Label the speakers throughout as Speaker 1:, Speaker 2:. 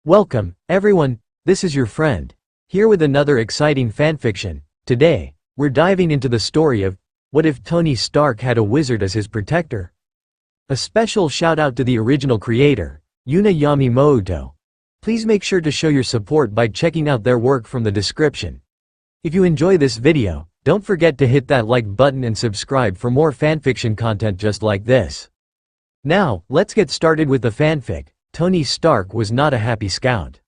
Speaker 1: Welcome, everyone, this is your friend, here with another exciting fanfiction. Today, we're diving into the story of, what if Tony Stark had a wizard as his protector? A special shout out to the original creator, Yuna Yami Mouto. Please make sure to show your support by checking out their work from the description. If you enjoy this video, don't forget to hit that like button and subscribe for more fanfiction content just like this. Now, let's get started with the fanfic. Tony Stark was not a happy scout.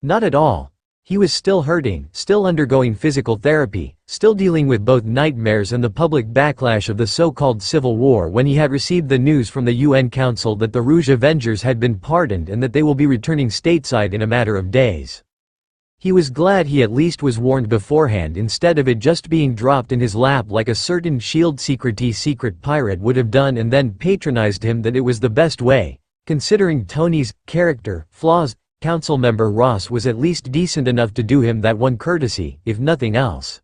Speaker 1: Not at all. He was still hurting, still undergoing physical therapy, still dealing with both nightmares and the public backlash of the so-called Civil War when he had received the news from the UN Council that the Rouge Avengers had been pardoned and that they will be returning stateside in a matter of days. He was glad he at least was warned beforehand instead of it just being dropped in his lap like a certain S.H.I.E.L.D. secret pirate would have done and then patronized him that it was the best way. Considering Tony's character flaws, council member Ross was at least decent enough to do him that one courtesy, if nothing else.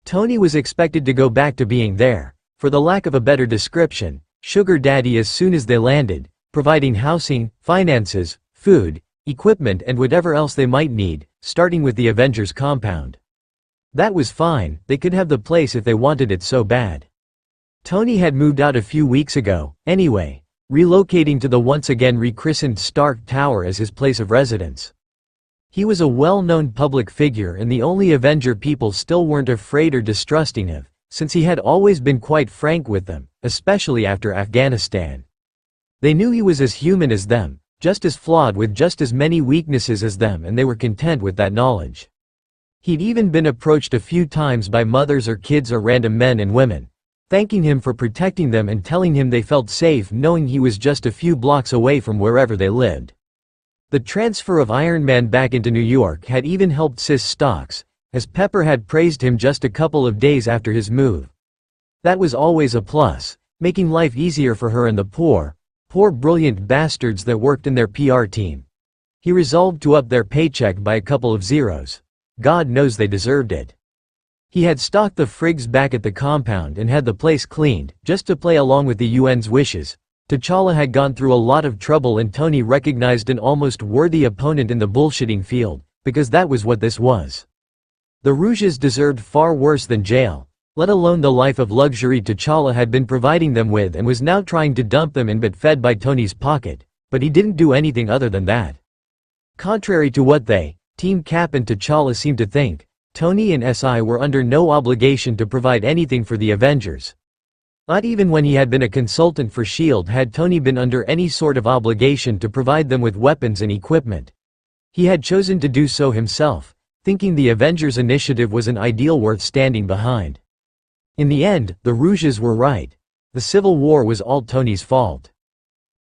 Speaker 1: Tony was expected to go back to being there, for the lack of a better description, sugar daddy as soon as they landed, providing housing, finances, food, equipment and whatever else they might need, starting with the Avengers compound. That was fine, they could have the place if they wanted it so bad. Tony had moved out a few weeks ago, anyway, relocating to the once again rechristened Stark Tower as his place of residence. He was a well-known public figure and the only Avenger people still weren't afraid or distrusting of, since he had always been quite frank with them, especially after Afghanistan. They knew he was as human as them, just as flawed with just as many weaknesses as them, and they were content with that knowledge. He'd even been approached a few times by mothers or kids or random men and women, thanking him for protecting them and telling him they felt safe knowing he was just a few blocks away from wherever they lived. The transfer of Iron Man back into New York had even helped Sis stocks, as Pepper had praised him just a couple of days after his move. That was always a plus, making life easier for her and the poor brilliant bastards that worked in their PR team. He resolved to up their paycheck by a couple of zeros. God knows they deserved it. He had stocked the frigs back at the compound and had the place cleaned, just to play along with the UN's wishes. T'Challa had gone through a lot of trouble and Tony recognized an almost worthy opponent in the bullshitting field, because that was what this was. The Rouges deserved far worse than jail, let alone the life of luxury T'Challa had been providing them with and was now trying to dump them in but fed by Tony's pocket, but he didn't do anything other than that. Contrary to what they, Team Cap and T'Challa seemed to think, Tony and SI were under no obligation to provide anything for the Avengers. Not even when he had been a consultant for S.H.I.E.L.D. had Tony been under any sort of obligation to provide them with weapons and equipment. He had chosen to do so himself, thinking the Avengers initiative was an ideal worth standing behind. In the end, the Rouges were right. The Civil War was all Tony's fault.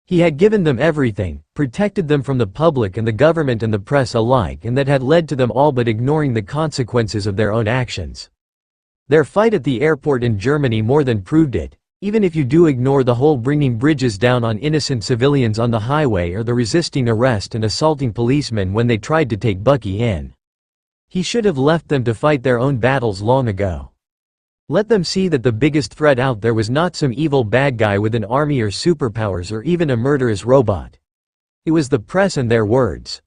Speaker 1: He had given them everything, protected them from the public and the government and the press alike, and that had led to them all but ignoring the consequences of their own actions. Their fight at the airport in Germany more than proved it, even if you do ignore the whole bringing bridges down on innocent civilians on the highway or the resisting arrest and assaulting policemen when they tried to take Bucky in. He should have left them to fight their own battles long ago. Let them see that the biggest threat out there was not some evil bad guy with an army or superpowers or even a murderous robot. It was the press and their words.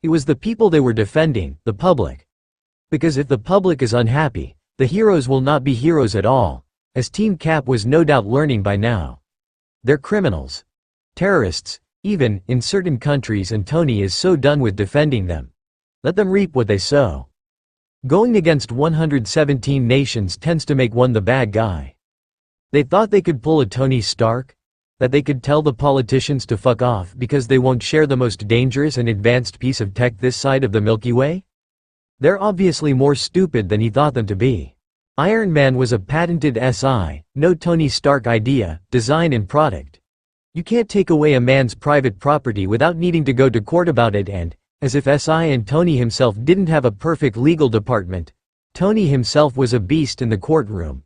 Speaker 1: It was the people they were defending, the public. Because if the public is unhappy, the heroes will not be heroes at all, as Team Cap was no doubt learning by now. They're criminals. Terrorists, even, in certain countries, and Tony is so done with defending them. Let them reap what they sow. Going against 117 nations tends to make one the bad guy. They thought they could pull a Tony Stark? That they could tell the politicians to fuck off because they won't share the most dangerous and advanced piece of tech this side of the Milky Way? They're obviously more stupid than he thought them to be. Iron Man was a patented SI, no Tony Stark idea, design and product. You can't take away a man's private property without needing to go to court about it, and as if SI and Tony himself didn't have a perfect legal department, Tony himself was a beast in the courtroom.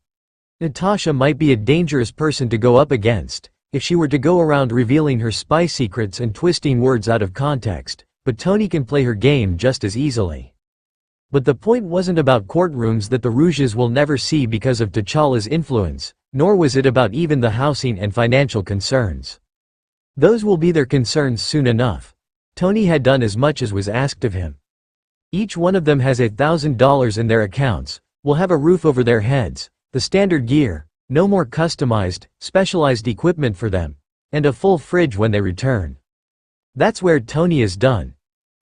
Speaker 1: Natasha might be a dangerous person to go up against, if she were to go around revealing her spy secrets and twisting words out of context, but Tony can play her game just as easily. But the point wasn't about courtrooms that the Rouges will never see because of T'Challa's influence, nor was it about even the housing and financial concerns. Those will be their concerns soon enough. Tony had done as much as was asked of him. Each one of them has $1,000 in their accounts, will have a roof over their heads, the standard gear, no more customized, specialized equipment for them, and a full fridge when they return. That's where Tony is done.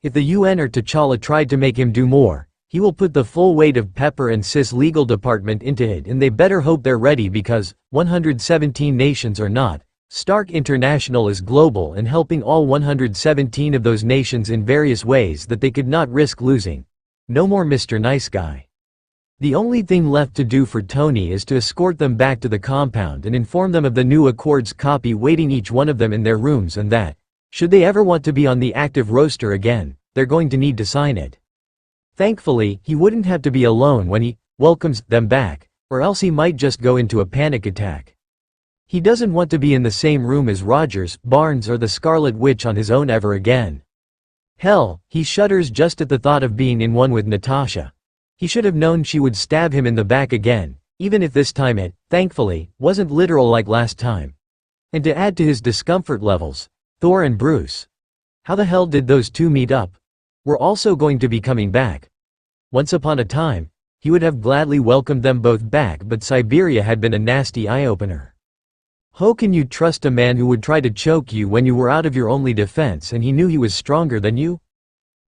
Speaker 1: If the UN or T'Challa tried to make him do more, he will put the full weight of Pepper and Sis legal department into it, and they better hope they're ready because 117 nations or not, Stark International is global and helping all 117 of those nations in various ways that they could not risk losing. No more Mr. Nice Guy. The only thing left to do for Tony is to escort them back to the compound and inform them of the new Accords copy waiting each one of them in their rooms, and that, should they ever want to be on the active roster again, they're going to need to sign it. Thankfully, he wouldn't have to be alone when he welcomes them back, or else he might just go into a panic attack. He doesn't want to be in the same room as Rogers, Barnes or the Scarlet Witch on his own ever again. Hell, he shudders just at the thought of being in one with Natasha. He should have known she would stab him in the back again, even if this time it, thankfully, wasn't literal like last time. And to add to his discomfort levels, Thor and Bruce. How the hell did those two meet up? Were also going to be coming back. Once upon a time, he would have gladly welcomed them both back, but Siberia had been a nasty eye-opener. How can you trust a man who would try to choke you when you were out of your only defense and he knew he was stronger than you?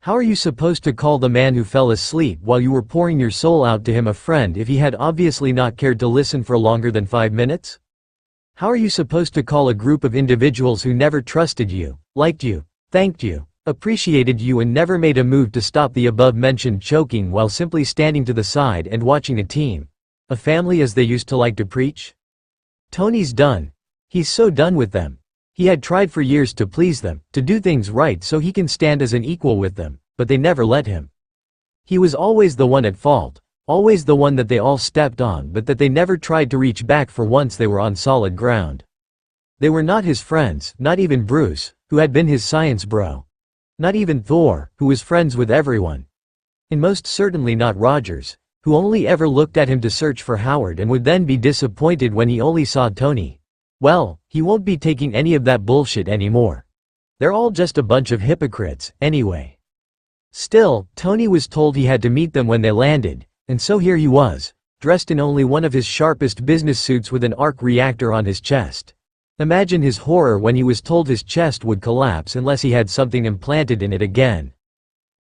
Speaker 1: How are you supposed to call the man who fell asleep while you were pouring your soul out to him a friend if he had obviously not cared to listen for longer than 5 minutes? How are you supposed to call a group of individuals who never trusted you, liked you, thanked you, appreciated you and never made a move to stop the above-mentioned choking while simply standing to the side and watching a team, a family as they used to like to preach? Tony's done. He's so done with them. He had tried for years to please them, to do things right so he can stand as an equal with them, but they never let him. He was always the one at fault, always the one that they all stepped on, but that they never tried to reach back for once they were on solid ground. They were not his friends, not even Bruce, who had been his science bro. Not even Thor, who was friends with everyone. And most certainly not Rogers, who only ever looked at him to search for Howard and would then be disappointed when he only saw Tony. Well, he won't be taking any of that bullshit anymore. They're all just a bunch of hypocrites, anyway. Still, Tony was told he had to meet them when they landed, and so here he was, dressed in only one of his sharpest business suits with an arc reactor on his chest. Imagine his horror when he was told his chest would collapse unless he had something implanted in it again.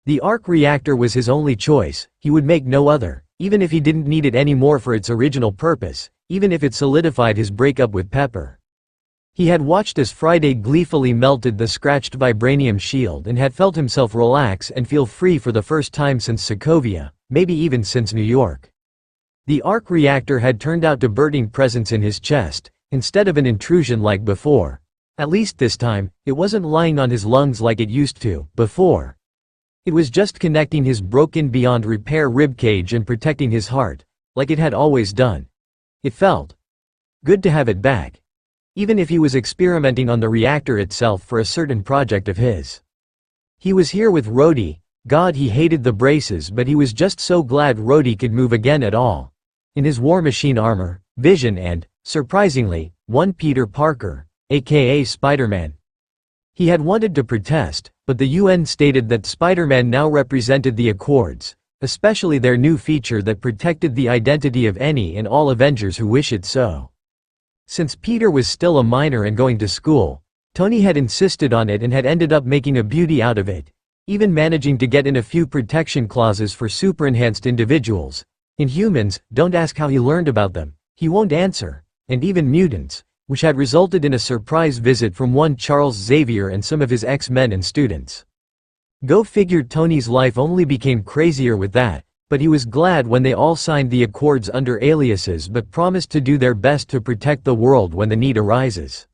Speaker 1: The arc reactor was his only choice, he would make no other, even if he didn't need it anymore for its original purpose, even if it solidified his breakup with Pepper. He had watched as Friday gleefully melted the scratched vibranium shield and had felt himself relax and feel free for the first time since Sokovia, maybe even since New York. The arc reactor had turned out to birding presence in his chest, instead of an intrusion like before. At least this time, it wasn't lying on his lungs like it used to, before. It was just connecting his broken beyond repair ribcage and protecting his heart, like it had always done. It felt good to have it back. Even if he was experimenting on the reactor itself for a certain project of his. He was here with Rhodey. God, he hated the braces, but he was just so glad Rhodey could move again at all. In his War Machine armor, Vision and, surprisingly, one Peter Parker, aka Spider-Man. He had wanted to protest, but the UN stated that Spider-Man now represented the Accords, especially their new feature that protected the identity of any and all Avengers who wish it so. Since Peter was still a minor and going to school, Tony had insisted on it and had ended up making a beauty out of it, even managing to get in a few protection clauses for super-enhanced individuals. Inhumans, don't ask how he learned about them, he won't answer, and even mutants, which had resulted in a surprise visit from one Charles Xavier and some of his X-Men and students. Go figure. Tony's life only became crazier with that, but he was glad when they all signed the Accords under aliases but promised to do their best to protect the world when the need arises.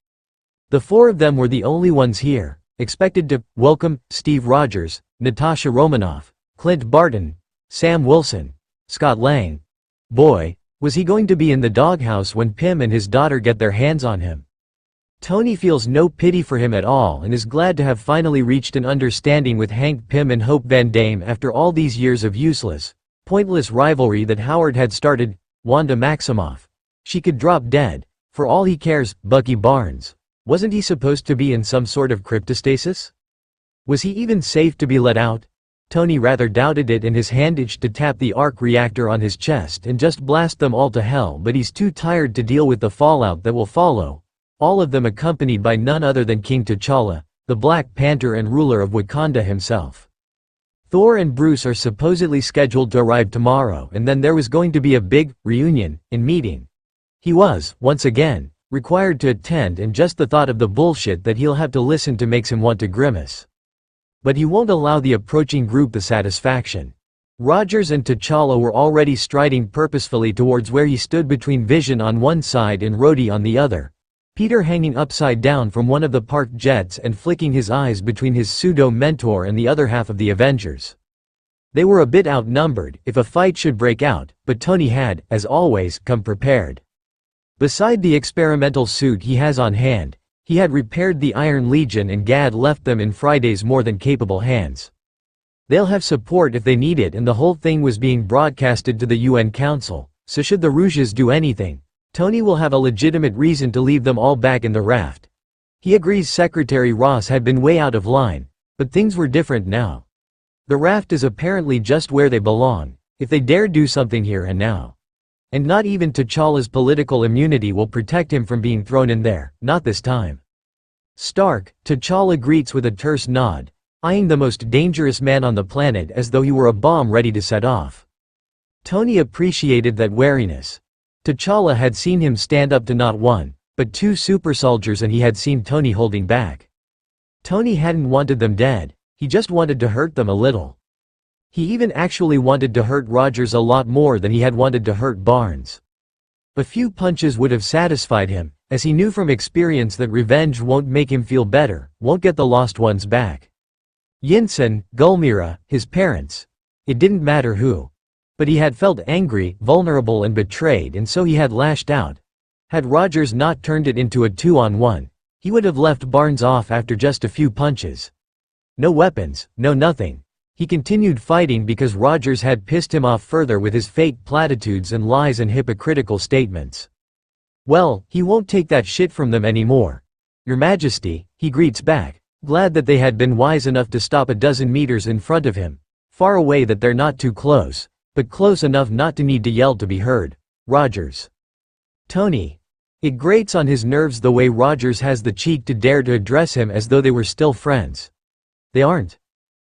Speaker 1: The four of them were the only ones here, expected to welcome Steve Rogers, Natasha Romanoff, Clint Barton, Sam Wilson, Scott Lang. Boy, was he going to be in the doghouse when Pym and his daughter get their hands on him. Tony feels no pity for him at all and is glad to have finally reached an understanding with Hank Pym and Hope Van Dame after all these years of useless, pointless rivalry that Howard had started. Wanda Maximoff. She could drop dead, for all he cares. Bucky Barnes. Wasn't he supposed to be in some sort of cryptostasis? Was he even safe to be let out? Tony rather doubted it, and his hand itched to tap the arc reactor on his chest and just blast them all to hell, but he's too tired to deal with the fallout that will follow. All of them accompanied by none other than King T'Challa, the Black Panther and ruler of Wakanda himself. Thor and Bruce are supposedly scheduled to arrive tomorrow, and then there was going to be a big reunion and meeting. He was, once again, required to attend, and just the thought of the bullshit that he'll have to listen to makes him want to grimace. But he won't allow the approaching group the satisfaction. Rogers and T'Challa were already striding purposefully towards where he stood, between Vision on one side and Rhodey on the other, Peter hanging upside down from one of the parked jets and flicking his eyes between his pseudo-mentor and the other half of the Avengers. They were a bit outnumbered if a fight should break out, but Tony had, as always, come prepared. Beside the experimental suit he has on hand, he had repaired the Iron Legion, and Gad left them in Friday's more than capable hands. They'll have support if they need it, and the whole thing was being broadcasted to the UN Council, so should the Rouges do anything, Tony will have a legitimate reason to leave them all back in the raft. He agrees Secretary Ross had been way out of line, but things were different now. The raft is apparently just where they belong, if they dare do something here and now. And not even T'Challa's political immunity will protect him from being thrown in there, not this time. Stark, T'Challa greets with a terse nod, eyeing the most dangerous man on the planet as though he were a bomb ready to set off. Tony appreciated that wariness. T'Challa had seen him stand up to not one, but two super soldiers, and he had seen Tony holding back. Tony hadn't wanted them dead, he just wanted to hurt them a little. He even actually wanted to hurt Rogers a lot more than he had wanted to hurt Barnes. A few punches would have satisfied him, as he knew from experience that revenge won't make him feel better, won't get the lost ones back. Yinsen, Gulmira, his parents. It didn't matter who. But he had felt angry, vulnerable and betrayed, and so he had lashed out. Had Rogers not turned it into a 2-on-1, he would have left Barnes off after just a few punches. No weapons, no nothing. He continued fighting because Rogers had pissed him off further with his fake platitudes and lies and hypocritical statements. Well, he won't take that shit from them anymore. Your Majesty, he greets back, glad that they had been wise enough to stop a dozen meters in front of him, far away that they're not too close, but close enough not to need to yell to be heard. Rogers. Tony. It grates on his nerves the way Rogers has the cheek to dare to address him as though they were still friends. They aren't.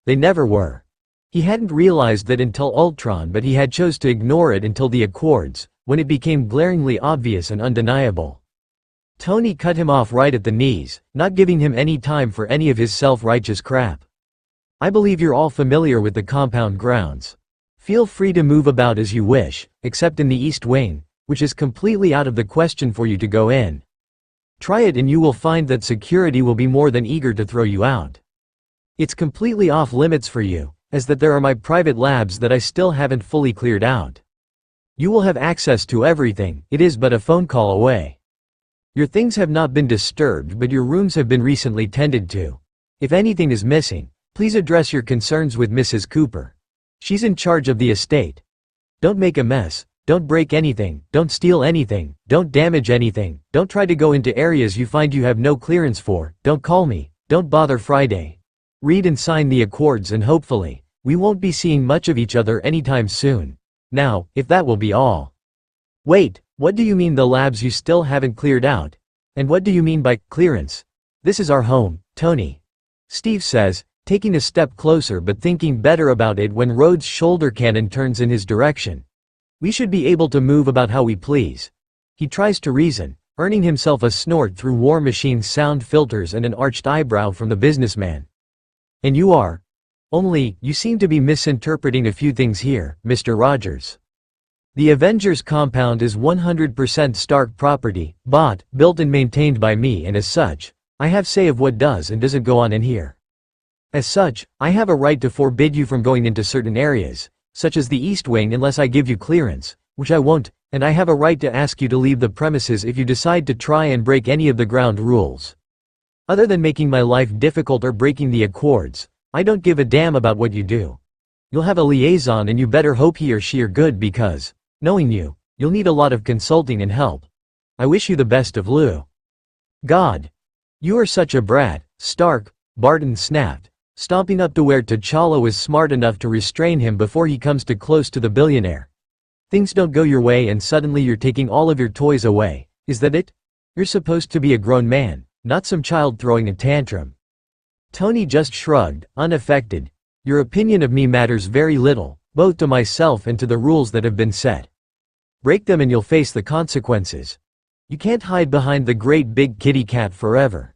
Speaker 1: They never were. He hadn't realized that until Ultron, but he had chose to ignore it until the Accords, when it became glaringly obvious and undeniable. Tony cut him off right at the knees, not giving him any time for any of his self-righteous crap. I believe you're all familiar with the compound grounds. Feel free to move about as you wish, except in the East Wing, which is completely out of the question for you to go in. Try it and you will find that security will be more than eager to throw you out. It's completely off limits for you, as that there are my private labs that I still haven't fully cleared out. You will have access to everything, it is but a phone call away. Your things have not been disturbed, but your rooms have been recently tended to. If anything is missing, please address your concerns with Mrs. Cooper. She's in charge of the estate. Don't make a mess, don't break anything, don't steal anything, don't damage anything, don't try to go into areas you find you have no clearance for, don't call me, don't bother Friday. Read and sign the Accords and hopefully, we won't be seeing much of each other anytime soon. Now, if that will be all. Wait, what do you mean the labs you still haven't cleared out? And what do you mean by clearance? This is our home, Tony. Steve says, taking a step closer but thinking better about it when Rhodes' shoulder cannon turns in his direction. We should be able to move about how we please. He tries to reason, earning himself a snort through War Machine's sound filters and an arched eyebrow from the businessman. And you are? Only, you seem to be misinterpreting a few things here, Mr. Rogers. The Avengers compound is 100% Stark property, bought, built and maintained by me, and as such, I have say of what does and doesn't go on in here. As such, I have a right to forbid you from going into certain areas, such as the East Wing, unless I give you clearance, which I won't, and I have a right to ask you to leave the premises if you decide to try and break any of the ground rules. Other than making my life difficult or breaking the Accords, I don't give a damn about what you do. You'll have a liaison and you better hope he or she are good because, knowing you, you'll need a lot of consulting and help. I wish you the best of luck. God. You are such a brat, Stark, Barton snapped, stomping up to where T'Challa was smart enough to restrain him before he comes too close to the billionaire. Things don't go your way and suddenly you're taking all of your toys away, is that it? You're supposed to be a grown man, not some child throwing a tantrum. Tony just shrugged, unaffected. Your opinion of me matters very little, both to myself and to the rules that have been set. Break them and you'll face the consequences. You can't hide behind the great big kitty cat forever.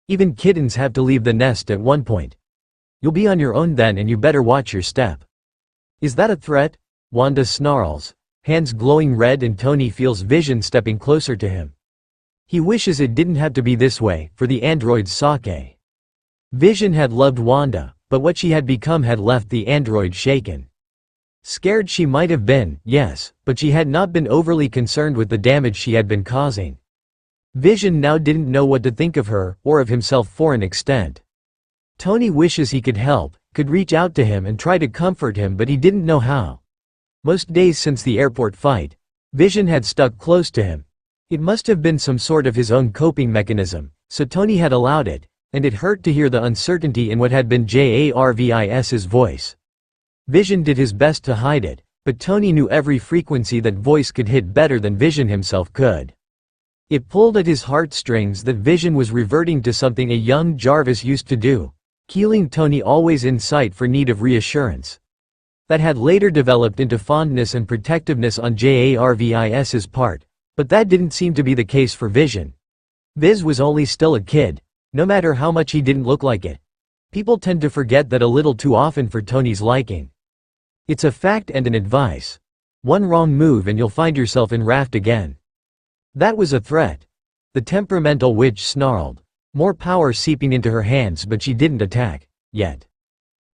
Speaker 1: Even kittens have to leave the nest at one point. You'll be on your own then and you better watch your step. Is that a threat? Wanda snarls, hands glowing red, and Tony feels Vision stepping closer to him. He wishes it didn't have to be this way, for the android's sake. Vision had loved Wanda, but what she had become had left the android shaken. Scared she might have been, yes, but she had not been overly concerned with the damage she had been causing. Vision now didn't know what to think of her, or of himself for an extent. Tony wishes he could help, could reach out to him and try to comfort him, but he didn't know how. Most days since the airport fight, Vision had stuck close to him. It must have been some sort of his own coping mechanism, so Tony had allowed it, and it hurt to hear the uncertainty in what had been Jarvis's voice. Vision did his best to hide it, but Tony knew every frequency that voice could hit better than Vision himself could. It pulled at his heartstrings that Vision was reverting to something a young Jarvis used to do, keeling Tony always in sight for need of reassurance. That had later developed into fondness and protectiveness on Jarvis's part, but that didn't seem to be the case for Vision. Viz was only still a kid, no matter how much he didn't look like it. People tend to forget that a little too often for Tony's liking. It's a fact and an advice. One wrong move and you'll find yourself in raft again. That was a threat. The temperamental witch snarled, more power seeping into her hands, but she didn't attack, yet.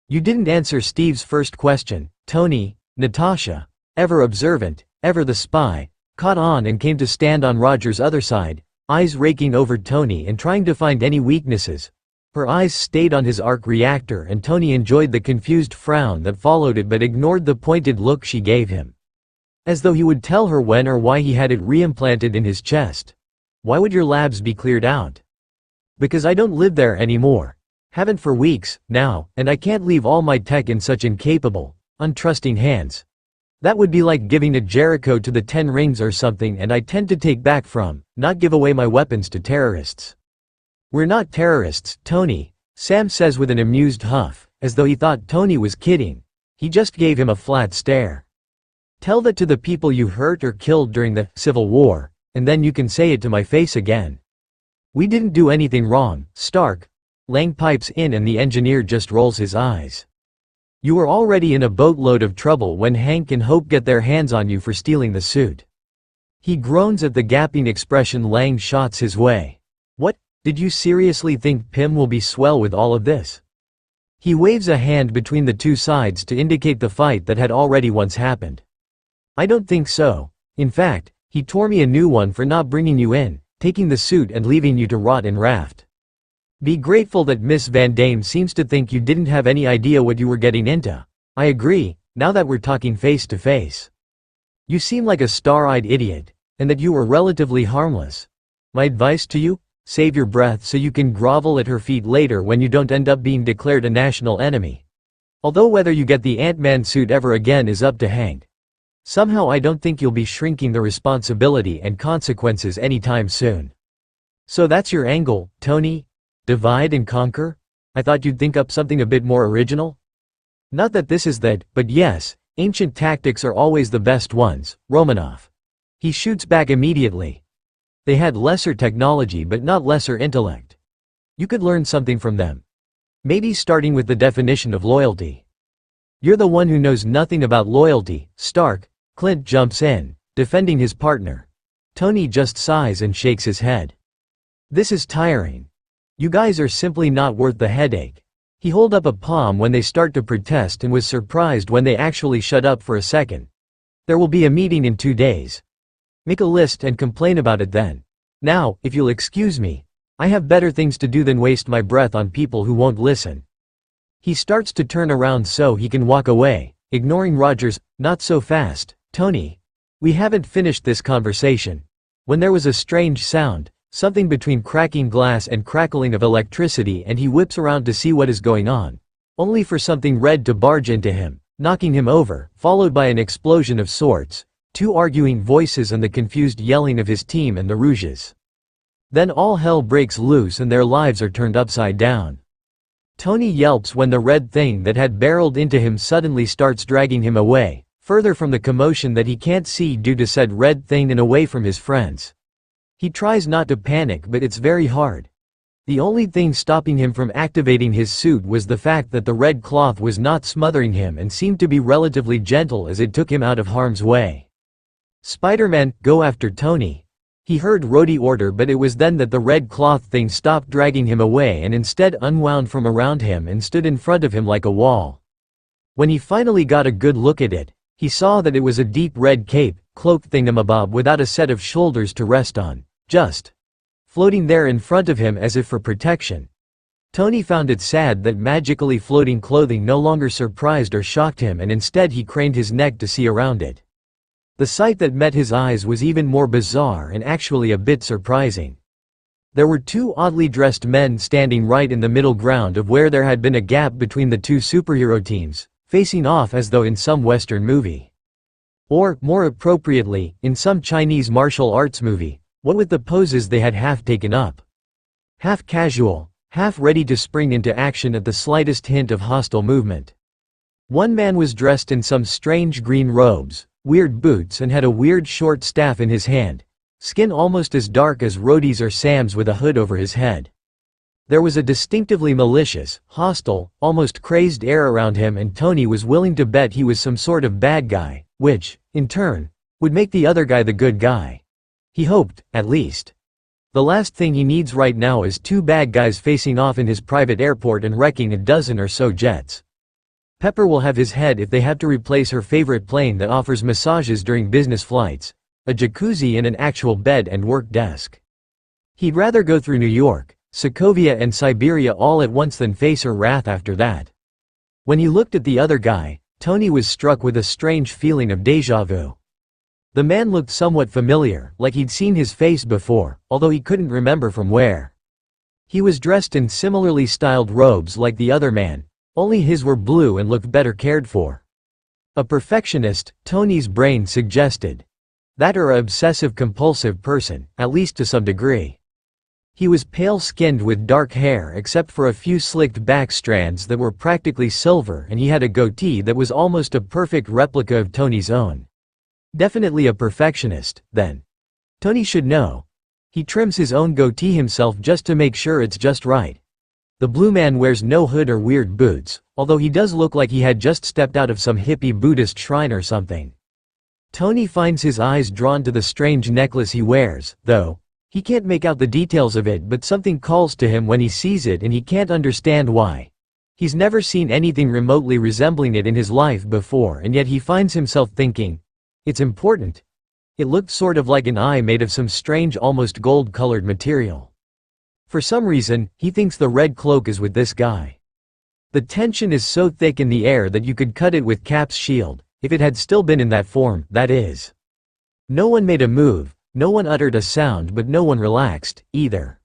Speaker 1: You didn't answer Steve's first question, Tony. Natasha, ever observant, ever the spy, caught on and came to stand on Roger's other side, eyes raking over Tony and trying to find any weaknesses. Her eyes stayed on his arc reactor and Tony enjoyed the confused frown that followed it but ignored the pointed look she gave him. As though he would tell her when or why he had it reimplanted in his chest. Why would your labs be cleared out? Because I don't live there anymore. Haven't for weeks, now, and I can't leave all my tech in such incapable, untrusting hands. That would be like giving a Jericho to the 10 Rings or something, and I tend to take back from, not give away my weapons to terrorists. We're not terrorists, Tony, Sam says with an amused huff, as though he thought Tony was kidding. He just gave him a flat stare. Tell that to the people you hurt or killed during the Civil War, and then you can say it to my face again. We didn't do anything wrong, Stark. Lang pipes in and the engineer just rolls his eyes. You were already in a boatload of trouble when Hank and Hope get their hands on you for stealing the suit. He groans at the gaping expression Lang shots his way. What? Did you seriously think Pym will be swell with all of this? He waves a hand between the two sides to indicate the fight that had already once happened. I don't think so. In fact, he tore me a new one for not bringing you in, taking the suit and leaving you to rot in raft. Be grateful that Miss Van Dame seems to think you didn't have any idea what you were getting into. I agree, now that we're talking face to face. You seem like a star-eyed idiot, and that you were relatively harmless. My advice to you? Save your breath so you can grovel at her feet later when you don't end up being declared a national enemy. Although whether you get the Ant-Man suit ever again is up to Hank. Somehow I don't think you'll be shrinking the responsibility and consequences anytime soon. So that's your angle, Tony? Divide and conquer? I thought you'd think up something a bit more original? Not that this is that, but yes, ancient tactics are always the best ones, Romanoff. He shoots back immediately. They had lesser technology but not lesser intellect. You could learn something from them. Maybe starting with the definition of loyalty. You're the one who knows nothing about loyalty, Stark. Clint jumps in, defending his partner. Tony just sighs and shakes his head. This is tiring. You guys are simply not worth the headache. He holed up a palm when they start to protest and was surprised when they actually shut up for a second. There will be a meeting in 2 days. Make a list and complain about it then. Now, if you'll excuse me, I have better things to do than waste my breath on people who won't listen. He starts to turn around so he can walk away, ignoring Roger's, not so fast, Tony. We haven't finished this conversation. When there was a strange sound, something between cracking glass and crackling of electricity, and he whips around to see what is going on, only for something red to barge into him, knocking him over, followed by an explosion of sorts, two arguing voices and the confused yelling of his team and the Rouges. Then all hell breaks loose and their lives are turned upside down. Tony yelps when the red thing that had barreled into him suddenly starts dragging him away, further from the commotion that he can't see due to said red thing and away from his friends. He tries not to panic, but it's very hard. The only thing stopping him from activating his suit was the fact that the red cloth was not smothering him and seemed to be relatively gentle as it took him out of harm's way. Spider-Man, go after Tony. He heard Rhodey order, but it was then that the red cloth thing stopped dragging him away and instead unwound from around him and stood in front of him like a wall. When he finally got a good look at it, he saw that it was a deep red cape, cloak thingamabob without a set of shoulders to rest on, just floating there in front of him as if for protection. Tony found it sad that magically floating clothing no longer surprised or shocked him, and instead he craned his neck to see around it. The sight that met his eyes was even more bizarre and actually a bit surprising. There were two oddly dressed men standing right in the middle ground of where there had been a gap between the two superhero teams, facing off as though in some Western movie. Or, more appropriately, in some Chinese martial arts movie, what with the poses they had half taken up. Half casual, half ready to spring into action at the slightest hint of hostile movement. One man was dressed in some strange green robes, weird boots, and had a weird short staff in his hand, skin almost as dark as Rhodey's or Sam's with a hood over his head. There was a distinctively malicious, hostile, almost crazed air around him, and Tony was willing to bet he was some sort of bad guy, which, in turn, would make the other guy the good guy. He hoped, at least. The last thing he needs right now is two bad guys facing off in his private airport and wrecking a dozen or so jets. Pepper will have his head if they have to replace her favorite plane that offers massages during business flights, a jacuzzi and an actual bed and work desk. He'd rather go through New York, Sokovia and Siberia all at once than face her wrath after that. When he looked at the other guy, Tony was struck with a strange feeling of déjà vu. The man looked somewhat familiar, like he'd seen his face before, although he couldn't remember from where. He was dressed in similarly styled robes like the other man, only his were blue and looked better cared for. A perfectionist, Tony's brain suggested. That or an obsessive-compulsive person, at least to some degree. He was pale-skinned with dark hair except for a few slicked back strands that were practically silver, and he had a goatee that was almost a perfect replica of Tony's own. Definitely a perfectionist, then. Tony should know. He trims his own goatee himself just to make sure it's just right. The blue man wears no hood or weird boots, although he does look like he had just stepped out of some hippie Buddhist shrine or something. Tony finds his eyes drawn to the strange necklace he wears, though. He can't make out the details of it, but something calls to him when he sees it and he can't understand why. He's never seen anything remotely resembling it in his life before, and yet he finds himself thinking, it's important. It looked sort of like an eye made of some strange almost gold-colored material. For some reason, he thinks the red cloak is with this guy. The tension is so thick in the air that you could cut it with Cap's shield, if it had still been in that form, that is. No one made a move, no one uttered a sound, but no one relaxed, either.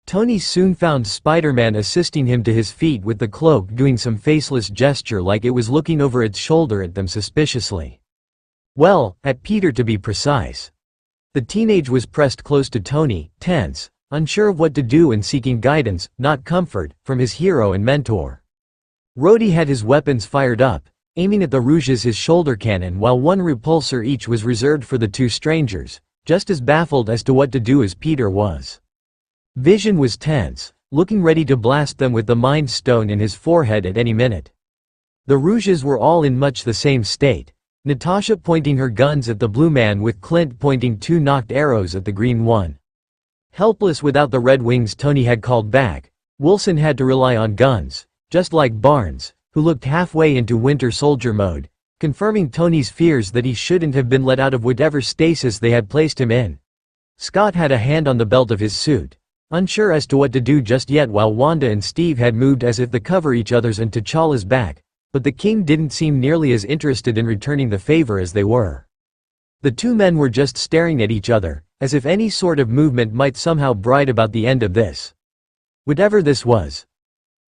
Speaker 1: Tony soon found Spider-Man assisting him to his feet with the cloak, doing some faceless gesture like it was looking over its shoulder at them suspiciously. Well, at Peter to be precise. The teenage was pressed close to Tony, tense, unsure of what to do and seeking guidance, not comfort, from his hero and mentor. Rhodey had his weapons fired up, aiming at the Rouges his shoulder cannon, while one repulsor each was reserved for the two strangers, just as baffled as to what to do as Peter was. Vision was tense, looking ready to blast them with the Mind Stone in his forehead at any minute. The Rouges were all in much the same state, Natasha pointing her guns at the blue man with Clint pointing two knocked arrows at the green one. Helpless without the red wings Tony had called back, Wilson had to rely on guns, just like Barnes, who looked halfway into Winter Soldier mode, confirming Tony's fears that he shouldn't have been let out of whatever stasis they had placed him in. Scott had a hand on the belt of his suit, unsure as to what to do just yet, while Wanda and Steve had moved as if to cover each other's and T'Challa's back, but the king didn't seem nearly as interested in returning the favor as they were. The two men were just staring at each other, as if any sort of movement might somehow bright about the end of this. Whatever this was.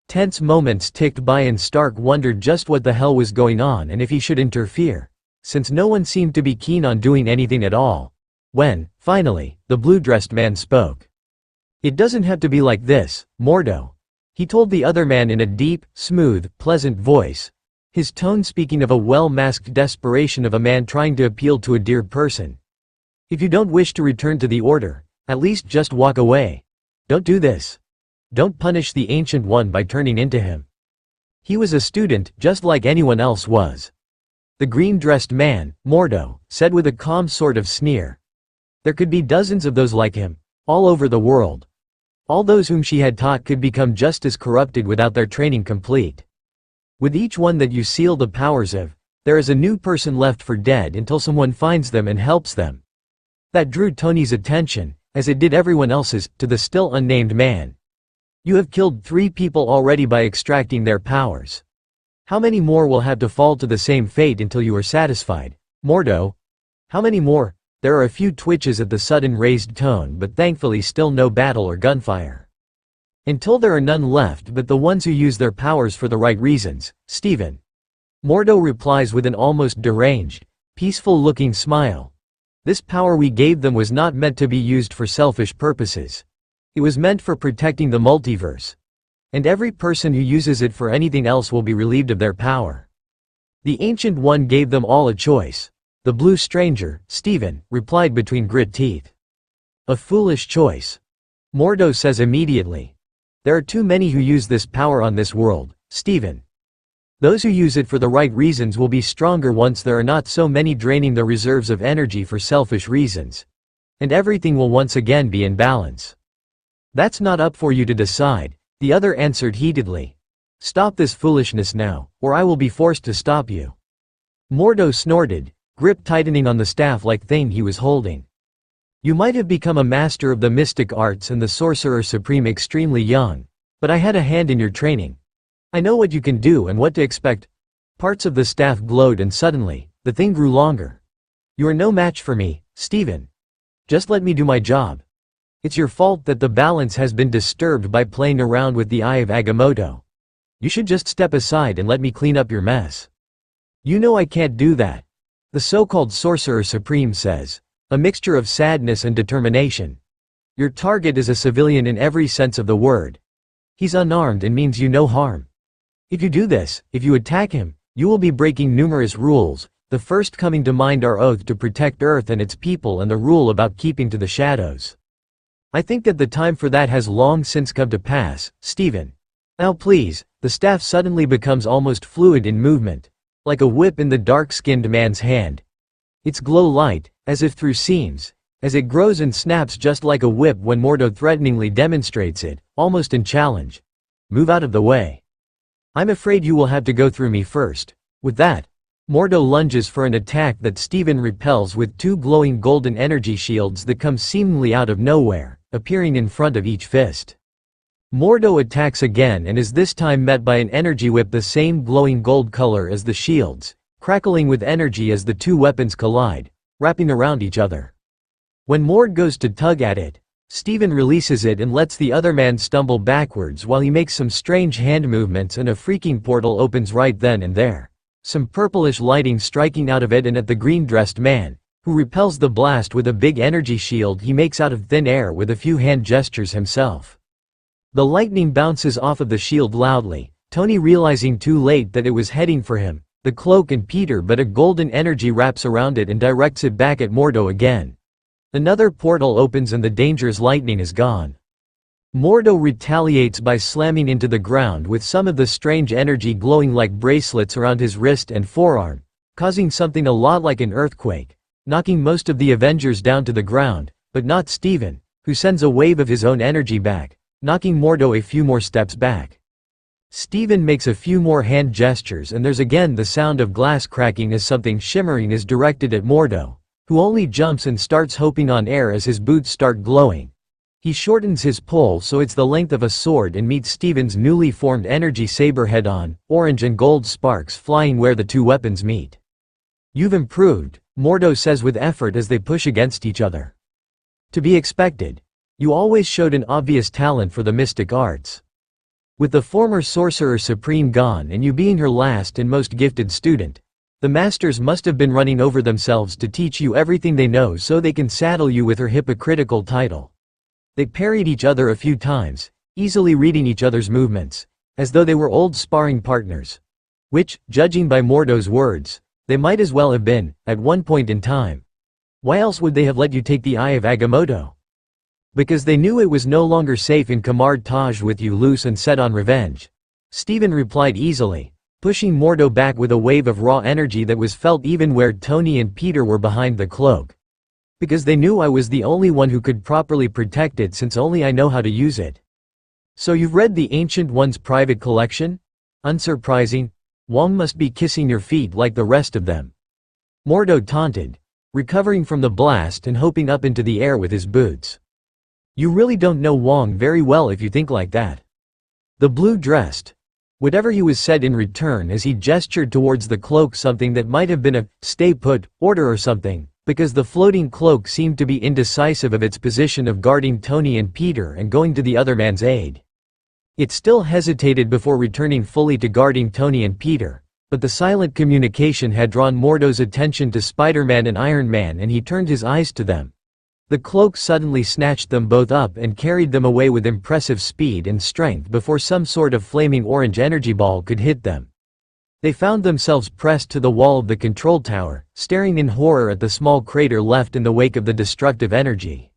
Speaker 1: Tense moments ticked by and Stark wondered just what the hell was going on and if he should interfere, since no one seemed to be keen on doing anything at all. When, finally, the blue-dressed man spoke. "It doesn't have to be like this, Mouto," he told the other man in a deep, smooth, pleasant voice, his tone speaking of a well-masked desperation of a man trying to appeal to a dear person. "If you don't wish to return to the order, at least just walk away. Don't do this. Don't punish the Ancient One by turning into him. He was a student, just like anyone else was." The green-dressed man, Mouto, said with a calm sort of sneer. There could be dozens of those like him, all over the world. All those whom she had taught could become just as corrupted without their training complete. With each one that you seal the powers of, there is a new person left for dead until someone finds them and helps them. That drew Tony's attention, as it did everyone else's, to the still unnamed man. "You have killed 3 people already by extracting their powers. How many more will have to fall to the same fate until you are satisfied, Mouto? How many more?" There are a few twitches at the sudden raised tone, but thankfully still no battle or gunfire. "Until there are none left but the ones who use their powers for the right reasons, Stephen." Mouto replies with an almost deranged, peaceful-looking smile. "This power we gave them was not meant to be used for selfish purposes. It was meant for protecting the multiverse. And every person who uses it for anything else will be relieved of their power. The Ancient One gave them all a choice." The blue stranger, Stephen, replied between grit teeth. "A foolish choice," Mouto says immediately. "There are too many who use this power on this world, Stephen. Those who use it for the right reasons will be stronger once there are not so many draining the reserves of energy for selfish reasons. And everything will once again be in balance." "That's not up for you to decide," the other answered heatedly. "Stop this foolishness now, or I will be forced to stop you." Mouto snorted, grip tightening on the staff-like thing he was holding. "You might have become a master of the mystic arts and the sorcerer supreme extremely young, but I had a hand in your training. I know what you can do and what to expect." Parts of the staff glowed and suddenly, the thing grew longer. "You are no match for me, Stephen. Just let me do my job. It's your fault that the balance has been disturbed by playing around with the Eye of Agamotto. You should just step aside and let me clean up your mess." "You know I can't do that," the so-called Sorcerer Supreme says, a mixture of sadness and determination. "Your target is a civilian in every sense of the word. He's unarmed and means you no harm. If you do this, if you attack him, you will be breaking numerous rules, the first coming to mind our oath to protect Earth and its people and the rule about keeping to the shadows. I think that the time for that has long since come to pass, Stephen. Now please." The staff suddenly becomes almost fluid in movement, like a whip in the dark-skinned man's hand. Its glow light, as if through seams, as it grows and snaps just like a whip when Mouto threateningly demonstrates it, almost in challenge. "Move out of the way. I'm afraid you will have to go through me first." With that, Mouto lunges for an attack that Stephen repels with 2 glowing golden energy shields that come seemingly out of nowhere, appearing in front of each fist. Mouto attacks again and is this time met by an energy whip the same glowing gold color as the shields, crackling with energy as the 2 weapons collide, wrapping around each other. When Mord goes to tug at it, Stephen releases it and lets the other man stumble backwards while he makes some strange hand movements and a freaking portal opens right then and there. Some purplish lighting striking out of it and at the green-dressed man, who repels the blast with a big energy shield he makes out of thin air with a few hand gestures himself. The lightning bounces off of the shield loudly, Tony realizing too late that it was heading for him, the cloak and Peter, but a golden energy wraps around it and directs it back at Mouto again. Another portal opens and the dangerous lightning is gone. Mouto retaliates by slamming into the ground with some of the strange energy glowing like bracelets around his wrist and forearm, causing something a lot like an earthquake, knocking most of the Avengers down to the ground, but not Stephen, who sends a wave of his own energy back, knocking Mouto a few more steps back. Stephen makes a few more hand gestures and there's again the sound of glass cracking as something shimmering is directed at Mouto, who only jumps and starts hopping on air as his boots start glowing. He shortens his pole so it's the length of a sword and meets Stephen's newly formed energy saber head-on, orange and gold sparks flying where the 2 weapons meet. "You've improved," Mouto says with effort as they push against each other. To be expected. You always showed an obvious talent for the mystic arts. With the former Sorcerer Supreme gone and you being her last and most gifted student, the masters must have been running over themselves to teach you everything they know so they can saddle you with her hypocritical title. They parried each other a few times, easily reading each other's movements, as though they were old sparring partners. Which, judging by Mouto's words, they might as well have been, at one point in time. Why else would they have let you take the Eye of Agamotto? Because they knew it was no longer safe in Kamar Taj with you loose and set on revenge. Stephen replied easily, pushing Mouto back with a wave of raw energy that was felt even where Tony and Peter were behind the cloak. Because they knew I was the only one who could properly protect it since only I know how to use it. So you've read the Ancient One's private collection? Unsurprising. Wong must be kissing your feet like the rest of them. Mouto taunted, recovering from the blast and hopping up into the air with his boots. You really don't know Wong very well if you think like that. The blue-dressed. Whatever he was said in return as he gestured towards the cloak, something that might have been a stay put order or something, because the floating cloak seemed to be indecisive of its position of guarding Tony and Peter and going to the other man's aid. It still hesitated before returning fully to guarding Tony and Peter, but the silent communication had drawn Mouto's attention to Spider-Man and Iron Man and he turned his eyes to them. The cloak suddenly snatched them both up and carried them away with impressive speed and strength before some sort of flaming orange energy ball could hit them. They found themselves pressed to the wall of the control tower, staring in horror at the small crater left in the wake of the destructive energy.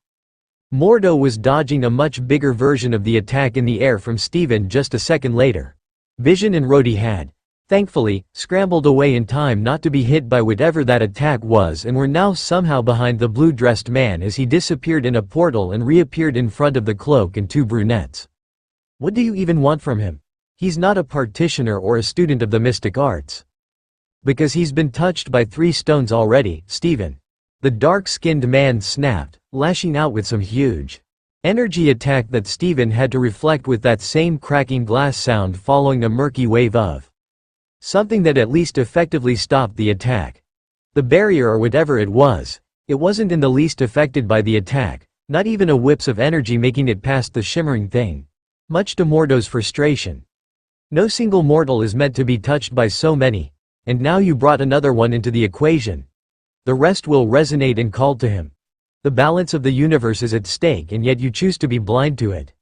Speaker 1: Mouto was dodging a much bigger version of the attack in the air from Steven just a second later. Vision and Rhodey had, thankfully, scrambled away in time not to be hit by whatever that attack was and were now somehow behind the blue-dressed man as he disappeared in a portal and reappeared in front of the cloak and two brunettes. What do you even want from him? He's not a practitioner or a student of the mystic arts. Because he's been touched by 3 stones already, Steven. The dark-skinned man snapped, lashing out with some huge energy attack that Steven had to reflect with that same cracking glass sound following a murky wave of something that at least effectively stopped the attack. The barrier or whatever it wasn't in the least affected by the attack, not even a whips of energy making it past the shimmering thing. Much to Mouto's frustration. No single mortal is meant to be touched by so many, and now you brought another one into the equation. The rest will resonate and call to him. The balance of the universe is at stake and yet you choose to be blind to it.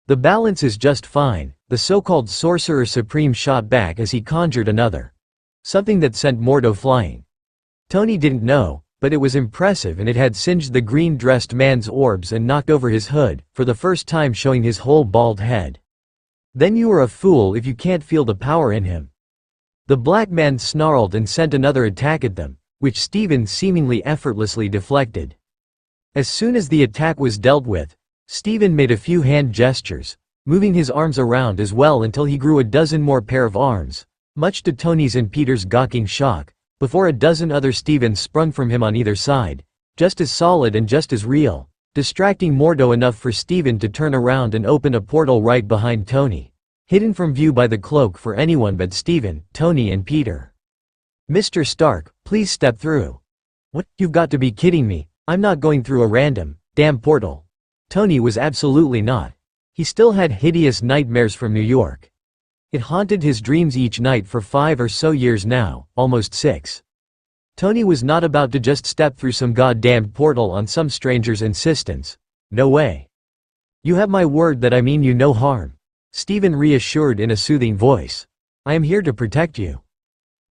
Speaker 1: The balance is just fine, the so-called Sorcerer Supreme shot back as he conjured another. Something that sent Mouto flying. Tony didn't know, but it was impressive and it had singed the green-dressed man's orbs and knocked over his hood, for the first time showing his whole bald head. Then you are a fool if you can't feel the power in him. The black man snarled and sent another attack at them, which Steven seemingly effortlessly deflected. As soon as the attack was dealt with, Steven made a few hand gestures, moving his arms around as well until he grew a dozen more pair of arms, much to Tony's and Peter's gawking shock, before a dozen other Stevens sprung from him on either side, just as solid and just as real, distracting Mouto enough for Steven to turn around and open a portal right behind Tony, hidden from view by the cloak for anyone but Steven, Tony and Peter. "Mr. Stark, please step through." "What? You've got to be kidding me, I'm not going through a random, damn portal." Tony was absolutely not. He still had hideous nightmares from New York. It haunted his dreams each night for 5 or so years now, almost 6. Tony was not about to just step through some goddamned portal on some stranger's insistence. No way. "You have my word that I mean you no harm," Steven reassured in a soothing voice. "I am here to protect you."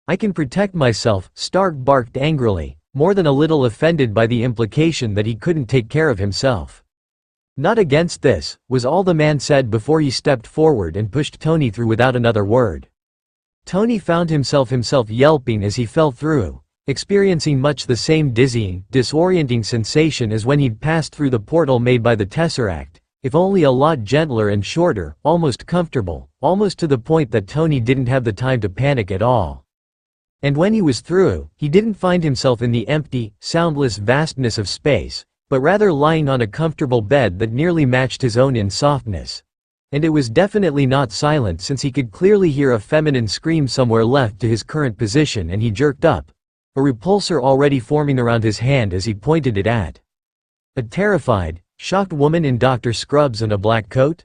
Speaker 1: "I can protect myself," Stark barked angrily, more than a little offended by the implication that he couldn't take care of himself. "Not against this," was all the man said before he stepped forward and pushed Tony through without another word. Tony found himself yelping as he fell through, experiencing much the same dizzying, disorienting sensation as when he'd passed through the portal made by the Tesseract, if only a lot gentler and shorter, almost comfortable, almost to the point that Tony didn't have the time to panic at all. And when he was through, he didn't find himself in the empty, soundless vastness of space, but rather lying on a comfortable bed that nearly matched his own in softness. And it was definitely not silent since he could clearly hear a feminine scream somewhere left to his current position and he jerked up, a repulsor already forming around his hand as he pointed it at A terrified, shocked woman in doctor scrubs and a black coat?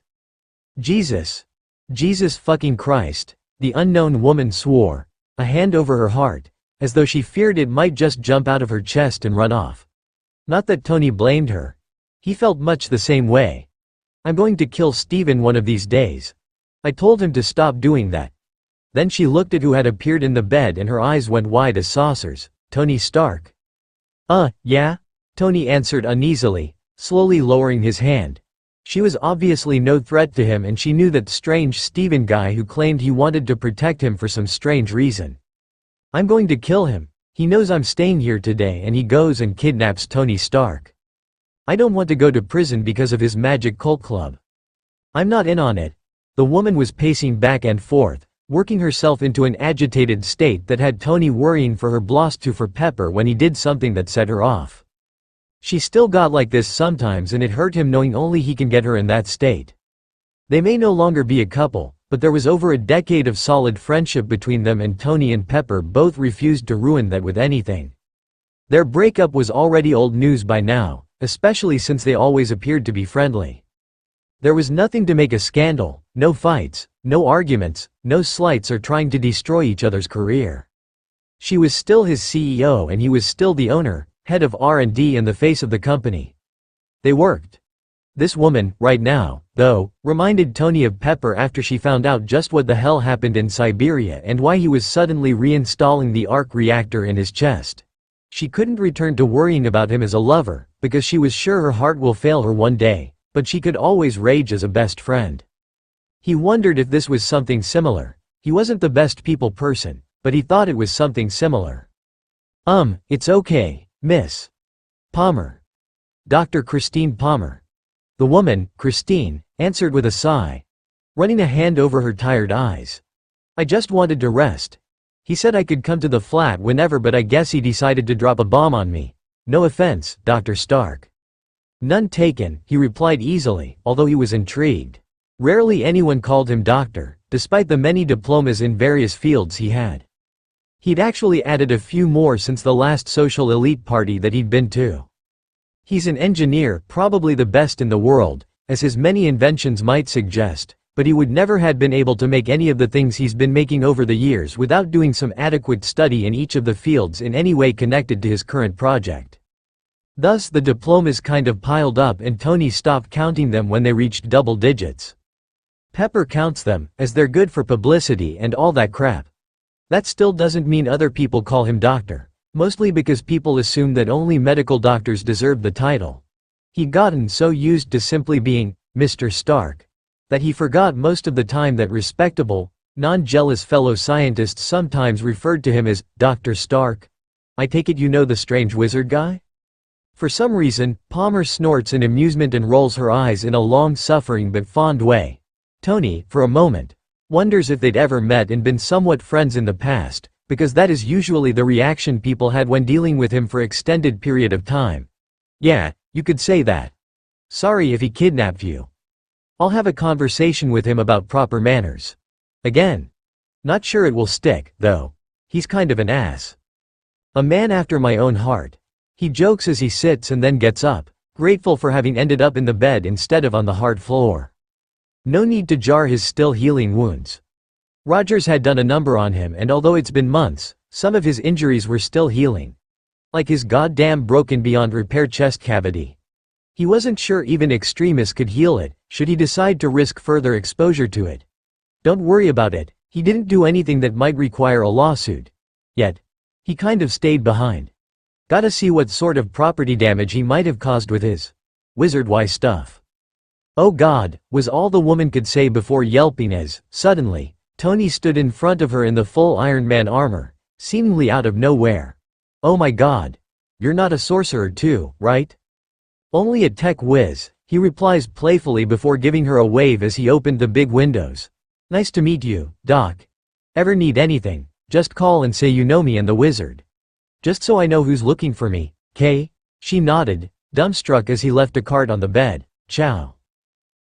Speaker 1: Jesus. Jesus fucking Christ, the unknown woman swore, a hand over her heart, as though she feared it might just jump out of her chest and run off. Not that Tony blamed her. He felt much the same way. I'm going to kill Steven one of these days. I told him to stop doing that. Then she looked at who had appeared in the bed and her eyes went wide as saucers. Tony Stark. Yeah? Tony answered uneasily, slowly lowering his hand. She was obviously no threat to him and she knew that strange Steven guy who claimed he wanted to protect him for some strange reason. I'm going to kill him. He knows I'm staying here today and he goes and kidnaps Tony Stark. I don't want to go to prison because of his magic cult club. I'm not in on it. The woman was pacing back and forth, working herself into an agitated state that had Tony worrying for her for Pepper when he did something that set her off. She still got like this sometimes and it hurt him knowing only he can get her in that state. They may no longer be a couple, but there was over a decade of solid friendship between them and Tony and Pepper both refused to ruin that with anything. Their breakup was already old news by now, especially since they always appeared to be friendly. There was nothing to make a scandal, no fights, no arguments, no slights or trying to destroy each other's career. She was still his CEO and he was still the owner, head of R&D and the face of the company. They worked. This woman, right now, though, reminded Tony of Pepper after she found out just what the hell happened in Siberia and why he was suddenly reinstalling the arc reactor in his chest. She couldn't return to worrying about him as a lover, because she was sure her heart will fail her one day, but she could always rage as a best friend. He wondered if this was something similar. He wasn't the best people person, but he thought it was something similar. It's okay. Miss Palmer. Dr. Christine Palmer. The woman, Christine, answered with a sigh, running a hand over her tired eyes. I just wanted to rest. He said I could come to the flat whenever but I guess he decided to drop a bomb on me. No offense, Dr. Stark. None taken, he replied easily, although he was intrigued. Rarely anyone called him doctor, despite the many diplomas in various fields he had. He'd actually added a few more since the last social elite party that he'd been to. He's an engineer, probably the best in the world, as his many inventions might suggest, but he would never had been able to make any of the things he's been making over the years without doing some adequate study in each of the fields in any way connected to his current project. Thus the diplomas kind of piled up and Tony stopped counting them when they reached double digits. Pepper counts them, as they're good for publicity and all that crap. That still doesn't mean other people call him doctor, mostly because people assume that only medical doctors deserve the title. He'd gotten so used to simply being Mr. Stark that he forgot most of the time that respectable, non-jealous fellow scientists sometimes referred to him as Dr. Stark. I take it you know the strange wizard guy? For some reason, Palmer snorts in amusement and rolls her eyes in a long-suffering but fond way. Tony, for a moment, wonders if they'd ever met and been somewhat friends in the past, because that is usually the reaction people had when dealing with him for extended period of time. Yeah, you could say that. Sorry if he kidnapped you. I'll have a conversation with him about proper manners. Again. Not sure it will stick, though. He's kind of an ass. A man after my own heart. He jokes as he sits and then gets up, grateful for having ended up in the bed instead of on the hard floor. No need to jar his still healing wounds. Rogers had done a number on him and although it's been months, some of his injuries were still healing. Like his goddamn broken beyond repair chest cavity. He wasn't sure even extremists could heal it, should he decide to risk further exposure to it. Don't worry about it, he didn't do anything that might require a lawsuit. Yet. He kind of stayed behind. Gotta see what sort of property damage he might have caused with his wizard-wise stuff. Oh God, was all the woman could say before yelping as, suddenly, Tony stood in front of her in the full Iron Man armor, seemingly out of nowhere. Oh my God. You're not a sorcerer too, right? Only a tech whiz, he replies playfully before giving her a wave as he opened the big windows. Nice to meet you, Doc. Ever need anything, just call and say you know me and the wizard. Just so I know who's looking for me, Kay? She nodded, dumbstruck as he left a card on the bed. Ciao.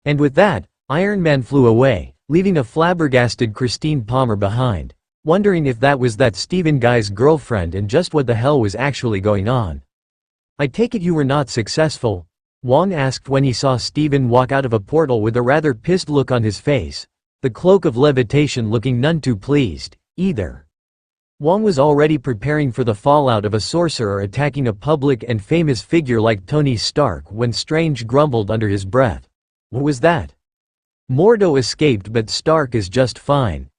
Speaker 1: And with that, Iron Man flew away, leaving a flabbergasted Christine Palmer behind, wondering if that was that Steven guy's girlfriend and just what the hell was actually going on. I take it you were not successful? Wang asked when he saw Steven walk out of a portal with a rather pissed look on his face, the cloak of levitation looking none too pleased, either. Wang was already preparing for the fallout of a sorcerer attacking a public and famous figure like Tony Stark when Strange grumbled under his breath. What was that? Mordo escaped, but Stark is just fine.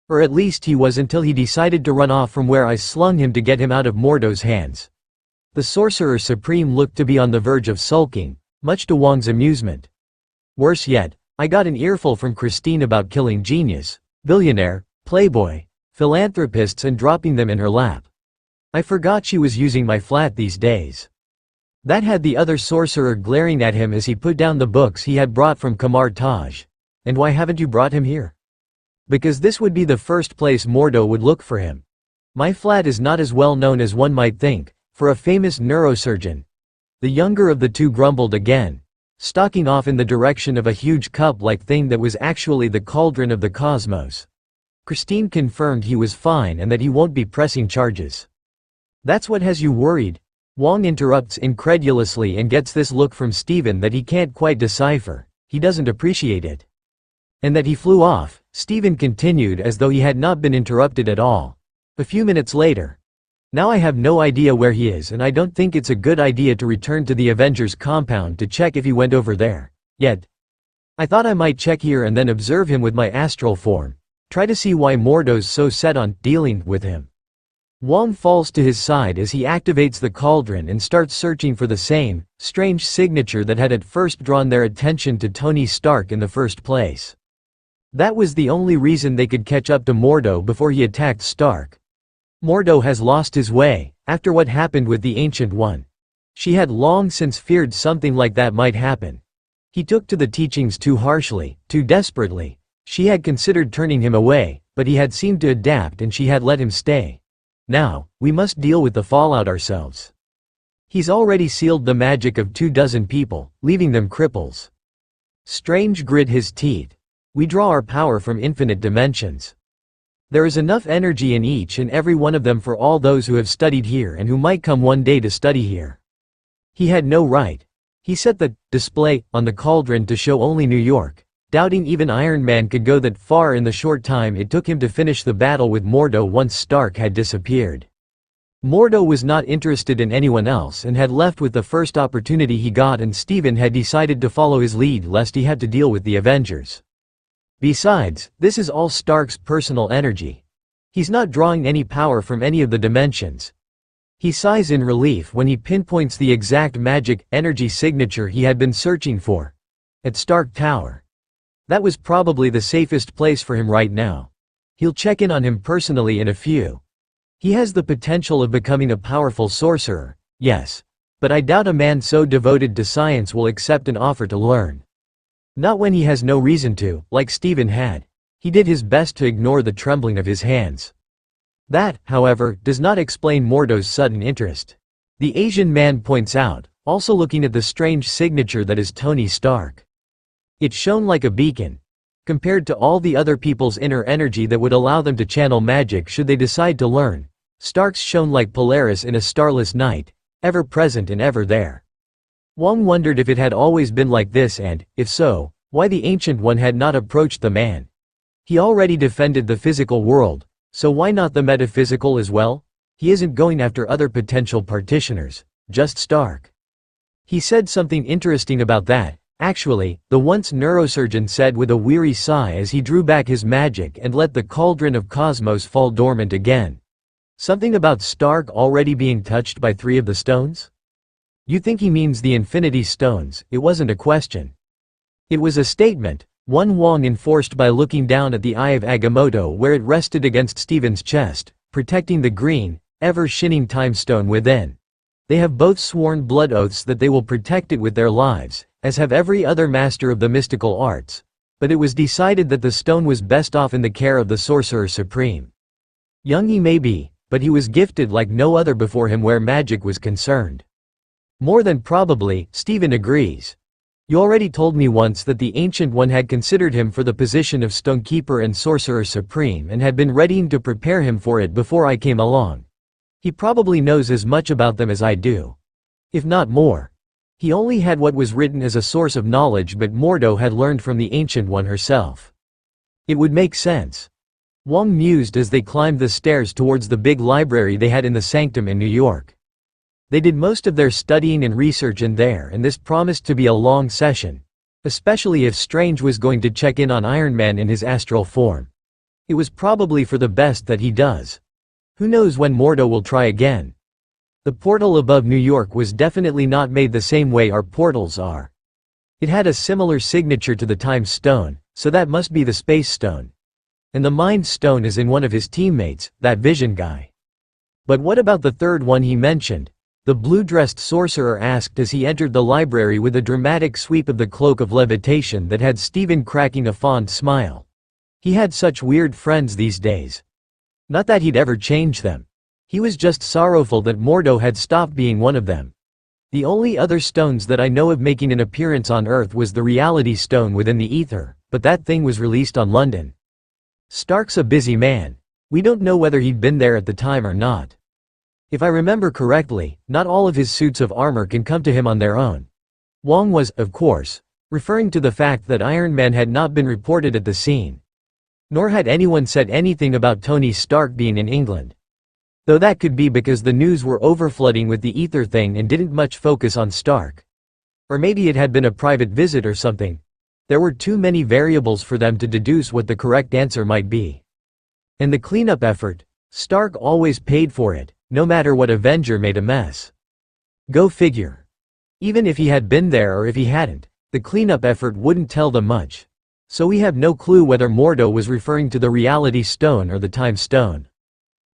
Speaker 1: Or at least he was until he decided to run off from where I slung him to get him out of Mordo's hands. The Sorcerer Supreme looked to be on the verge of sulking, much to Wang's amusement. Worse yet, I got an earful from Christine about killing genius, billionaire, playboy, philanthropists and dropping them in her lap. I forgot she was using my flat these days. That had the other sorcerer glaring at him as he put down the books he had brought from Kamar Taj. And why haven't you brought him here? Because this would be the first place Mordo would look for him. My flat is not as well known as one might think, for a famous neurosurgeon. The younger of the two grumbled again, stalking off in the direction of a huge cup-like thing that was actually the cauldron of the cosmos. Christine confirmed he was fine and that he won't be pressing charges. That's what has you worried? Wang interrupts incredulously and gets this look from Steven that he can't quite decipher. He doesn't appreciate it. And that he flew off, Steven continued as though he had not been interrupted at all. A few minutes later. Now I have no idea where he is and I don't think it's a good idea to return to the Avengers compound to check if he went over there. Yet. I thought I might check here and then observe him with my astral form. Try to see why Mordo's so set on dealing with him. Wang falls to his side as he activates the cauldron and starts searching for the same, strange signature that had at first drawn their attention to Tony Stark in the first place. That was the only reason they could catch up to Mordo before he attacked Stark. Mordo has lost his way, after what happened with the Ancient One. She had long since feared something like that might happen. He took to the teachings too harshly, too desperately. She had considered turning him away, but he had seemed to adapt and she had let him stay. Now, we must deal with the fallout ourselves. He's already sealed the magic of 24 people, leaving them cripples. Strange grit his teeth. We draw our power from infinite dimensions. There is enough energy in each and every one of them for all those who have studied here and who might come one day to study here. He had no right. He set the display on the cauldron to show only New York, doubting even Iron Man could go that far in the short time it took him to finish the battle with Mordo once Stark had disappeared. Mordo was not interested in anyone else and had left with the first opportunity he got, and Steven had decided to follow his lead lest he had to deal with the Avengers. Besides, this is all Stark's personal energy. He's not drawing any power from any of the dimensions. He sighs in relief when he pinpoints the exact magic energy signature he had been searching for. At Stark Tower. That was probably the safest place for him right now. He'll check in on him personally in a few. He has the potential of becoming a powerful sorcerer, yes. But I doubt a man so devoted to science will accept an offer to learn. Not when he has no reason to, like Steven had. He did his best to ignore the trembling of his hands. That, however, does not explain Mordo's sudden interest. The Asian man points out, also looking at the strange signature that is Tony Stark. It shone like a beacon. Compared to all the other people's inner energy that would allow them to channel magic should they decide to learn, Stark's shone like Polaris in a starless night, ever present and ever there. Wang wondered if it had always been like this and, if so, why the Ancient One had not approached the man. He already defended the physical world, so why not the metaphysical as well? He isn't going after other potential partitioners, just Stark. He said something interesting about that, actually, the once neurosurgeon said with a weary sigh as he drew back his magic and let the cauldron of cosmos fall dormant again. Something about Stark already being touched by 3 of the stones? You think he means the Infinity Stones? It wasn't a question. It was a statement, one Wang enforced by looking down at the eye of Agamotto where it rested against Steven's chest, protecting the green, ever-shining time stone within. They have both sworn blood oaths that they will protect it with their lives, as have every other master of the mystical arts, but it was decided that the stone was best off in the care of the Sorcerer Supreme. Young he may be, but he was gifted like no other before him where magic was concerned. More than probably, Steven agrees. You already told me once that the Ancient One had considered him for the position of Stonekeeper and Sorcerer Supreme and had been readying to prepare him for it before I came along. He probably knows as much about them as I do. if not more. He only had what was written as a source of knowledge, but Mouto had learned from the Ancient One herself. It would make sense. Wang mused as they climbed the stairs towards the big library they had in the sanctum in New York. They did most of their studying and research in there, and this promised to be a long session, especially if Strange was going to check in on Iron Man in his astral form. It was probably for the best that he does. Who knows when Mouto will try again. The portal above New York was definitely not made the same way our portals are. It had a similar signature to the Time Stone, so that must be the Space Stone. And the Mind Stone is in one of his teammates, that Vision guy. But what about the third one he mentioned? The blue-dressed sorcerer asked as he entered the library with a dramatic sweep of the cloak of levitation that had Steven cracking a fond smile. He had such weird friends these days. Not that he'd ever change them. He was just sorrowful that Mouto had stopped being one of them. The only other stones that I know of making an appearance on Earth was the Reality Stone within the ether, but that thing was released on London. Stark's a busy man. We don't know whether he'd been there at the time or not. If I remember correctly, not all of his suits of armor can come to him on their own. Wang was, of course, referring to the fact that Iron Man had not been reported at the scene. Nor had anyone said anything about Tony Stark being in England. Though that could be because the news were overflooding with the ether thing and didn't much focus on Stark. Or maybe it had been a private visit or something. There were too many variables for them to deduce what the correct answer might be. And the cleanup effort, Stark always paid for it, no matter what Avenger made a mess. Go figure. Even if he had been there or if he hadn't, the cleanup effort wouldn't tell them much. So we have no clue whether Mouto was referring to the Reality Stone or the Time Stone.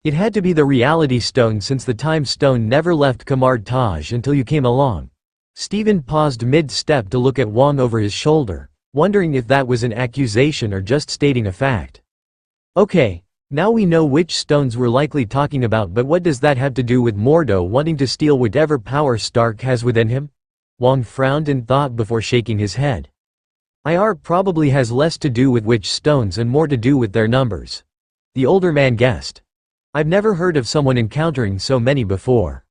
Speaker 1: It had to be the Reality Stone since the Time Stone never left Kamar Taj until you came along. Steven paused mid-step to look at Wang over his shoulder, wondering if that was an accusation or just stating a fact. Okay, now we know which stones we're likely talking about, but what does that have to do with Mouto wanting to steal whatever power Stark has within him? Wang frowned in thought before shaking his head. IR probably has less to do with which stones and more to do with their numbers. The older man guessed. I've never heard of someone encountering so many before.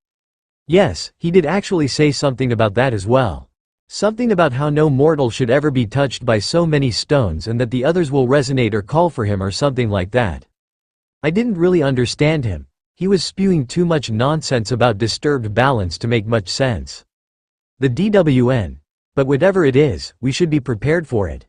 Speaker 1: Yes, he did actually say something about that as well. Something about how no mortal should ever be touched by so many stones and that the others will resonate or call for him or something like that. I didn't really understand him. He was spewing too much nonsense about disturbed balance to make much sense. The DWN. But whatever it is, we should be prepared for it.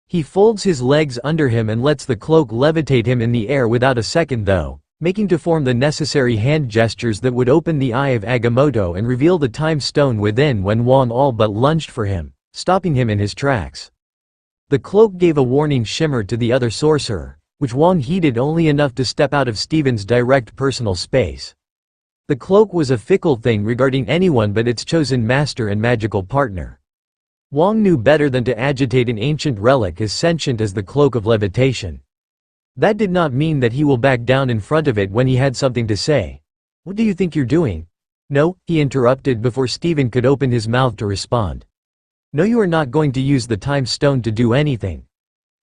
Speaker 1: He folds his legs under him and lets the cloak levitate him in the air without a second though, making to form the necessary hand gestures that would open the eye of Agamotto and reveal the Time Stone within when Wang all but lunged for him, stopping him in his tracks. The cloak gave a warning shimmer to the other sorcerer, which Wang heeded only enough to step out of Steven's direct personal space. The cloak was a fickle thing regarding anyone but its chosen master and magical partner. Wang knew better than to agitate an ancient relic as sentient as the Cloak of Levitation. That did not mean that he will back down in front of it when he had something to say. What do you think you're doing? No, he interrupted before Steven could open his mouth to respond. No, you are not going to use the Time Stone to do anything.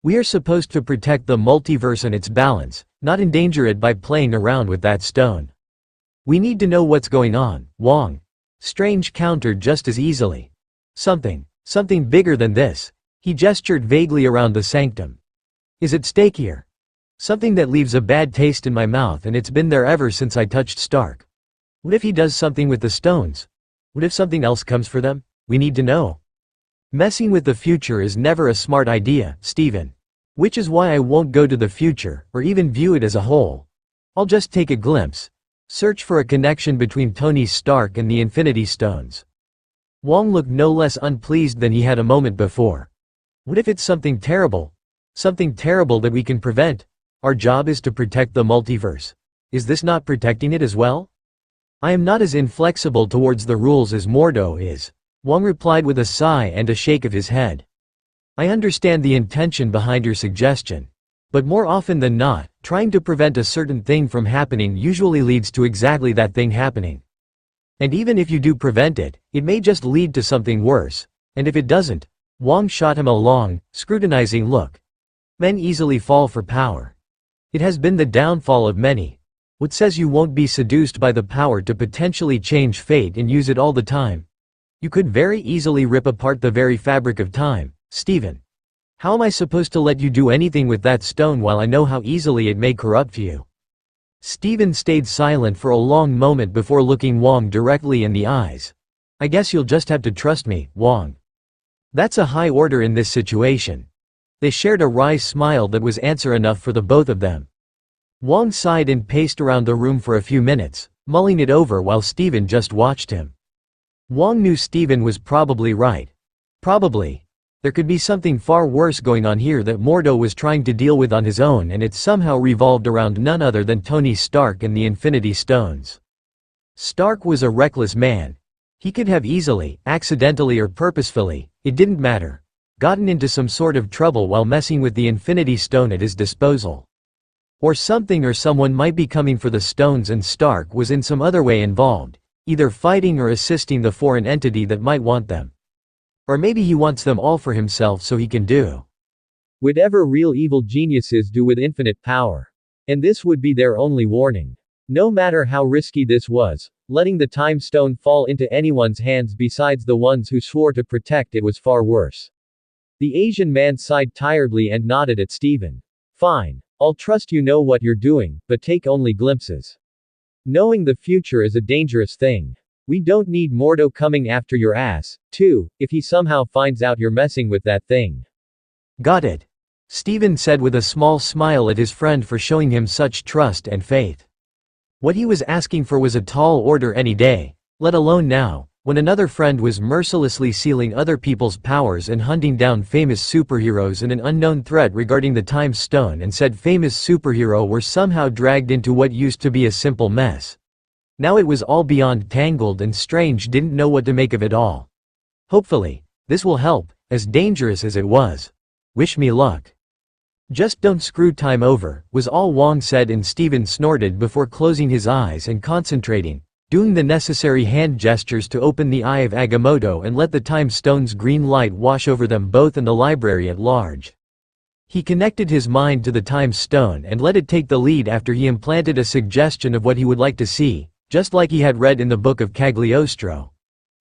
Speaker 1: We are supposed to protect the multiverse and its balance, not endanger it by playing around with that stone. We need to know what's going on, Wang. Strange countered just as easily. Something bigger than this. He gestured vaguely around the sanctum. Is at stake here. Something that leaves a bad taste in my mouth, and it's been there ever since I touched Stark. What if he does something with the stones? What if something else comes for them? We need to know. Messing with the future is never a smart idea, Steven. Which is why I won't go to the future, or even view it as a whole. I'll just take a glimpse. Search for a connection between Tony Stark and the Infinity Stones. Wang looked no less unpleased than he had a moment before. What if it's something terrible? Something terrible that we can prevent? Our job is to protect the multiverse. Is this not protecting it as well? I am not as inflexible towards the rules as Mouto is, Wang replied with a sigh and a shake of his head. I understand the intention behind your suggestion. But more often than not, trying to prevent a certain thing from happening usually leads to exactly that thing happening. And even if you do prevent it, it may just lead to something worse. And if it doesn't, Wang shot him a long, scrutinizing look. Men easily fall for power. It has been the downfall of many. What says you won't be seduced by the power to potentially change fate and use it all the time? You could very easily rip apart the very fabric of time, Stephen. How am I supposed to let you do anything with that stone while I know how easily it may corrupt you? Stephen stayed silent for a long moment before looking Wang directly in the eyes. I guess you'll just have to trust me, Wang. That's a high order in this situation. They shared a wry smile that was answer enough for the both of them. Wang sighed and paced around the room for a few minutes, mulling it over while Stephen just watched him. Wang knew Stephen was probably right. Probably. There could be something far worse going on here that Mouto was trying to deal with on his own, and it somehow revolved around none other than Tony Stark and the Infinity Stones. Stark was a reckless man. He could have easily, accidentally or purposefully, it didn't matter, gotten into some sort of trouble while messing with the Infinity Stone at his disposal. Or something or someone might be coming for the stones and Stark was in some other way involved, either fighting or assisting the foreign entity that might want them. Or maybe he wants them all for himself so he can do whatever real evil geniuses do with infinite power. And this would be their only warning. No matter how risky this was, letting the time stone fall into anyone's hands besides the ones who swore to protect it was far worse. The Asian man sighed tiredly and nodded at Stephen. Fine. I'll trust you know what you're doing, but take only glimpses. Knowing the future is a dangerous thing. We don't need Mouto coming after your ass, too, if he somehow finds out you're messing with that thing. Got it. Stephen said with a small smile at his friend for showing him such trust and faith. What he was asking for was a tall order any day, let alone now, when another friend was mercilessly sealing other people's powers and hunting down famous superheroes, and an unknown threat regarding the time stone and said famous superhero were somehow dragged into what used to be a simple mess. Now it was all beyond tangled and Strange didn't know what to make of it all. Hopefully, this will help, as dangerous as it was. Wish me luck. Just don't screw time over, was all Wang said, and Stephen snorted before closing his eyes and concentrating, doing the necessary hand gestures to open the eye of Agamotto and let the time stone's green light wash over them both and the library at large. He connected his mind to the time stone and let it take the lead after he implanted a suggestion of what he would like to see, just like he had read in the book of Cagliostro.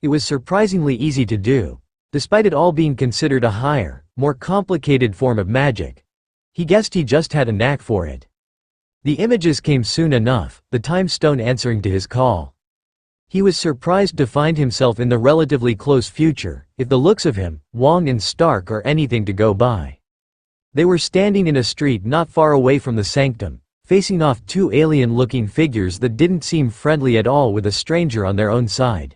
Speaker 1: It was surprisingly easy to do, despite it all being considered a higher, more complicated form of magic. He guessed he just had a knack for it. The images came soon enough, the time stone answering to his call. He was surprised to find himself in the relatively close future, if the looks of him, Wang and Stark are anything to go by. They were standing in a street not far away from the sanctum, facing off two alien-looking figures that didn't seem friendly at all with a stranger on their own side.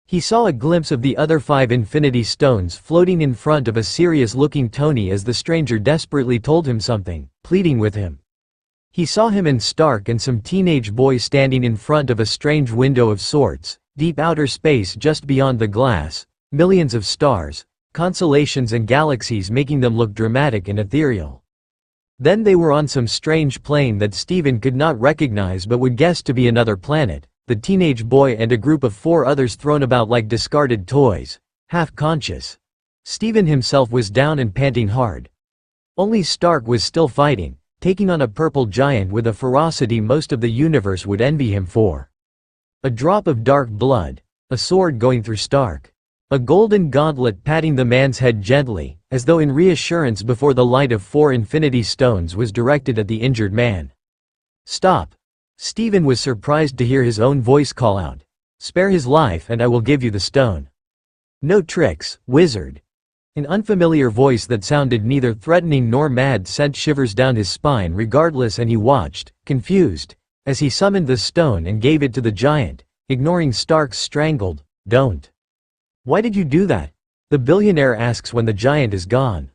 Speaker 1: He saw a glimpse of the other 5 Infinity Stones floating in front of a serious-looking Tony as the stranger desperately told him something, pleading with him. He saw him and Stark and some teenage boy standing in front of a strange window of sorts, deep outer space just beyond the glass, millions of stars, constellations and galaxies making them look dramatic and ethereal. Then they were on some strange plane that Stephen could not recognize but would guess to be another planet, the teenage boy and a group of 4 others thrown about like discarded toys, half-conscious. Stephen himself was down and panting hard. Only Stark was still fighting, taking on a purple giant with a ferocity most of the universe would envy him for. A drop of dark blood, a sword going through Stark. A golden gauntlet patting the man's head gently, as though in reassurance before the light of 4 Infinity Stones was directed at the injured man. Stop. Stephen was surprised to hear his own voice call out. Spare his life and I will give you the stone. No tricks, wizard. An unfamiliar voice that sounded neither threatening nor mad sent shivers down his spine regardless, and he watched, confused, as he summoned the stone and gave it to the giant, ignoring Stark's strangled, "Don't. Why did you do that?" the billionaire asks when the giant is gone.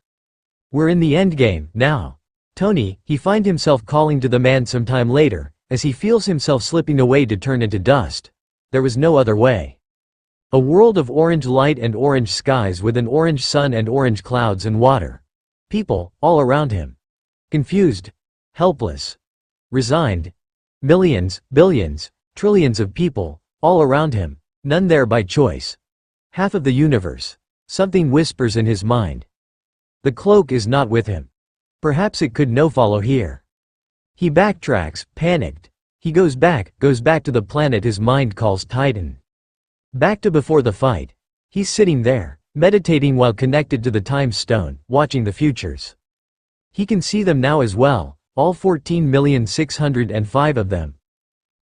Speaker 1: We're in the endgame, now. Tony, he finds himself calling to the man sometime later, as he feels himself slipping away to turn into dust. There was no other way. A world of orange light and orange skies with an orange sun and orange clouds and water. People, all around him. Confused. Helpless. Resigned. Millions, billions, trillions of people, all around him, none there by choice. Half of the universe. Something whispers in his mind. The cloak is not with him. Perhaps it could no follow here. He backtracks, panicked. He goes back to the planet his mind calls Titan. Back to before the fight. He's sitting there, meditating while connected to the time stone, watching the futures. He can see them now as well, all 14,605,000 of them.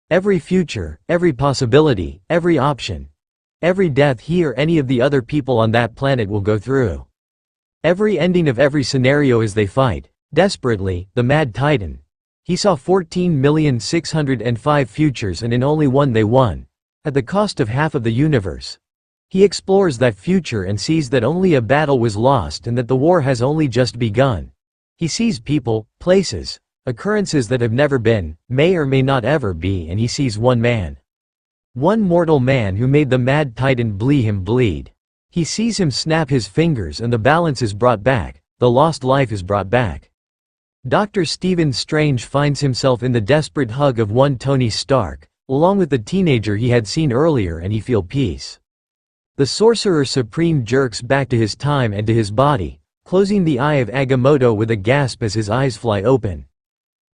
Speaker 1: Every future, every possibility, every option. Every death he or any of the other people on that planet will go through. Every ending of every scenario as they fight, desperately, the Mad Titan. He saw 14,605,000 futures and in only one they won. At the cost of half of the universe. He explores that future and sees that only a battle was lost and that the war has only just begun. He sees people, places, occurrences that have never been, may or may not ever be, and he sees one man. One mortal man who made the Mad Titan bleed. He sees him snap his fingers and the balance is brought back, the lost life is brought back. Dr. Stephen Strange finds himself in the desperate hug of one Tony Stark, along with the teenager he had seen earlier, and he feels peace. The Sorcerer Supreme jerks back to his time and to his body, closing the eye of Agamotto with a gasp as his eyes fly open.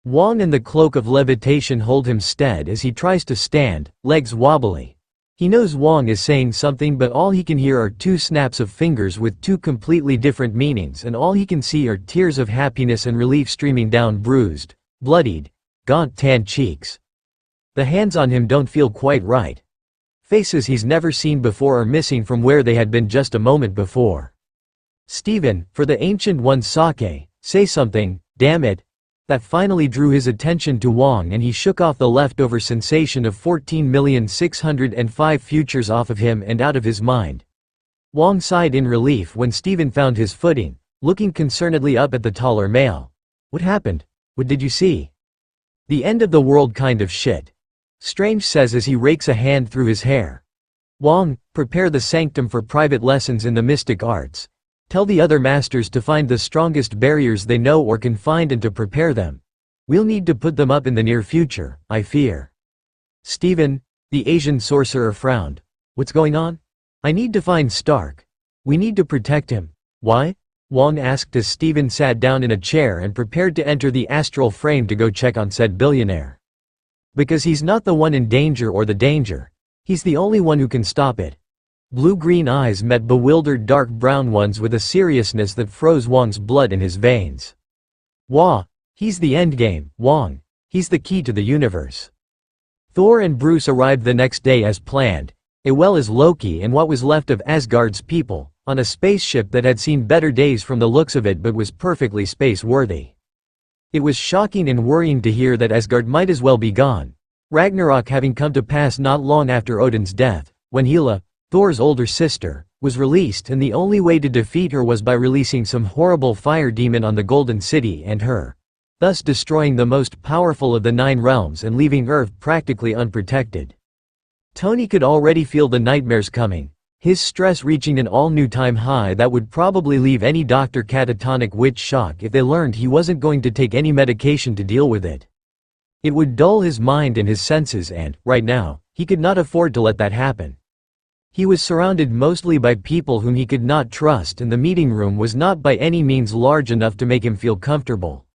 Speaker 1: Wong and the Cloak of Levitation hold him stead as he tries to stand, legs wobbly. He knows Wong is saying something, but all he can hear are two snaps of fingers with two completely different meanings, and all he can see are tears of happiness and relief streaming down bruised, bloodied, gaunt tanned cheeks. The hands on him don't feel quite right. Faces he's never seen before are missing from where they had been just a moment before. Stephen, for the Ancient One's sake, say something, damn it. That finally drew his attention to Wong, and he shook off the leftover sensation of 14,605,000 futures off of him and out of his mind. Wong sighed in relief when Stephen found his footing, looking concernedly up at the taller male. What happened? What did you see? The end of the world kind of shit. Strange says as he rakes a hand through his hair. Wong, prepare the sanctum for private lessons in the mystic arts. Tell the other masters to find the strongest barriers they know or can find and to prepare them. We'll need to put them up in the near future, I fear. Stephen, the Asian sorcerer frowned. What's going on? I need to find Stark. We need to protect him. Why? Wong asked as Stephen sat down in a chair and prepared to enter the astral frame to go check on said billionaire. Because he's not the one in danger or the danger. He's the only one who can stop it. Blue-green eyes met bewildered dark brown ones with a seriousness that froze Wong's blood in his veins. Wah! He's the endgame, Wong. He's the key to the universe. Thor and Bruce arrived the next day as planned, as well as Loki and what was left of Asgard's people, on a spaceship that had seen better days from the looks of it but was perfectly space-worthy. It was shocking and worrying to hear that Asgard might as well be gone, Ragnarok having come to pass not long after Odin's death, when Hela, Thor's older sister, was released, and the only way to defeat her was by releasing some horrible fire demon on the Golden City and her, thus destroying the most powerful of the 9 realms and leaving Earth practically unprotected. Tony could already feel the nightmares coming, his stress reaching an all-new time high that would probably leave any doctor catatonic with shock if they learned he wasn't going to take any medication to deal with it. It would dull his mind and his senses, and, right now, he could not afford to let that happen. He was surrounded mostly by people whom he could not trust, and the meeting room was not by any means large enough to make him feel comfortable.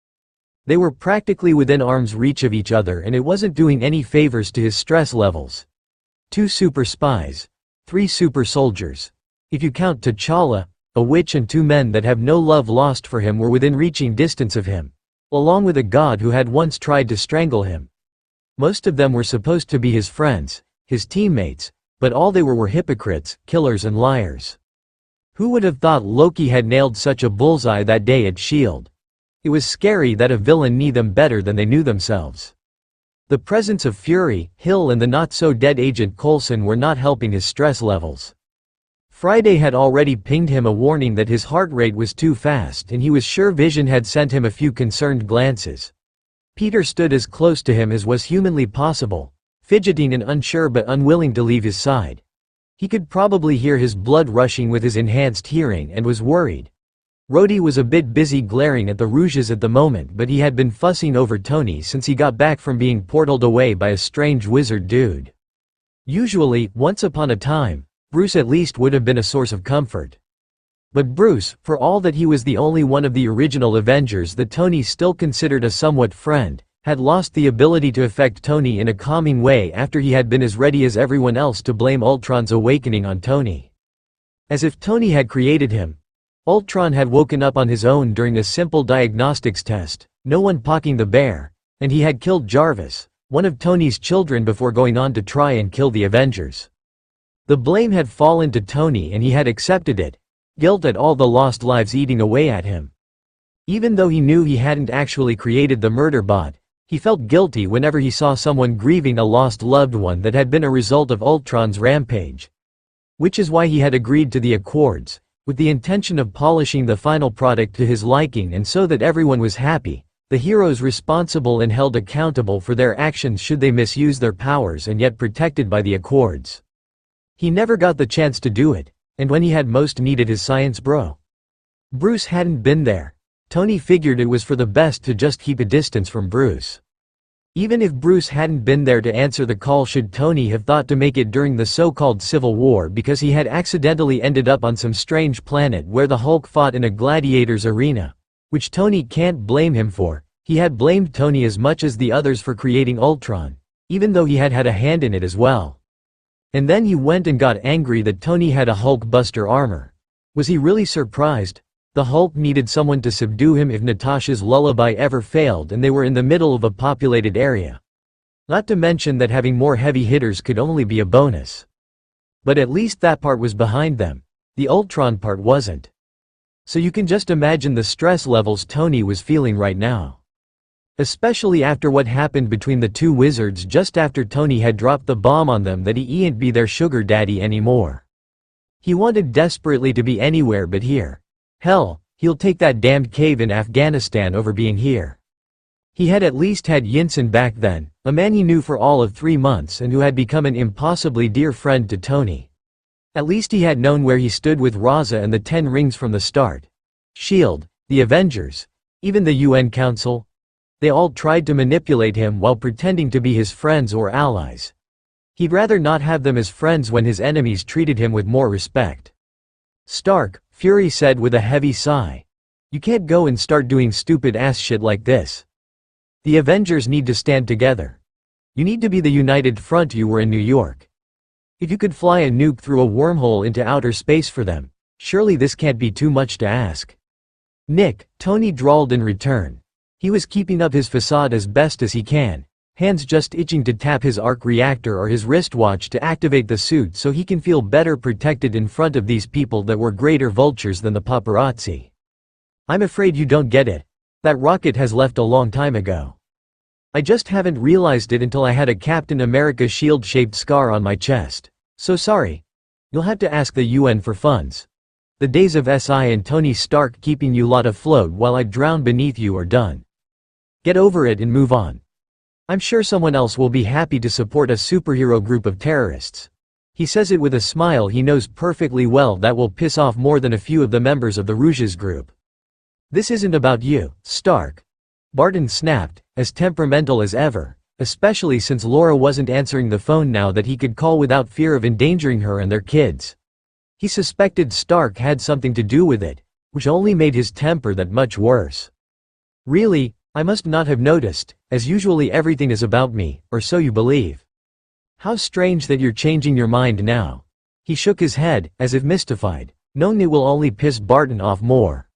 Speaker 1: They were practically within arm's reach of each other, and it wasn't doing any favors to his stress levels. 2 super spies. 3 super soldiers. If you count T'Challa, a witch, and 2 men that have no love lost for him were within reaching distance of him, along with a god who had once tried to strangle him. Most of them were supposed to be his friends, his teammates, but all they were hypocrites, killers and liars. Who would have thought Loki had nailed such a bullseye that day at S.H.I.E.L.D.? It was scary that a villain knew them better than they knew themselves. The presence of Fury, Hill and the not-so-dead Agent Coulson were not helping his stress levels. Friday had already pinged him a warning that his heart rate was too fast, and he was sure Vision had sent him a few concerned glances. Peter stood as close to him as was humanly possible, fidgeting and unsure but unwilling to leave his side. He could probably hear his blood rushing with his enhanced hearing and was worried. Rhodey was a bit busy glaring at the Rouges at the moment, but he had been fussing over Tony since he got back from being portaled away by a strange wizard dude. Usually, once upon a time, Bruce at least would have been a source of comfort. But Bruce, for all that he was the only one of the original Avengers that Tony still considered a somewhat friend, had lost the ability to affect Tony in a calming way after he had been as ready as everyone else to blame Ultron's awakening on Tony. As if Tony had created him. Ultron had woken up on his own during a simple diagnostics test, no one poking the bear, and he had killed Jarvis, one of Tony's children, before going on to try and kill the Avengers. The blame had fallen to Tony and he had accepted it, guilt at all the lost lives eating away at him. Even though he knew he hadn't actually created the murder bot, he felt guilty whenever he saw someone grieving a lost loved one that had been a result of Ultron's rampage. Which is why he had agreed to the Accords, with the intention of polishing the final product to his liking, and so that everyone was happy, the heroes responsible and held accountable for their actions should they misuse their powers, and yet protected by the Accords. He never got the chance to do it, and when he had most needed his science bro, Bruce hadn't been there. Tony figured it was for the best to just keep a distance from Bruce. Even if Bruce hadn't been there to answer the call, should Tony have thought to make it during the so-called Civil War because he had accidentally ended up on some strange planet where the Hulk fought in a gladiator's arena, which Tony can't blame him for. He had blamed Tony as much as the others for creating Ultron, even though he had had a hand in it as well. And then he went and got angry that Tony had a Hulk Buster armor. Was he really surprised? The Hulk needed someone to subdue him if Natasha's lullaby ever failed, and they were in the middle of a populated area. Not to mention that having more heavy hitters could only be a bonus. But at least that part was behind them. The Ultron part wasn't. So you can just imagine the stress levels Tony was feeling right now. Especially after what happened between the two wizards just after Tony had dropped the bomb on them that he ain't be their sugar daddy anymore. He wanted desperately to be anywhere but here. Hell, he'll take that damned cave in Afghanistan over being here. He had at least had Yinsen back then, a man he knew for all of 3 months and who had become an impossibly dear friend to Tony. At least he had known where he stood with Raza and the 10 Rings from the start. S.H.I.E.L.D., the Avengers, even the UN Council. They all tried to manipulate him while pretending to be his friends or allies. He'd rather not have them as friends when his enemies treated him with more respect. Stark, Fury said with a heavy sigh. You can't go and start doing stupid ass shit like this. The Avengers need to stand together. You need to be the united front you were in New York. If you could fly a nuke through a wormhole into outer space for them, surely this can't be too much to ask. Nick, Tony drawled in return. He was keeping up his facade as best as he can, hands just itching to tap his arc reactor or his wristwatch to activate the suit so he can feel better protected in front of these people that were greater vultures than the paparazzi. I'm afraid you don't get it. That rocket has left a long time ago. I just haven't realized it until I had a Captain America shield-shaped scar on my chest. So sorry. You'll have to ask the UN for funds. The days of SI and Tony Stark keeping you lot afloat while I drown beneath you are done. Get over it and move on. I'm sure someone else will be happy to support a superhero group of terrorists. He says it with a smile he knows perfectly well that will piss off more than a few of the members of the Rouges group. This isn't about you, Stark. Barton snapped, as temperamental as ever, especially since Laura wasn't answering the phone now that he could call without fear of endangering her and their kids. He suspected Stark had something to do with it, which only made his temper that much worse. Really? I must not have noticed, as usually everything is about me, or so you believe. How strange that you're changing your mind now. He shook his head, as if mystified, knowing it will only piss Barton off more.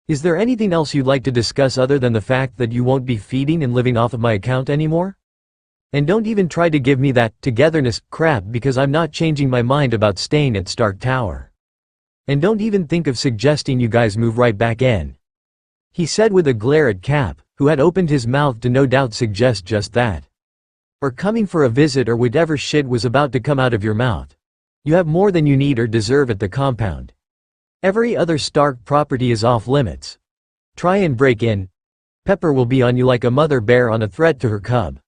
Speaker 1: Is there anything else you'd like to discuss other than the fact that you won't be feeding and living off of my account anymore? And don't even try to give me that togetherness crap because I'm not changing my mind about staying at Stark Tower. And don't even think of suggesting you guys move right back in. He said with a glare at Cap, who had opened his mouth to no doubt suggest just that. Or coming for a visit or whatever shit was about to come out of your mouth. You have more than you need or deserve at the compound. Every other Stark property is off limits. Try and break in. Pepper will be on you like a mother bear on a threat to her cub.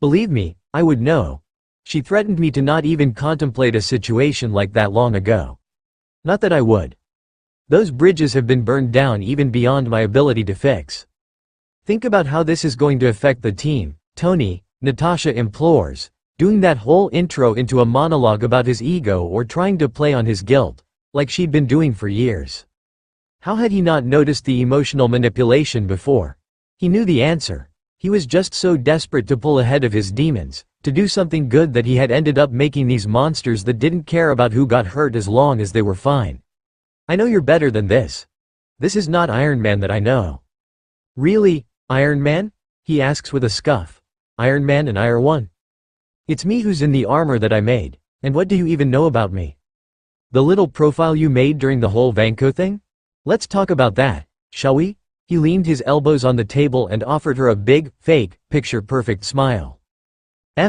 Speaker 1: Believe me, I would know. She threatened me to not even contemplate a situation like that long ago. Not that I would. Those bridges have been burned down even beyond my ability to fix. Think about how this is going to affect the team, Tony, Natasha implores, doing that whole intro into a monologue about his ego or trying to play on his guilt, like she'd been doing for years. How had he not noticed the emotional manipulation before? He knew the answer. He was just so desperate to pull ahead of his demons, to do something good, that he had ended up making these monsters that didn't care about who got hurt as long as they were fine. I know you're better than this. This is not Iron Man that I know. Really, Iron Man? He asks with a scuff. Iron Man and I are one. It's me who's in the armor that I made, and what do you even know about me? The little profile you made during the whole Vanko thing? Let's talk about that, shall we? He leaned his elbows on the table and offered her a big, fake, picture-perfect smile.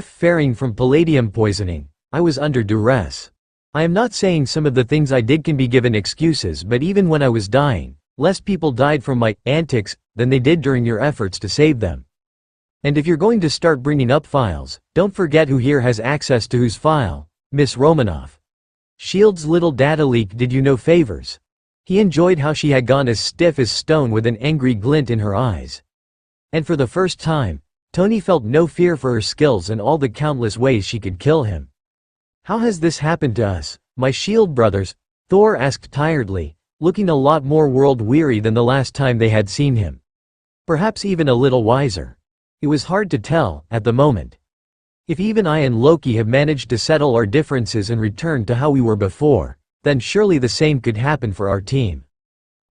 Speaker 1: Faring from palladium poisoning. I was under duress. I am not saying some of the things I did can be given excuses, but even when I was dying, less people died from my antics than they did during your efforts to save them. And if you're going to start bringing up files, don't forget who here has access to whose file, Miss Romanoff. S.H.I.E.L.D.'s little data leak did you no favors. He enjoyed how she had gone as stiff as stone with an angry glint in her eyes. And for the first time, Tony felt no fear for her skills and all the countless ways she could kill him. How has this happened to us, my S.H.I.E.L.D. brothers? Thor asked tiredly, looking a lot more world-weary than the last time they had seen him. Perhaps even a little wiser. It was hard to tell, at the moment. If even I and Loki have managed to settle our differences and return to how we were before, then surely the same could happen for our team.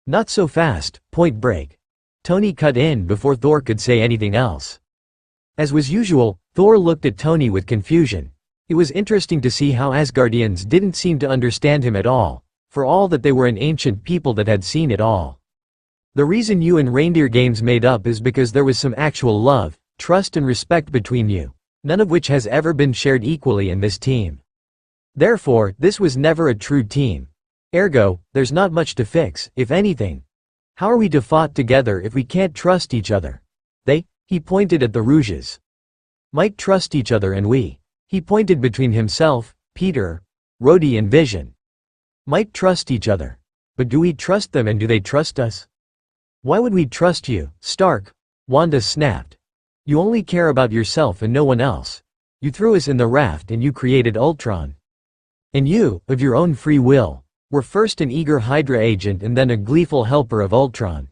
Speaker 1: Not so fast, Point Break. Tony cut in before Thor could say anything else. As was usual, Thor looked at Tony with confusion. It was interesting to see how Asgardians didn't seem to understand him at all, for all that they were an ancient people that had seen it all. The reason you and Reindeer Games made up is because there was some actual love, trust and respect between you, none of which has ever been shared equally in this team. Therefore, this was never a true team. Ergo, there's not much to fix, if anything. How are we to fight together if we can't trust each other? He pointed at the Rouges. Might trust each other and we. He pointed between himself, Peter, Rhodey and Vision. Might trust each other. But do we trust them and do they trust us? Why would we trust you, Stark? Wanda snapped. You only care about yourself and no one else. You threw us in the raft and you created Ultron. And you, of your own free will, were first an eager Hydra agent and then a gleeful helper of Ultron.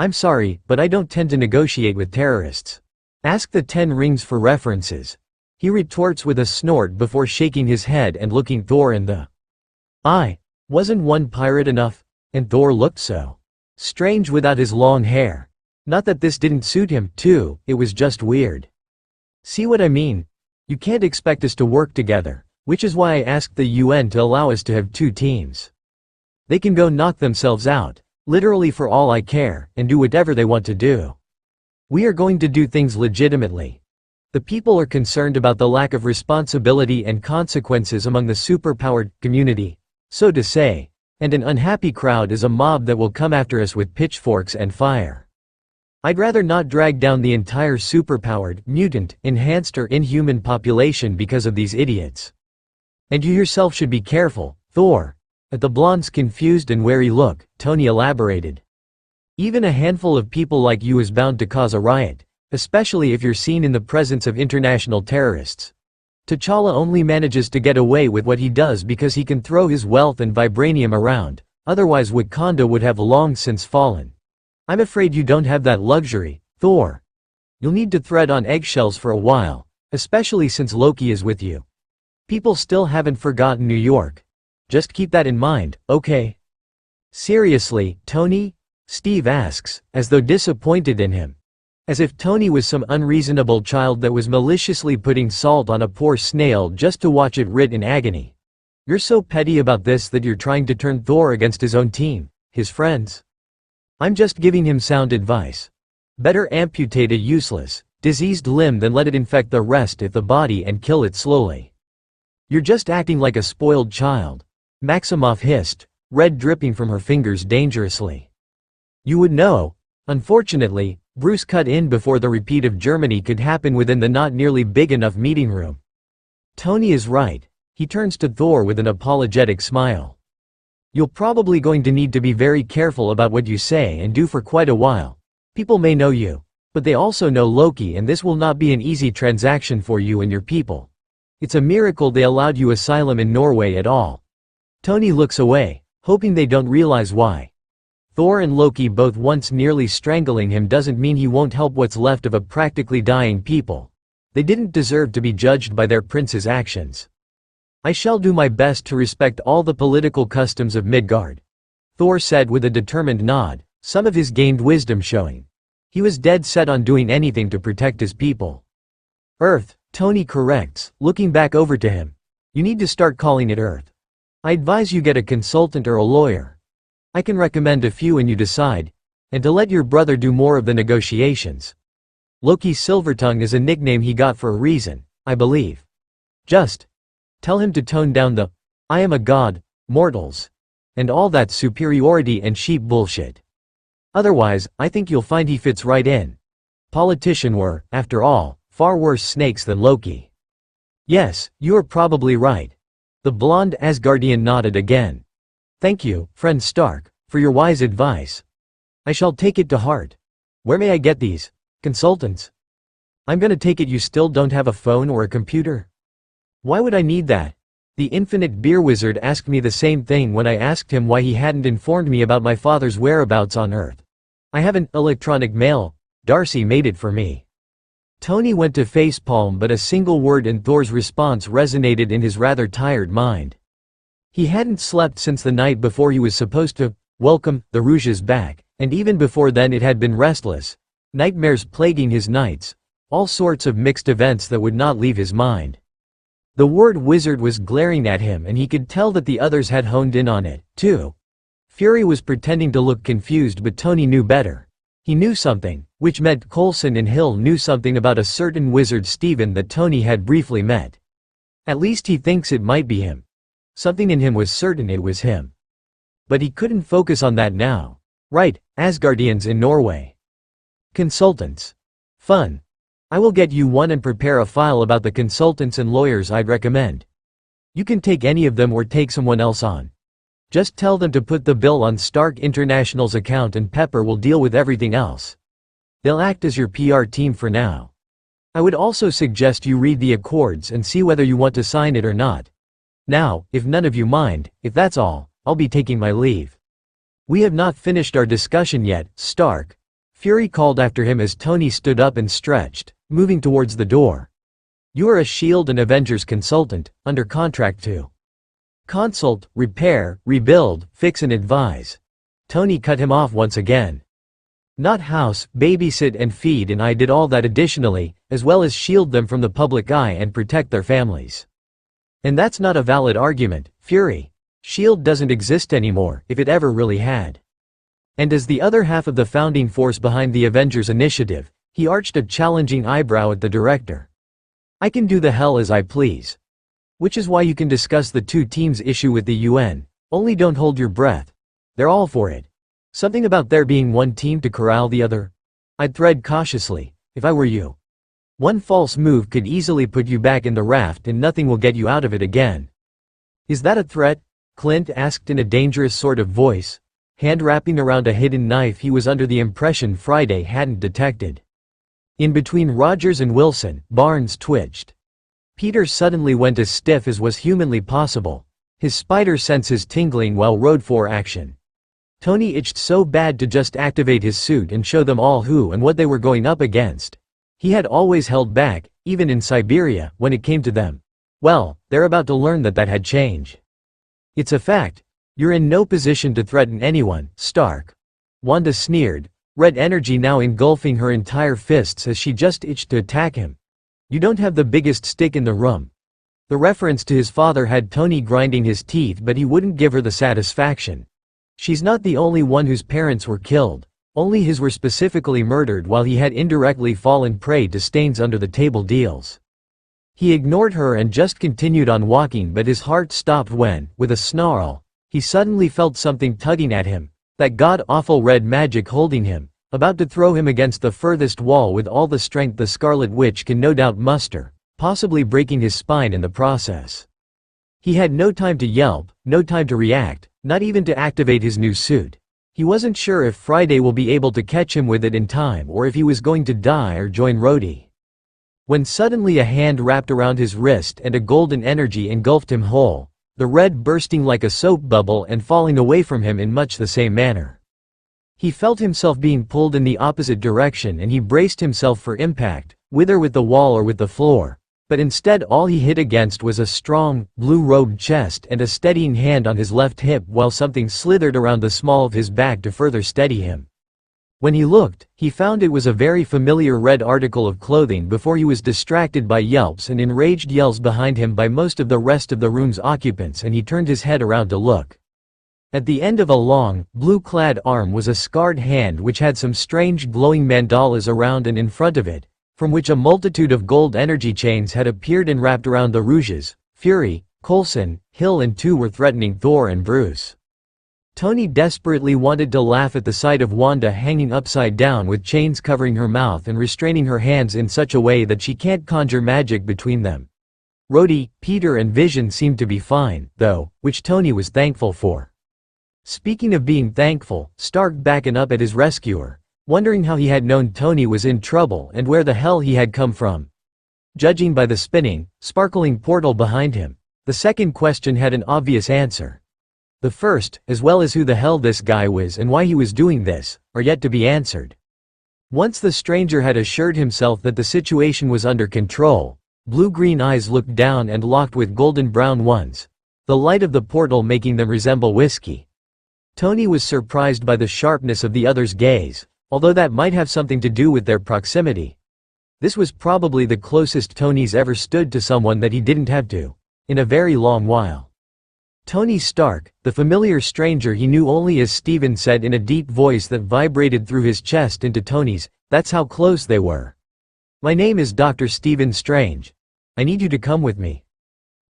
Speaker 1: I'm sorry, but I don't tend to negotiate with terrorists. Ask the 10 Rings for references. He retorts with a snort before shaking his head and looking Thor in the eye. Wasn't one pirate enough? And Thor looked so strange without his long hair. Not that this didn't suit him, too, it was just weird. See what I mean? You can't expect us to work together. Which is why I asked the UN to allow us to have 2 teams. They can go knock themselves out, literally for all I care, and do whatever they want to do. We are going to do things legitimately. The people are concerned about the lack of responsibility and consequences among the superpowered community, so to say, and an unhappy crowd is a mob that will come after us with pitchforks and fire. I'd rather not drag down the entire superpowered, mutant, enhanced or inhuman population because of these idiots. And you yourself should be careful, Thor. At the blonde's confused and wary look, Tony elaborated. Even a handful of people like you is bound to cause a riot, especially if you're seen in the presence of international terrorists. T'Challa only manages to get away with what he does because he can throw his wealth and vibranium around, otherwise Wakanda would have long since fallen. I'm afraid you don't have that luxury, Thor. You'll need to tread on eggshells for a while, especially since Loki is with you. People still haven't forgotten New York. Just keep that in mind, okay? Seriously, Tony? Steve asks, as though disappointed in him. As if Tony was some unreasonable child that was maliciously putting salt on a poor snail just to watch it writ in agony. You're so petty about this that you're trying to turn Thor against his own team, his friends. I'm just giving him sound advice. Better amputate a useless, diseased limb than let it infect the rest of the body and kill it slowly. You're just acting like a spoiled child. Maximoff hissed, red dripping from her fingers dangerously. You would know. Unfortunately, Bruce cut in before the repeat of Germany could happen within the not nearly big enough meeting room. Tony is right. He turns to Thor with an apologetic smile. You're probably going to need to be very careful about what you say and do for quite a while. People may know you, but they also know Loki, and this will not be an easy transaction for you and your people. It's a miracle they allowed you asylum in Norway at all. Tony looks away, hoping they don't realize why. Thor and Loki both once nearly strangling him doesn't mean he won't help what's left of a practically dying people. They didn't deserve to be judged by their prince's actions. I shall do my best to respect all the political customs of Midgard, Thor said with a determined nod, some of his gained wisdom showing. He was dead set on doing anything to protect his people. Earth, Tony corrects, looking back over to him. You need to start calling it Earth. I advise you get a consultant or a lawyer. I can recommend a few and you decide, and to let your brother do more of the negotiations. Loki Silvertongue is a nickname he got for a reason, I believe. Just tell him to tone down the "I am a god, mortals," and all that superiority and sheep bullshit. Otherwise, I think you'll find he fits right in. Politicians were, after all, far worse snakes than Loki. Yes, you are probably right. The blonde Asgardian nodded again. Thank you, friend Stark, for your wise advice. I shall take it to heart. Where may I get these consultants? I'm gonna take it you still don't have a phone or a computer? Why would I need that? The infinite beer wizard asked me the same thing when I asked him why he hadn't informed me about my father's whereabouts on Earth. I have an electronic mail. Darcy made it for me. Tony went to facepalm, but a single word in Thor's response resonated in his rather tired mind. He hadn't slept since the night before he was supposed to welcome the Rouges back, and even before then it had been restless. Nightmares plaguing his nights. All sorts of mixed events that would not leave his mind. The word wizard was glaring at him and he could tell that the others had honed in on it, too. Fury was pretending to look confused, but Tony knew better. He knew something, which meant Coulson and Hill knew something about a certain wizard Steven that Tony had briefly met. At least he thinks it might be him. Something in him was certain it was him. But he couldn't focus on that now. Right, Asgardians in Norway. Consultants. Fun. I will get you one and prepare a file about the consultants and lawyers I'd recommend. You can take any of them or take someone else on. Just tell them to put the bill on Stark International's account and Pepper will deal with everything else. They'll act as your PR team for now. I would also suggest you read the accords and see whether you want to sign it or not. Now, if none of you mind, if that's all, I'll be taking my leave. We have not finished our discussion yet, Stark. Fury called after him as Tony stood up and stretched, moving towards the door. You are a S.H.I.E.L.D. and Avengers consultant, under contract to consult, repair, rebuild, fix and advise. Tony cut him off once again. Not house, babysit and feed, and I did all that additionally, as well as shield them from the public eye and protect their families. And that's not a valid argument, Fury. S.H.I.E.L.D. doesn't exist anymore, if it ever really had. And as the other half of the founding force behind the Avengers initiative, he arched a challenging eyebrow at the director. I can do the hell as I please. Which is why you can discuss the two teams issue with the UN, only don't hold your breath. They're all for it. Something about there being one team to corral the other? I'd tread cautiously, if I were you. One false move could easily put you back in the raft and nothing will get you out of it again. Is that a threat? Clint asked in a dangerous sort of voice, hand wrapping around a hidden knife he was under the impression Friday hadn't detected. In between Rogers and Wilson, Barnes twitched. Peter suddenly went as stiff as was humanly possible, his spider senses tingling while rode for action. Tony itched so bad to just activate his suit and show them all who and what they were going up against. He had always held back, even in Siberia, when it came to them. Well, they're about to learn that had changed. It's a fact. You're in no position to threaten anyone, Stark. Wanda sneered, red energy now engulfing her entire fists as she just itched to attack him. You don't have the biggest stick in the room. The reference to his father had Tony grinding his teeth, but he wouldn't give her the satisfaction. She's not the only one whose parents were killed. Only his were specifically murdered while he had indirectly fallen prey to Stain's under-the-table deals. He ignored her and just continued on walking, but his heart stopped when, with a snarl, he suddenly felt something tugging at him, that god-awful red magic holding him, about to throw him against the furthest wall with all the strength the Scarlet Witch can no doubt muster, possibly breaking his spine in the process. He had no time to yelp, no time to react, not even to activate his new suit. He wasn't sure if Friday will be able to catch him with it in time or if he was going to die or join Rhodey. When suddenly a hand wrapped around his wrist and a golden energy engulfed him whole, the red bursting like a soap bubble and falling away from him in much the same manner. He felt himself being pulled in the opposite direction and he braced himself for impact, whether with the wall or with the floor. But instead all he hit against was a strong, blue-robed chest and a steadying hand on his left hip while something slithered around the small of his back to further steady him. When he looked, he found it was a very familiar red article of clothing before he was distracted by yelps and enraged yells behind him by most of the rest of the room's occupants and he turned his head around to look. At the end of a long, blue-clad arm was a scarred hand which had some strange glowing mandalas around and in front of it, from which a multitude of gold energy chains had appeared and wrapped around the Rouges. Fury, Coulson, Hill and two were threatening Thor and Bruce. Tony desperately wanted to laugh at the sight of Wanda hanging upside down with chains covering her mouth and restraining her hands in such a way that she can't conjure magic between them. Rhodey, Peter and Vision seemed to be fine, though, which Tony was thankful for. Speaking of being thankful, Stark backing up at his rescuer, wondering how he had known Tony was in trouble and where the hell he had come from. Judging by the spinning, sparkling portal behind him, the second question had an obvious answer. The first, as well as who the hell this guy was and why he was doing this, are yet to be answered. Once the stranger had assured himself that the situation was under control, blue-green eyes looked down and locked with golden-brown ones, the light of the portal making them resemble whiskey. Tony was surprised by the sharpness of the other's gaze, although that might have something to do with their proximity. This was probably the closest Tony's ever stood to someone that he didn't have to, in a very long while. Tony Stark, the familiar stranger he knew only as Stephen said in a deep voice that vibrated through his chest into Tony's, that's how close they were. My name is Dr. Stephen Strange. I need you to come with me.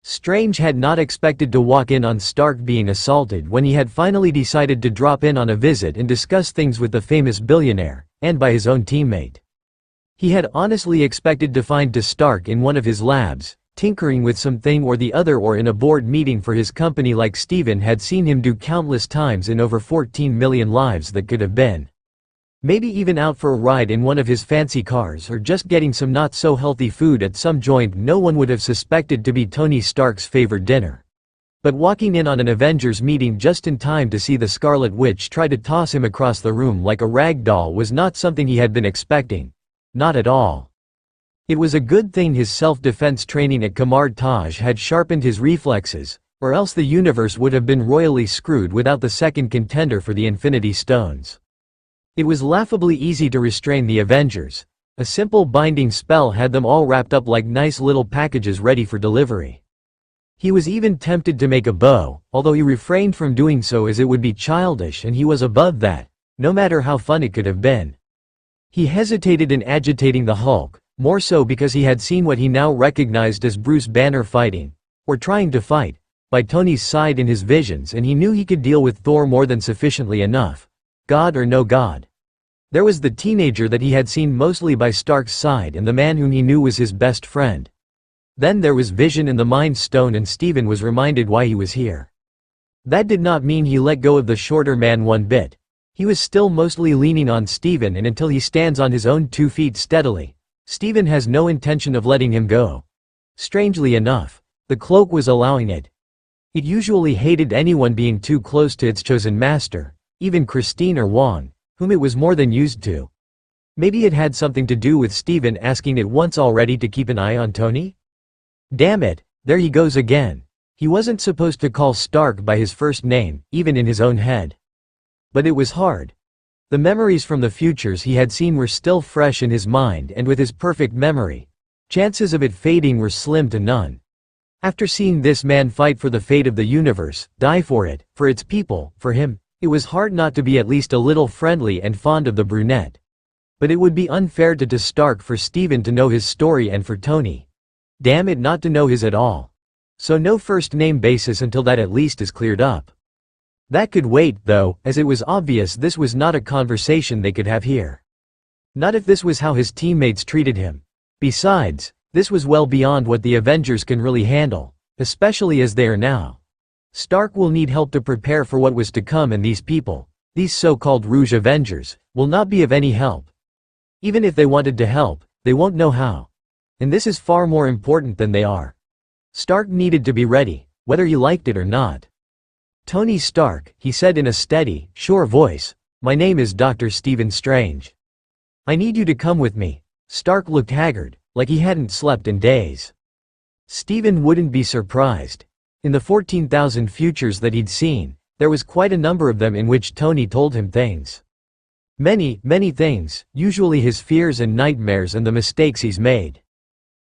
Speaker 1: Strange had not expected to walk in on Stark being assaulted when he had finally decided to drop in on a visit and discuss things with the famous billionaire, and by his own teammate. He had honestly expected to find Stark in one of his labs, tinkering with something or the other or in a board meeting for his company like Stephen had seen him do countless times in over 14 million lives that could have been. Maybe even out for a ride in one of his fancy cars or just getting some not-so-healthy food at some joint no one would have suspected to be Tony Stark's favorite dinner. But walking in on an Avengers meeting just in time to see the Scarlet Witch try to toss him across the room like a rag doll was not something he had been expecting. Not at all. It was a good thing his self-defense training at Kamar Taj had sharpened his reflexes, or else the universe would have been royally screwed without the second contender for the Infinity Stones. It was laughably easy to restrain the Avengers. A simple binding spell had them all wrapped up like nice little packages ready for delivery. He was even tempted to make a bow, although he refrained from doing so as it would be childish and he was above that, no matter how fun it could have been. He hesitated in agitating the Hulk, more so because he had seen what he now recognized as Bruce Banner fighting, or trying to fight, by Tony's side in his visions and he knew he could deal with Thor more than sufficiently enough. God or no God. There was the teenager that he had seen mostly by Stark's side and the man whom he knew was his best friend. Then there was Vision and the Mind Stone and Stephen was reminded why he was here. That did not mean he let go of the shorter man one bit. He was still mostly leaning on Stephen and until he stands on his own 2 feet steadily, Stephen has no intention of letting him go. Strangely enough, the cloak was allowing it. It usually hated anyone being too close to its chosen master, even Christine or Wong, whom it was more than used to. Maybe it had something to do with Stephen asking it once already to keep an eye on Tony? Damn it, there he goes again. He wasn't supposed to call Stark by his first name, even in his own head. But it was hard. The memories from the futures he had seen were still fresh in his mind and with his perfect memory, chances of it fading were slim to none. After seeing this man fight for the fate of the universe, die for it, for its people, for him, it was hard not to be at least a little friendly and fond of the brunette. But it would be unfair to Stark for Stephen to know his story and for Tony. Damn it not to know his at all. So no first name basis until that at least is cleared up. That could wait though, as it was obvious this was not a conversation they could have here. Not if this was how his teammates treated him. Besides, this was well beyond what the Avengers can really handle, especially as they are now. Stark will need help to prepare for what was to come and these people, these so-called Rouge Avengers, will not be of any help. Even if they wanted to help, they won't know how. And this is far more important than they are. Stark needed to be ready, whether he liked it or not. Tony Stark, he said in a steady, sure voice, My name is Dr. Stephen Strange. I need you to come with me." Stark looked haggard, like he hadn't slept in days. Stephen wouldn't be surprised. In the 14,000 futures that he'd seen, there was quite a number of them in which Tony told him things. Many, many things, usually his fears and nightmares and the mistakes he's made.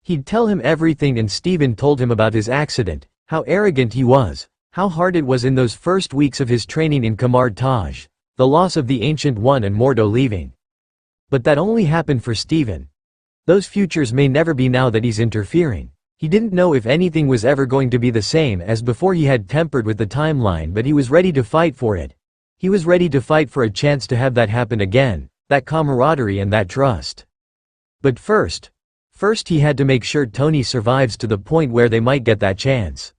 Speaker 1: He'd tell him everything, and Stephen told him about his accident, how arrogant he was, how hard it was in those first weeks of his training in Kamar Taj, the loss of the Ancient One and Mouto leaving. But that only happened for Stephen. Those futures may never be now that he's interfering. He didn't know if anything was ever going to be the same as before. He had tempered with the timeline, but he was ready to fight for it. He was ready to fight for a chance to have that happen again, that camaraderie and that trust. But first he had to make sure Tony survives to the point where they might get that chance.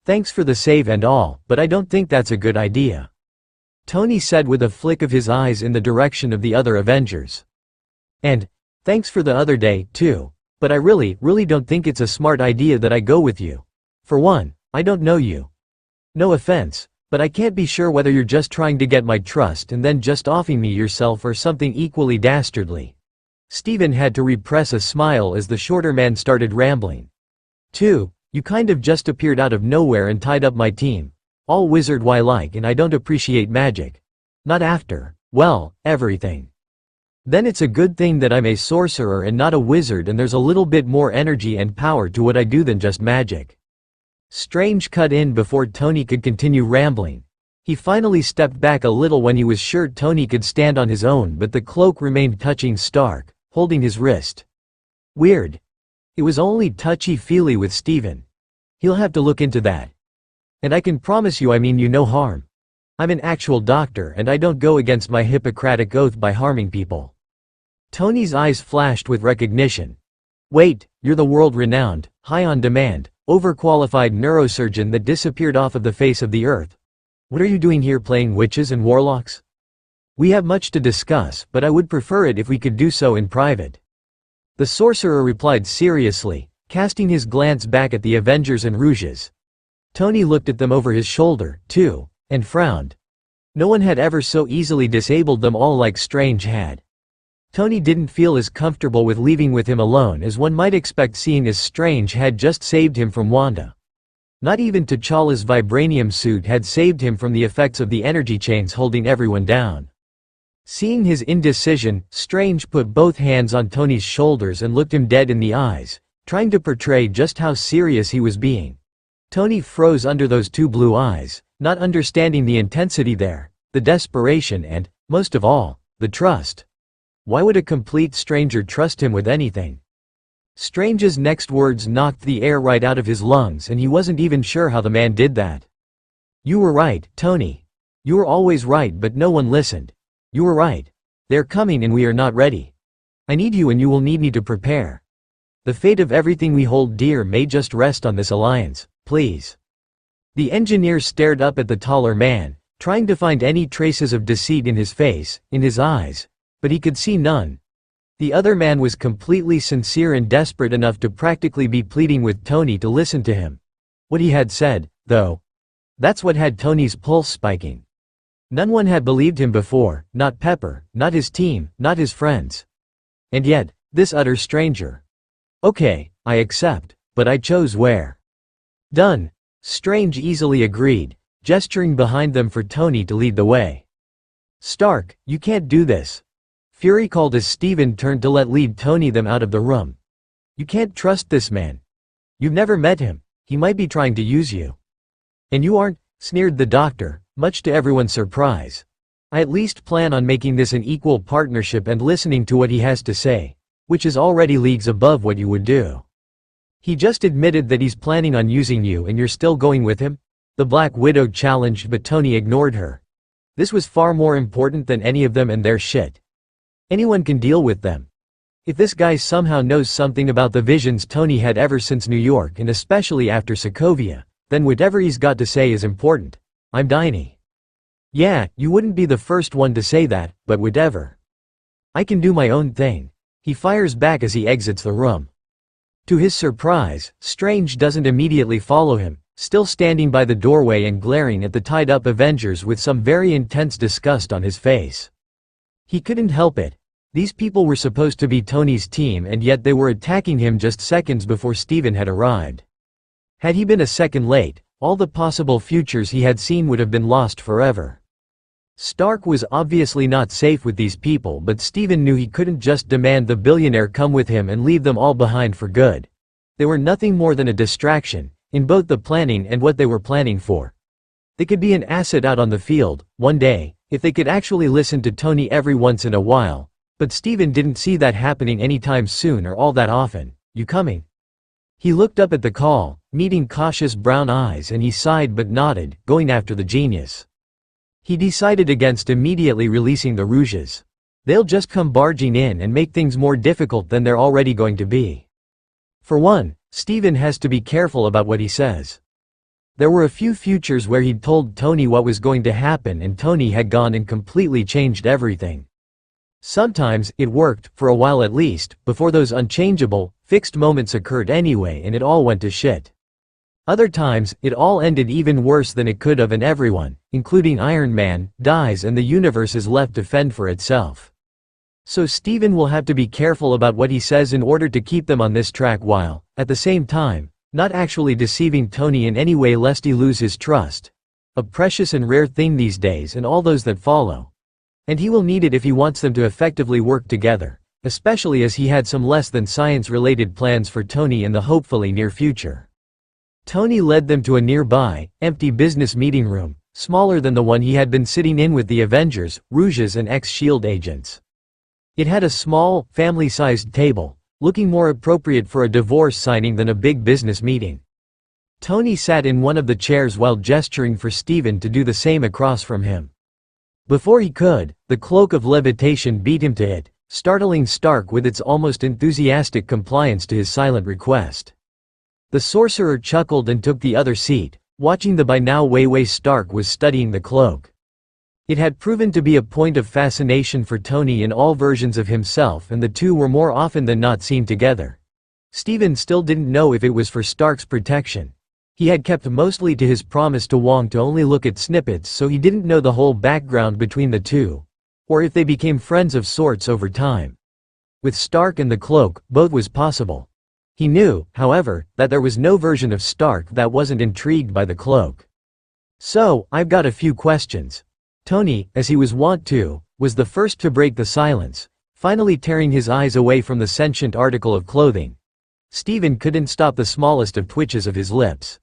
Speaker 1: Thanks for the save and all, but I don't think that's a good idea," Tony said with a flick of his eyes in the direction of the other Avengers. "And thanks for the other day, too, but I really don't think it's a smart idea that I go with you. For one, I don't know you. No offense, but I can't be sure whether you're just trying to get my trust and then just offing me yourself or something equally dastardly." Stephen had to repress a smile as the shorter man started rambling. "Two, you kind of just appeared out of nowhere and tied up my team. All wizard-like, and I don't appreciate magic. Not after, well, everything. Then it's a good thing that I'm a sorcerer and not a wizard, and there's a little bit more energy and power to what I do than just magic." Strange cut in before Tony could continue rambling. He finally stepped back a little when he was sure Tony could stand on his own, but the cloak remained touching Stark, holding his wrist. Weird. It was only touchy-feely with Stephen. He'll have to look into that. And I can promise you I mean you no harm. I'm an actual doctor and I don't go against my Hippocratic oath by harming people." Tony's eyes flashed with recognition. "Wait, you're the world-renowned, high-on-demand, overqualified neurosurgeon that disappeared off of the face of the earth. What are you doing here, playing witches and warlocks? We have much to discuss, but I would prefer it if we could do so in private." The sorcerer replied seriously, casting his glance back at the Avengers and Rouges. Tony looked at them over his shoulder, too, and frowned. No one had ever so easily disabled them all like Strange had. Tony didn't feel as comfortable with leaving with him alone as one might expect, seeing as Strange had just saved him from Wanda. Not even T'Challa's vibranium suit had saved him from the effects of the energy chains holding everyone down. Seeing his indecision, Strange put both hands on Tony's shoulders and looked him dead in the eyes, trying to portray just how serious he was being. Tony froze under those two blue eyes, not understanding the intensity there, the desperation and, most of all, the trust. Why would a complete stranger trust him with anything? Strange's next words knocked the air right out of his lungs, and he wasn't even sure how the man did that. "You were right, Tony. You were always right, but no one listened. You were right. They're coming and we are not ready. I need you and you will need me to prepare. The fate of everything we hold dear may just rest on this alliance. Please." The engineer stared up at the taller man, trying to find any traces of deceit in his face, in his eyes, but he could see none. The other man was completely sincere and desperate enough to practically be pleading with Tony to listen to him. What he had said, though, that's what had Tony's pulse spiking. No one had believed him before, not Pepper, not his team, not his friends. And yet, this utter stranger. "Okay, I accept, but I chose where." "Done," Strange easily agreed, gesturing behind them for Tony to lead the way. "Stark, you can't do this," Fury called as Stephen turned to lead Tony them out of the room. "You can't trust this man. You've never met him, he might be trying to use you." "And you aren't," sneered the doctor, much to everyone's surprise. "I at least plan on making this an equal partnership and listening to what he has to say, which is already leagues above what you would do." "He just admitted that he's planning on using you and you're still going with him?" the Black Widow challenged, but Tony ignored her. This was far more important than any of them and their shit. Anyone can deal with them. If this guy somehow knows something about the visions Tony had ever since New York and especially after Sokovia, then whatever he's got to say is important. "I'm Diney." "Yeah, you wouldn't be the first one to say that, but whatever. I can do my own thing," he fires back as he exits the room. To his surprise, Strange doesn't immediately follow him, still standing by the doorway and glaring at the tied-up Avengers with some very intense disgust on his face. He couldn't help it. These people were supposed to be Tony's team and yet they were attacking him just seconds before Steven had arrived. Had he been a second late, all the possible futures he had seen would have been lost forever. Stark was obviously not safe with these people, but Steven knew he couldn't just demand the billionaire come with him and leave them all behind for good. They were nothing more than a distraction, in both the planning and what they were planning for. They could be an asset out on the field, one day, if they could actually listen to Tony every once in a while, but Steven didn't see that happening anytime soon or all that often. "You coming?" He looked up at the call, meeting cautious brown eyes, and he sighed but nodded, going after the genius. He decided against immediately releasing the Rouges. They'll just come barging in and make things more difficult than they're already going to be. For one, Steven has to be careful about what he says. There were a few futures where he'd told Tony what was going to happen and Tony had gone and completely changed everything. Sometimes, it worked, for a while at least, before those unchangeable, fixed moments occurred anyway and it all went to shit. Other times, it all ended even worse than it could have and everyone, including Iron Man, dies and the universe is left to fend for itself. So Steven will have to be careful about what he says in order to keep them on this track while, at the same time, not actually deceiving Tony in any way lest he lose his trust. A precious and rare thing these days and all those that follow. And he will need it if he wants them to effectively work together, especially as he had some less than science-related plans for Tony in the hopefully near future. Tony led them to a nearby, empty business meeting room, smaller than the one he had been sitting in with the Avengers, Rouges and ex-SHIELD agents. It had a small, family-sized table, looking more appropriate for a divorce signing than a big business meeting. Tony sat in one of the chairs while gesturing for Steven to do the same across from him. Before he could, the cloak of levitation beat him to it, startling Stark with its almost enthusiastic compliance to his silent request. The sorcerer chuckled and took the other seat, watching the by now way Stark was studying the cloak. It had proven to be a point of fascination for Tony in all versions of himself and the two were more often than not seen together. Steven still didn't know if it was for Stark's protection. He had kept mostly to his promise to Wong to only look at snippets so he didn't know the whole background between the two. Or if they became friends of sorts over time. With Stark and the cloak, both was possible. He knew, however, that there was no version of Stark that wasn't intrigued by the cloak. "So, I've got a few questions." Tony, as he was wont to, was the first to break the silence, finally tearing his eyes away from the sentient article of clothing. Steven couldn't stop the smallest of twitches of his lips.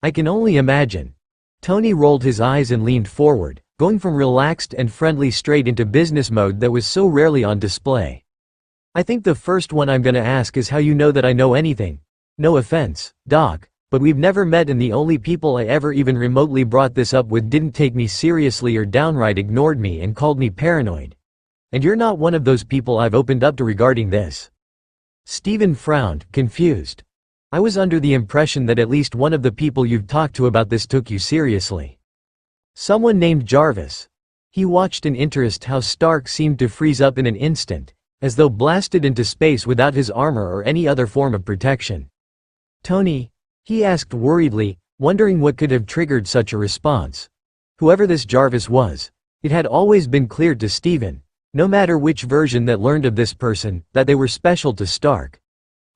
Speaker 1: "I can only imagine." Tony rolled his eyes and leaned forward, going from relaxed and friendly straight into business mode that was so rarely on display. "I think the first one I'm gonna ask is how you know that I know anything. No offense, Doc, but we've never met and the only people I ever even remotely brought this up with didn't take me seriously or downright ignored me and called me paranoid. And you're not one of those people I've opened up to regarding this." Steven frowned, confused. "I was under the impression that at least one of the people you've talked to about this took you seriously." "Someone named Jarvis." He watched in interest how Stark seemed to freeze up in an instant, as though blasted into space without his armor or any other form of protection. "Tony?" he asked worriedly, wondering what could have triggered such a response. Whoever this Jarvis was, it had always been clear to Steven, no matter which version that learned of this person, that they were special to Stark.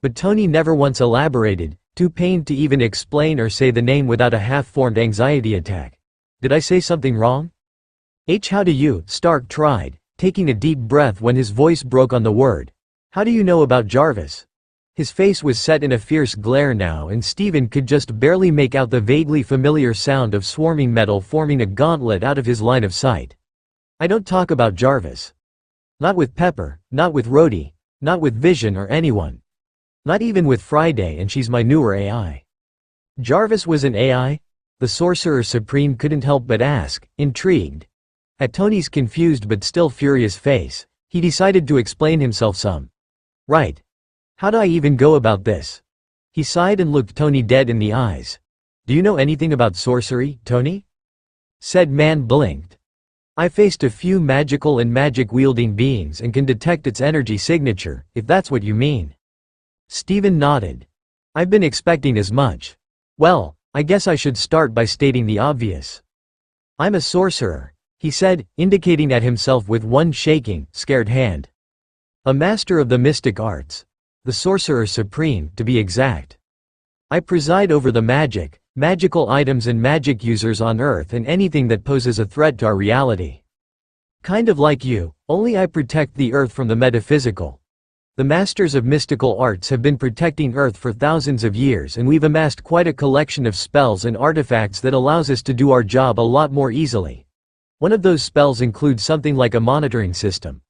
Speaker 1: But Tony never once elaborated, too pained to even explain or say the name without a half-formed anxiety attack. "Did I say something wrong?" How do you?" Stark tried, taking a deep breath when his voice broke on the word. "How do you know about Jarvis?" His face was set in a fierce glare now and Steven could just barely make out the vaguely familiar sound of swarming metal forming a gauntlet out of his line of sight. "I don't talk about Jarvis. Not with Pepper, not with Rhodey, not with Vision or anyone. Not even with Friday and she's my newer AI." "Jarvis was an AI?" the Sorcerer Supreme couldn't help but ask, intrigued. At Tony's confused but still furious face, he decided to explain himself some. "Right. How do I even go about this?" He sighed and looked Tony dead in the eyes. "Do you know anything about sorcery, Tony?" Said man blinked. "I faced a few magical and magic-wielding beings and can detect its energy signature, if that's what you mean." Steven nodded. "I've been expecting as much. Well, I guess I should start by stating the obvious. I'm a sorcerer, he said, indicating at himself with one shaking, scared hand. A master of the mystic arts. The sorcerer supreme, to be exact. I preside over the magical items and magic users on Earth and anything that poses a threat to our reality. Kind of like you, only I protect the Earth from the metaphysical. The masters of mystical arts have been protecting Earth for thousands of years, and we've amassed quite a collection of spells and artifacts that allows us to do our job a lot more easily. One of those spells includes something like a monitoring system.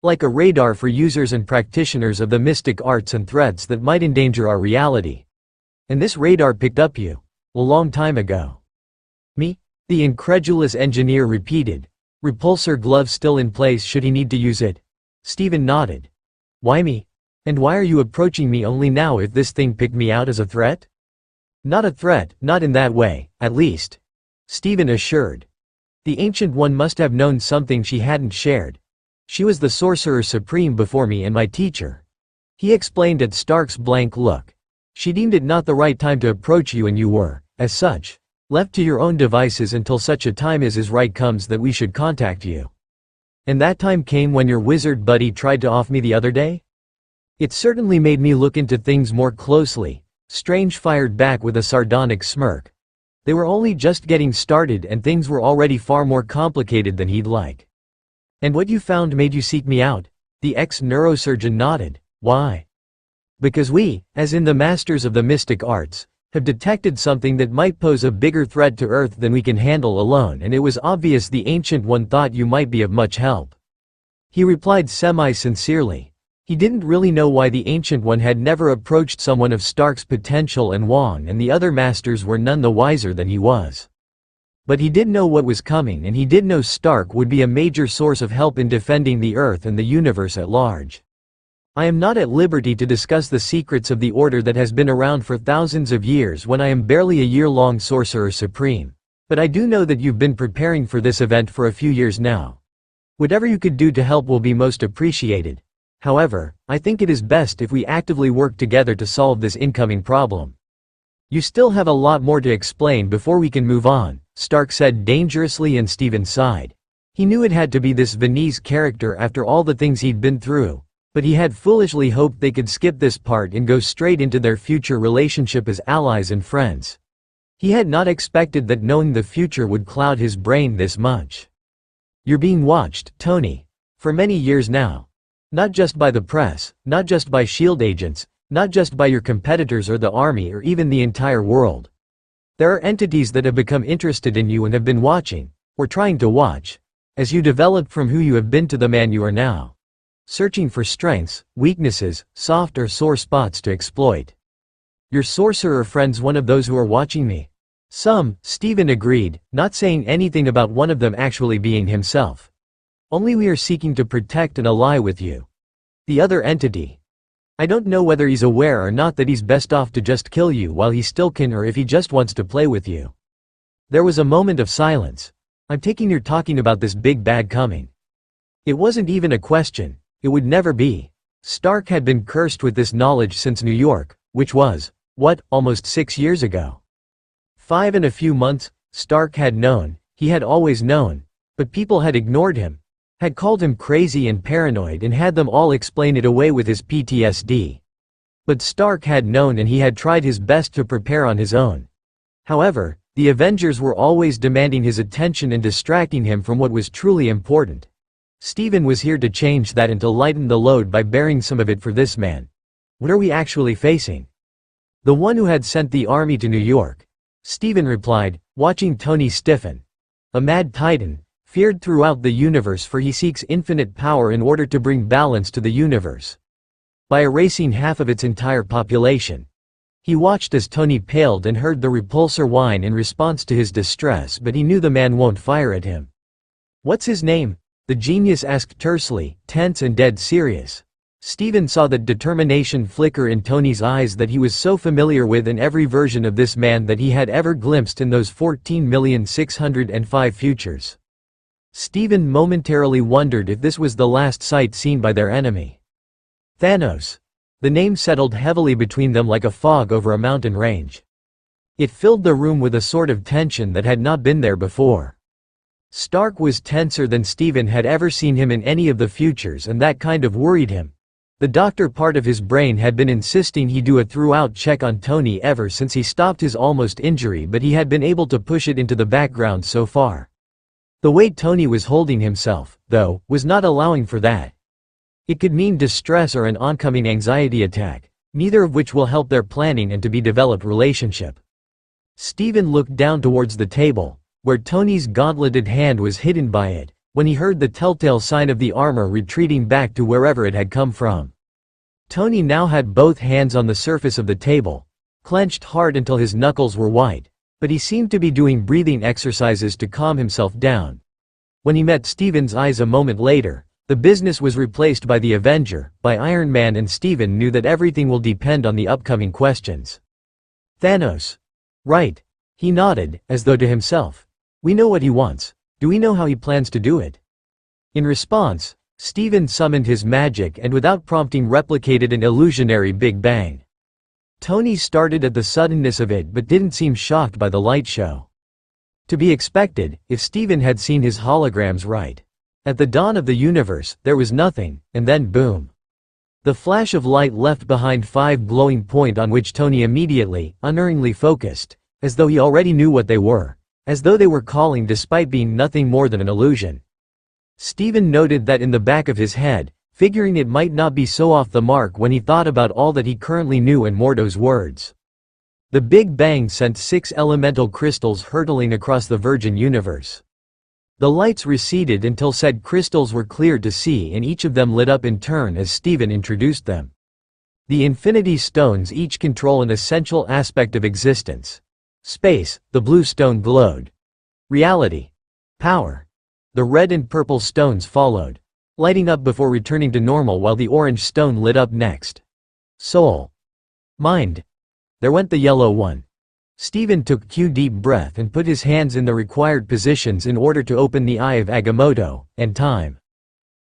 Speaker 1: Like a radar for users and practitioners of the mystic arts and threats that might endanger our reality. And this radar picked up you. A long time ago. Me? The incredulous engineer repeated. Repulsor glove still in place should he need to use it. Steven nodded. Why me? And why are you approaching me only now if this thing picked me out as a threat? Not a threat, not in that way, at least. Steven assured. The Ancient One must have known something she hadn't shared. She was the Sorcerer Supreme before me and my teacher. He explained at Stark's blank look. She deemed it not the right time to approach you, and you were, as such, left to your own devices until such a time as is right comes that we should contact you. And that time came when your wizard buddy tried to off me the other day? It certainly made me look into things more closely, Strange fired back with a sardonic smirk. They were only just getting started and things were already far more complicated than he'd like. And what you found made you seek me out? The ex-neurosurgeon nodded. Why? Because we, as in the masters of the mystic arts, have detected something that might pose a bigger threat to Earth than we can handle alone, and it was obvious the Ancient One thought you might be of much help. He replied semi-sincerely. He didn't really know why the Ancient One had never approached someone of Stark's potential, and Wong and the other masters were none the wiser than he was. But he did know what was coming, and he did know Stark would be a major source of help in defending the Earth and the universe at large. I am not at liberty to discuss the secrets of the order that has been around for thousands of years when I am barely a year-long Sorcerer Supreme. But I do know that you've been preparing for this event for a few years now. Whatever you could do to help will be most appreciated. However, I think it is best if we actively work together to solve this incoming problem. You still have a lot more to explain before we can move on, Stark said dangerously, and Steven sighed. He knew it had to be this Viennese character after all the things he'd been through. But he had foolishly hoped they could skip this part and go straight into their future relationship as allies and friends. He had not expected that knowing the future would cloud his brain this much. You're being watched, Tony. For many years now. Not just by the press, not just by SHIELD agents, not just by your competitors or the army or even the entire world. There are entities that have become interested in you and have been watching, or trying to watch, as you develop from who you have been to the man you are now. Searching for strengths, weaknesses, soft or sore spots to exploit. Your sorcerer friend's one of those who are watching me. Some, Steven agreed, not saying anything about one of them actually being himself. Only we are seeking to protect and ally with you. The other entity. I don't know whether he's aware or not that he's best off to just kill you while he still can, or if he just wants to play with you. There was a moment of silence. I'm taking you're talking about this big bad coming. It wasn't even a question. It would never be. Stark had been cursed with this knowledge since New York, which was, what, almost 6 years ago. 5 and a few months, Stark had known, he had always known, but people had ignored him, had called him crazy and paranoid and had them all explain it away with his PTSD. But Stark had known, and he had tried his best to prepare on his own. However, the Avengers were always demanding his attention and distracting him from what was truly important. Steven was here to change that and to lighten the load by bearing some of it for this man. What are we actually facing? The one who had sent the army to New York. Steven replied, watching Tony stiffen. A mad titan, feared throughout the universe, for he seeks infinite power in order to bring balance to the universe. By erasing half of its entire population. He watched as Tony paled and heard the repulsor whine in response to his distress, but he knew the man won't fire at him. What's his name? The genius asked tersely, tense and dead serious. Steven saw that determination flicker in Tony's eyes that he was so familiar with in every version of this man that he had ever glimpsed in those 14,605 futures. Steven momentarily wondered if this was the last sight seen by their enemy. Thanos. The name settled heavily between them like a fog over a mountain range. It filled the room with a sort of tension that had not been there before. Stark was tenser than Steven had ever seen him in any of the futures, and that kind of worried him. The doctor part of his brain had been insisting he do a throughout check on Tony ever since he stopped his almost injury, but he had been able to push it into the background so far. The way Tony was holding himself, though, was not allowing for that. It could mean distress or an oncoming anxiety attack, neither of which will help their planning and to be developed relationship. Steven looked down towards the table, where Tony's gauntleted hand was hidden by it, when he heard the telltale sign of the armor retreating back to wherever it had come from. Tony now had both hands on the surface of the table, clenched hard until his knuckles were white, but he seemed to be doing breathing exercises to calm himself down. When he met Steven's eyes a moment later, the business was replaced by the Avenger, by Iron Man, and Steven knew that everything will depend on the upcoming questions. Thanos. Right. He nodded, as though to himself. We know what he wants. Do we know how he plans to do it? In response, Steven summoned his magic and without prompting replicated an illusionary Big Bang. Tony started at the suddenness of it but didn't seem shocked by the light show. To be expected, if Steven had seen his holograms right. At the dawn of the universe, there was nothing, and then boom. The flash of light left behind 5 glowing points on which Tony immediately, unerringly focused, as though he already knew what they were. As though they were calling despite being nothing more than an illusion. Steven noted that in the back of his head, figuring it might not be so off the mark when he thought about all that he currently knew and Mouto's words. The Big Bang sent 6 elemental crystals hurtling across the virgin universe. The lights receded until said crystals were clear to see, and each of them lit up in turn as Steven introduced them. The Infinity Stones each control an essential aspect of existence. Space, the blue stone glowed. Reality. Power. The red and purple stones followed, lighting up before returning to normal, while the orange stone lit up next. Soul. Mind. There went the yellow one. Steven took a deep breath and put his hands in the required positions in order to open the eye of Agamotto, and time.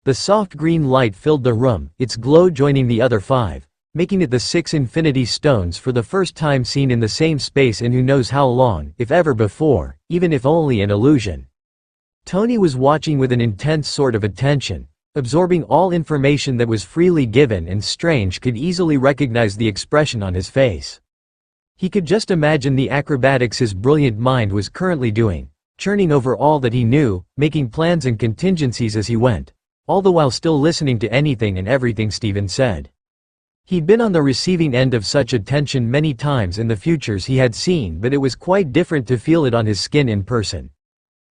Speaker 1: The soft green light filled the room, its glow joining the other 5. Making it the 6 Infinity Stones for the first time seen in the same space in who knows how long, if ever before, even if only an illusion. Tony was watching with an intense sort of attention, absorbing all information that was freely given, and Strange could easily recognize the expression on his face. He could just imagine the acrobatics his brilliant mind was currently doing, churning over all that he knew, making plans and contingencies as he went, all the while still listening to anything and everything Steven said. He'd been on the receiving end of such attention many times in the futures he had seen, but it was quite different to feel it on his skin in person.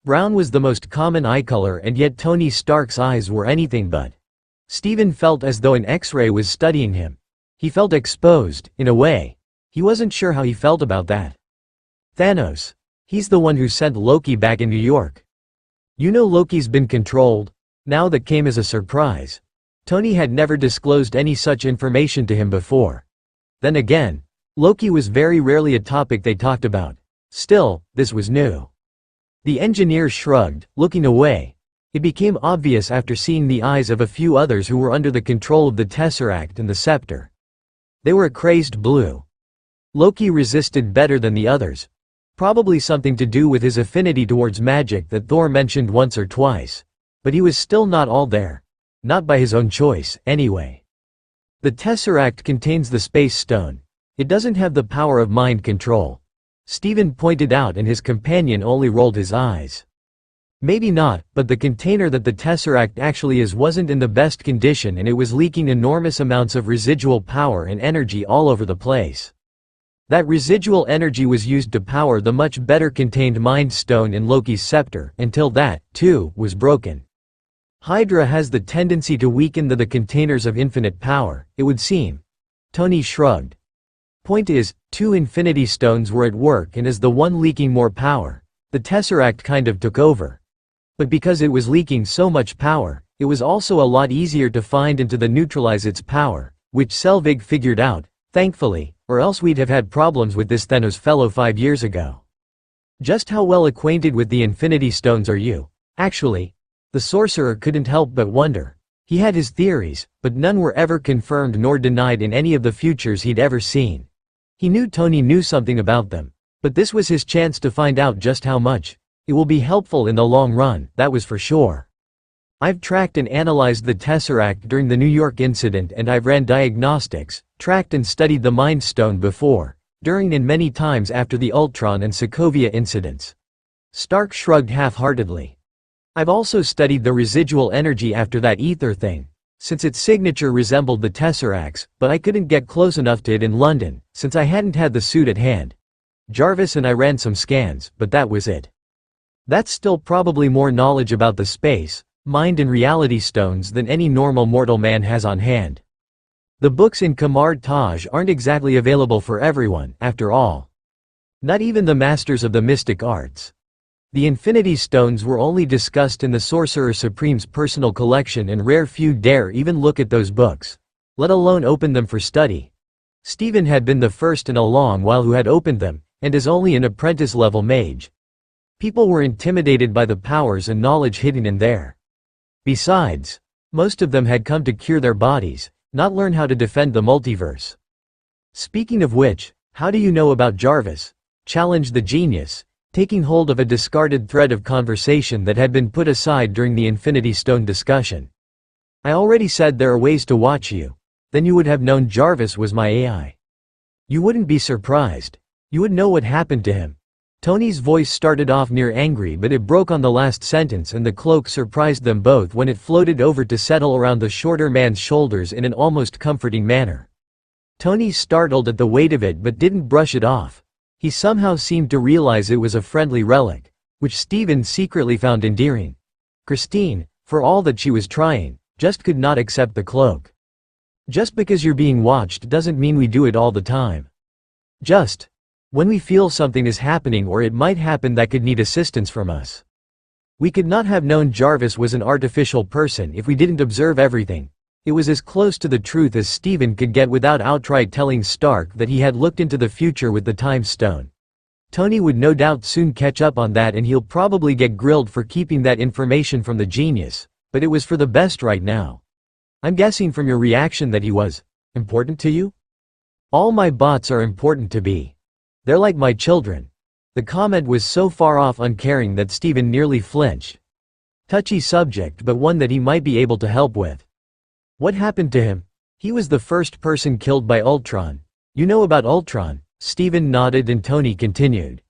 Speaker 1: Brown was the most common eye color, and yet Tony Stark's eyes were anything but. Steven felt as though an X-ray was studying him. He felt exposed, in a way. He wasn't sure how he felt about that. Thanos. He's the one who sent Loki back in New York. You know Loki's been controlled? Now that came as a surprise. Tony had never disclosed any such information to him before. Then again, Loki was very rarely a topic they talked about. Still, this was new. The engineer shrugged, looking away. It became obvious after seeing the eyes of a few others who were under the control of the Tesseract and the Scepter. They were a crazed blue. Loki resisted better than the others. Probably something to do with his affinity towards magic that Thor mentioned once or twice. But he was still not all there. Not by his own choice, anyway. The Tesseract contains the Space Stone. It doesn't have the power of mind control. Steven pointed out, and his companion only rolled his eyes. Maybe not, but the container that the Tesseract actually is wasn't in the best condition, and it was leaking enormous amounts of residual power and energy all over the place. That residual energy was used to power the much better contained Mind Stone in Loki's scepter, until that, too, was broken. Hydra has the tendency to weaken the containers of infinite power, it would seem. Tony shrugged. Point is, 2 Infinity Stones were at work, and as the one leaking more power, the Tesseract kind of took over. But because it was leaking so much power, it was also a lot easier to find and to neutralize its power, which Selvig figured out, thankfully, or else we'd have had problems with this Thanos fellow 5 years ago. Just how well acquainted with the Infinity Stones are you? Actually, the sorcerer couldn't help but wonder. He had his theories, but none were ever confirmed nor denied in any of the futures he'd ever seen. He knew Tony knew something about them. But this was his chance to find out just how much. It will be helpful in the long run, that was for sure. I've tracked and analyzed the Tesseract during the New York incident, and I've ran diagnostics, tracked and studied the Mind Stone before, during and many times after the Ultron and Sokovia incidents. Stark shrugged half-heartedly. I've also studied the residual energy after that ether thing, since its signature resembled the Tesseract's, but I couldn't get close enough to it in London, since I hadn't had the suit at hand. Jarvis and I ran some scans, but that was it. That's still probably more knowledge about the space, mind and reality stones than any normal mortal man has on hand. The books in Kamar Taj aren't exactly available for everyone, after all. Not even the masters of the mystic arts. The Infinity Stones were only discussed in the Sorcerer Supreme's personal collection, and rare few dare even look at those books, let alone open them for study. Stephen had been the first in a long while who had opened them, and is only an apprentice-level mage. People were intimidated by the powers and knowledge hidden in there. Besides, most of them had come to cure their bodies, not learn how to defend the multiverse. Speaking of which, how do you know about Jarvis? Challenged the genius, taking hold of a discarded thread of conversation that had been put aside during the Infinity Stone discussion. I already said there are ways to watch you. Then you would have known Jarvis was my AI. You wouldn't be surprised. You would know what happened to him. Tony's voice started off near angry, but it broke on the last sentence, and the cloak surprised them both when it floated over to settle around the shorter man's shoulders in an almost comforting manner. Tony startled at the weight of it but didn't brush it off. He somehow seemed to realize it was a friendly relic, which Stephen secretly found endearing. Christine, for all that she was trying, just could not accept the cloak. Just because you're being watched doesn't mean we do it all the time. Just when we feel something is happening or it might happen that could need assistance from us. We could not have known Jarvis was an artificial person if we didn't observe everything. It was as close to the truth as Stephen could get without outright telling Stark that he had looked into the future with the Time Stone. Tony would no doubt soon catch up on that, and he'll probably get grilled for keeping that information from the genius, but it was for the best right now. I'm guessing from your reaction that he was important to you? All my bots are important to me. They're like my children. The comment was so far off uncaring that Stephen nearly flinched. Touchy subject, but one that he might be able to help with. What happened to him? He was the first person killed by Ultron. You know about Ultron? Stephen nodded and Tony continued.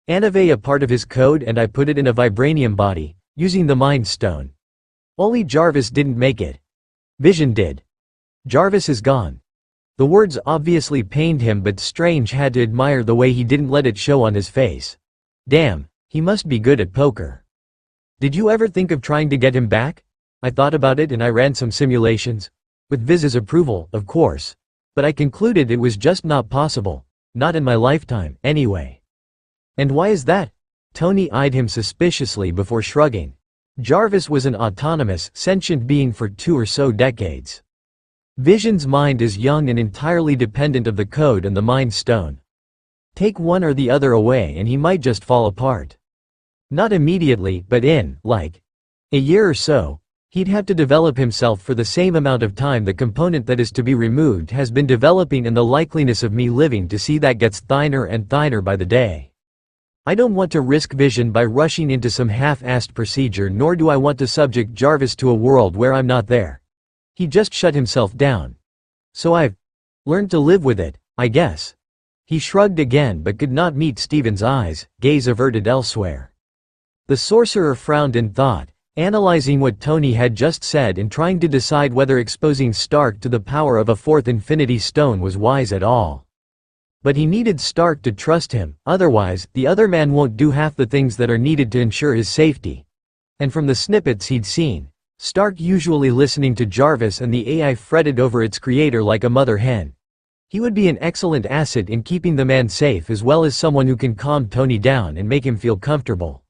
Speaker 1: Anave a part of his code, and I put it in a vibranium body, using the Mind Stone. Only Jarvis didn't make it. Vision did. Jarvis is gone. The words obviously pained him, but Strange had to admire the way he didn't let it show on his face. Damn, he must be good at poker. Did you ever think of trying to get him back? I thought about it and I ran some simulations. With Viz's approval, of course. But I concluded it was just not possible. Not in my lifetime, anyway. And why is that? Tony eyed him suspiciously before shrugging. Jarvis was an autonomous, sentient being for 2 or so decades. Vision's mind is young and entirely dependent of the code and the Mind Stone. Take one or the other away and he might just fall apart. Not immediately, but in, like, a year or so, he'd have to develop himself for the same amount of time the component that is to be removed has been developing, and the likeliness of me living to see that gets thinner and thinner by the day. I don't want to risk Vision by rushing into some half-assed procedure, nor do I want to subject Jarvis to a world where I'm not there. He just shut himself down. So I've learned to live with it, I guess. He shrugged again but could not meet Stephen's eyes, gaze averted elsewhere. The sorcerer frowned in thought, analyzing what Tony had just said and trying to decide whether exposing Stark to the power of a 4th Infinity Stone was wise at all. But he needed Stark to trust him, otherwise, the other man won't do half the things that are needed to ensure his safety. And from the snippets he'd seen, Stark usually listening to Jarvis and the AI fretted over its creator like a mother hen. He would be an excellent asset in keeping the man safe, as well as someone who can calm Tony down and make him feel comfortable.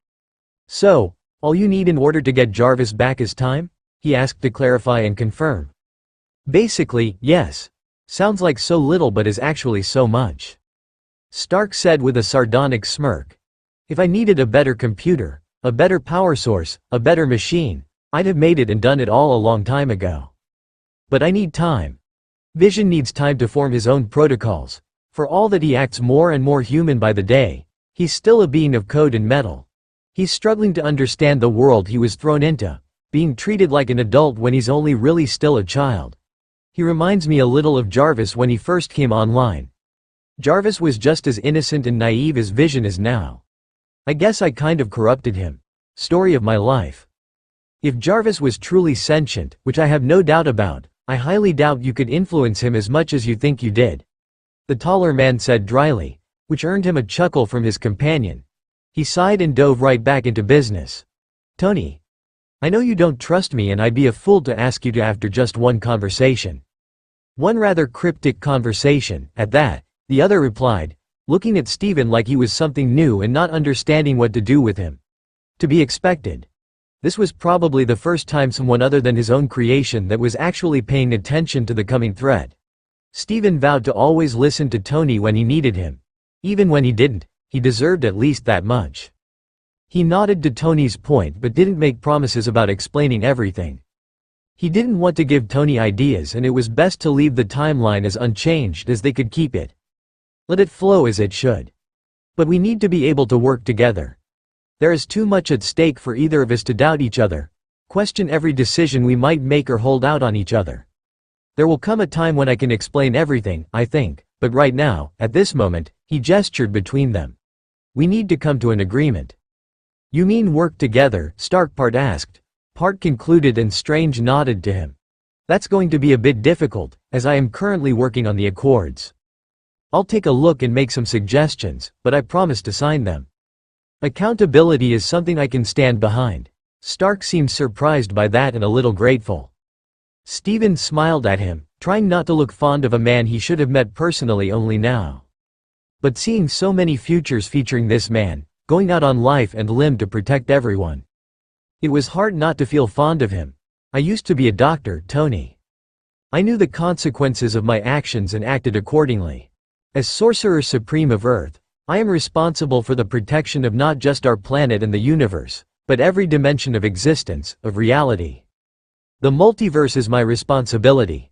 Speaker 1: So, all you need in order to get Jarvis back is time? He asked to clarify and confirm. Basically, yes. Sounds like so little but is actually so much. Stark said with a sardonic smirk. If I needed a better computer, a better power source, a better machine, I'd have made it and done it all a long time ago. But I need time. Vision needs time to form his own protocols. For all that he acts more and more human by the day, he's still a being of code and metal. He's struggling to understand the world he was thrown into, being treated like an adult when he's only really still a child. He reminds me a little of Jarvis when he first came online. Jarvis was just as innocent and naive as Vision is now. I guess I kind of corrupted him. Story of my life. If Jarvis was truly sentient, which I have no doubt about, I highly doubt you could influence him as much as you think you did. The taller man said dryly, which earned him a chuckle from his companion. He sighed and dove right back into business. Tony, I know you don't trust me and I'd be a fool to ask you to after just one conversation. One rather cryptic conversation, at that, the other replied, looking at Steven like he was something new and not understanding what to do with him. To be expected. This was probably the first time someone other than his own creation that was actually paying attention to the coming threat. Steven vowed to always listen to Tony when he needed him. Even when he didn't, he deserved at least that much. He nodded to Tony's point but didn't make promises about explaining everything. He didn't want to give Tony ideas and it was best to leave the timeline as unchanged as they could keep it. Let it flow as it should. But we need to be able to work together. There is too much at stake for either of us to doubt each other, question every decision we might make or hold out on each other. There will come a time when I can explain everything, I think, but right now, at this moment, he gestured between them. We need to come to an agreement. You mean work together? Starkpart asked. Part concluded and Strange nodded to him. That's going to be a bit difficult, as I am currently working on the accords. I'll take a look and make some suggestions, but I promise to sign them. Accountability is something I can stand behind. Stark seemed surprised by that and a little grateful. Steven smiled at him, trying not to look fond of a man he should have met personally only now. But seeing so many futures featuring this man, going out on life and limb to protect everyone. It was hard not to feel fond of him. I used to be a doctor, Tony. I knew the consequences of my actions and acted accordingly. As Sorcerer Supreme of Earth, I am responsible for the protection of not just our planet and the universe, but every dimension of existence, of reality. The multiverse is my responsibility.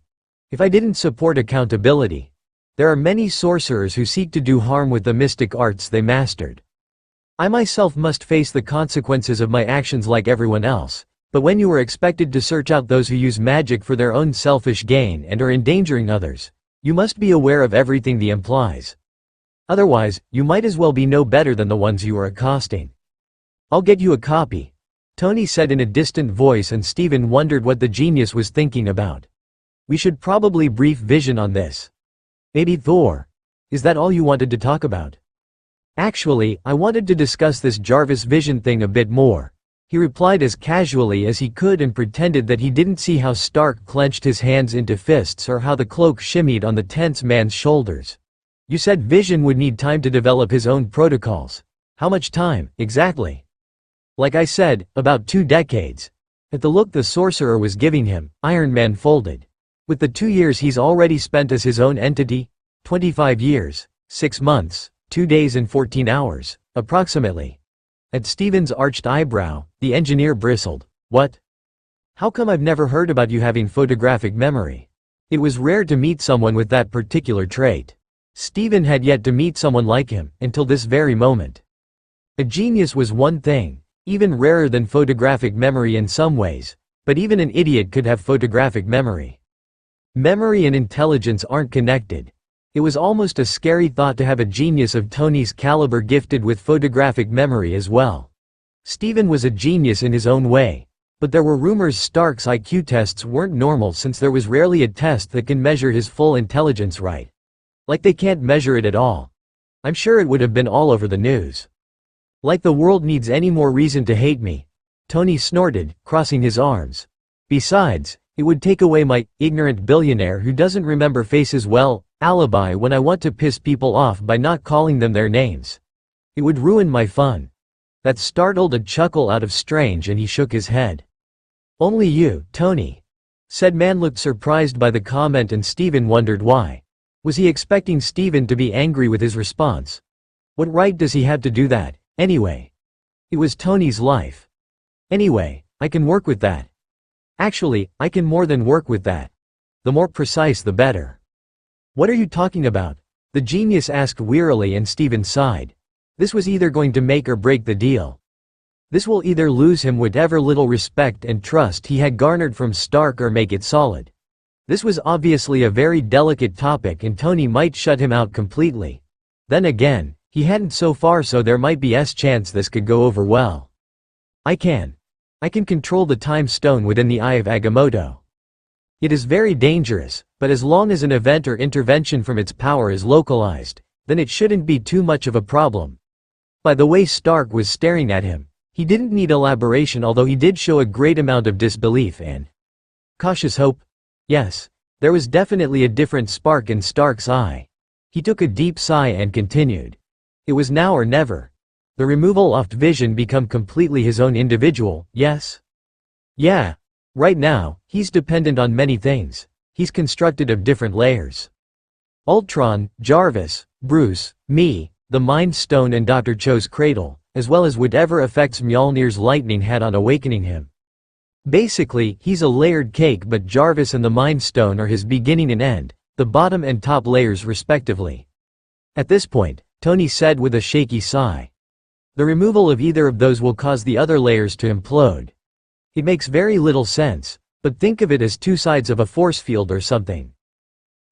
Speaker 1: If I didn't support accountability, there are many sorcerers who seek to do harm with the mystic arts they mastered. I myself must face the consequences of my actions like everyone else, but when you are expected to search out those who use magic for their own selfish gain and are endangering others, you must be aware of everything the implies. Otherwise, you might as well be no better than the ones you are accosting. I'll get you a copy, Tony said in a distant voice, and Steven wondered what the genius was thinking about. We should probably brief Vision on this. Maybe Thor. Is that all you wanted to talk about? Actually, I wanted to discuss this Jarvis Vision thing a bit more. He replied as casually as he could and pretended that he didn't see how Stark clenched his hands into fists or how the cloak shimmied on the tense man's shoulders. You said Vision would need time to develop his own protocols. How much time, exactly? Like I said, about 2 decades. At the look the sorcerer was giving him, Iron Man folded. With the 2 years he's already spent as his own entity, 25 years, 6 months, 2 days and 14 hours, approximately. At Steven's arched eyebrow, the engineer bristled. What? How come I've never heard about you having photographic memory? It was rare to meet someone with that particular trait. Steven had yet to meet someone like him, until this very moment. A genius was one thing, even rarer than photographic memory in some ways, but even an idiot could have photographic memory. Memory and intelligence aren't connected. It was almost a scary thought to have a genius of Tony's caliber gifted with photographic memory as well. Steven was a genius in his own way, but there were rumors Stark's IQ tests weren't normal since there was rarely a test that can measure his full intelligence right. Like they can't measure it at all. I'm sure it would have been all over the news. Like the world needs any more reason to hate me, Tony snorted, crossing his arms. Besides, it would take away my ignorant billionaire who doesn't remember faces well alibi when I want to piss people off by not calling them their names. It would ruin my fun. That startled a chuckle out of Strange and he shook his head. Only you, Tony. Said man looked surprised by the comment and Steven wondered why. Was he expecting Steven to be angry with his response? What right does he have to do that, anyway? It was Tony's life. Anyway, I can work with that. Actually, I can more than work with that. The more precise the better. What are you talking about? The genius asked wearily, and Steven sighed. This was either going to make or break the deal. This will either lose him whatever little respect and trust he had garnered from Stark or make it solid. This was obviously a very delicate topic, and Tony might shut him out completely. Then again, he hadn't so far, so there might be a chance this could go over well. I can control the time stone within the eye of Agamotto. It is very dangerous, but as long as an event or intervention from its power is localized, then it shouldn't be too much of a problem. By the way, Stark was staring at him. He didn't need elaboration, although he did show a great amount of disbelief and cautious hope. Yes, there was definitely a different spark in Stark's eye. He took a deep sigh and continued. It was now or never. The removal of vision become completely his own individual, yes? Yeah. Right now, he's dependent on many things. He's constructed of different layers. Ultron, Jarvis, Bruce, me, the Mind Stone, and Dr. Cho's cradle, as well as whatever effects Mjolnir's lightning had on awakening him. Basically, he's a layered cake, but Jarvis and the Mind Stone are his beginning and end, the bottom and top layers respectively. At this point, Tony said with a shaky sigh. The removal of either of those will cause the other layers to implode. It makes very little sense, but think of it as two sides of a force field or something.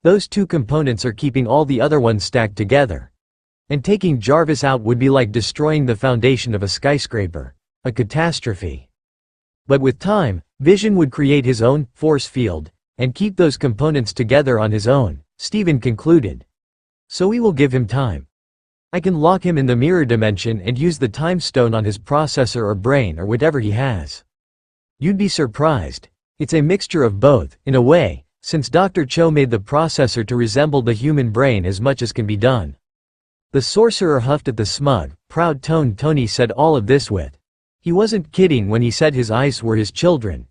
Speaker 1: Those two components are keeping all the other ones stacked together. And taking Jarvis out would be like destroying the foundation of a skyscraper, a catastrophe. But with time, Vision would create his own force field, and keep those components together on his own, Steven concluded. So we will give him time. I can lock him in the mirror dimension and use the time stone on his processor or brain or whatever he has. You'd be surprised. It's a mixture of both, in a way, since Dr. Cho made the processor to resemble the human brain as much as can be done. The sorcerer huffed at the smug, proud tone Tony said all of this with. He wasn't kidding when he said his eyes were his children.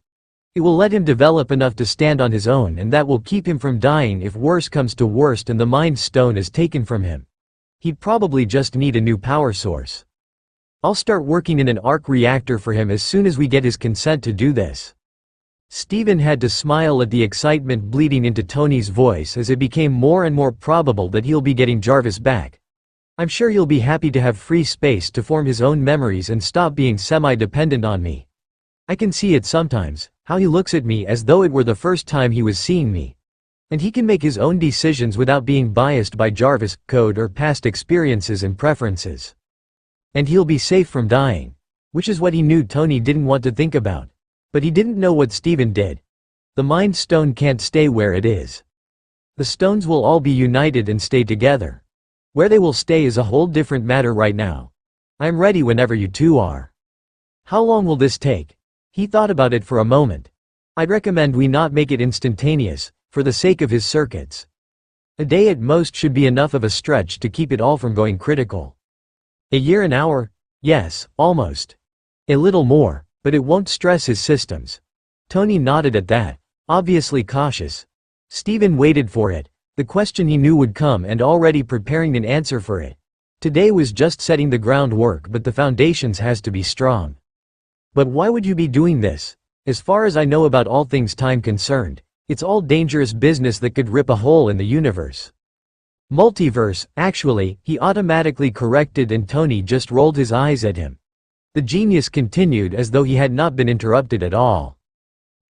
Speaker 1: It will let him develop enough to stand on his own, and that will keep him from dying if worse comes to worst and the Mind Stone is taken from him. He'd probably just need a new power source. I'll start working in an arc reactor for him as soon as we get his consent to do this. Steven had to smile at the excitement bleeding into Tony's voice as it became more and more probable that he'll be getting Jarvis back. I'm sure he'll be happy to have free space to form his own memories and stop being semi-dependent on me. I can see it sometimes, how he looks at me as though it were the first time he was seeing me. And he can make his own decisions without being biased by Jarvis' code or past experiences and preferences. And he'll be safe from dying. Which is what he knew Tony didn't want to think about. But he didn't know what Steven did. The Mind Stone can't stay where it is. The stones will all be united and stay together. Where they will stay is a whole different matter right now. I'm ready whenever you two are. How long will this take? He thought about it for a moment. I'd recommend we not make it instantaneous, for the sake of his circuits. A day at most should be enough of a stretch to keep it all from going critical. A year, an hour? Yes, almost. A little more, but it won't stress his systems. Tony nodded at that, obviously cautious. Steven waited for it. The question he knew would come, and already preparing an answer for it. Today was just setting the groundwork, but the foundations has to be strong. But why would you be doing this? As far as I know about all things time concerned, it's all dangerous business that could rip a hole in the universe. Multiverse, actually, he automatically corrected, and Tony just rolled his eyes at him. The genius continued as though he had not been interrupted at all.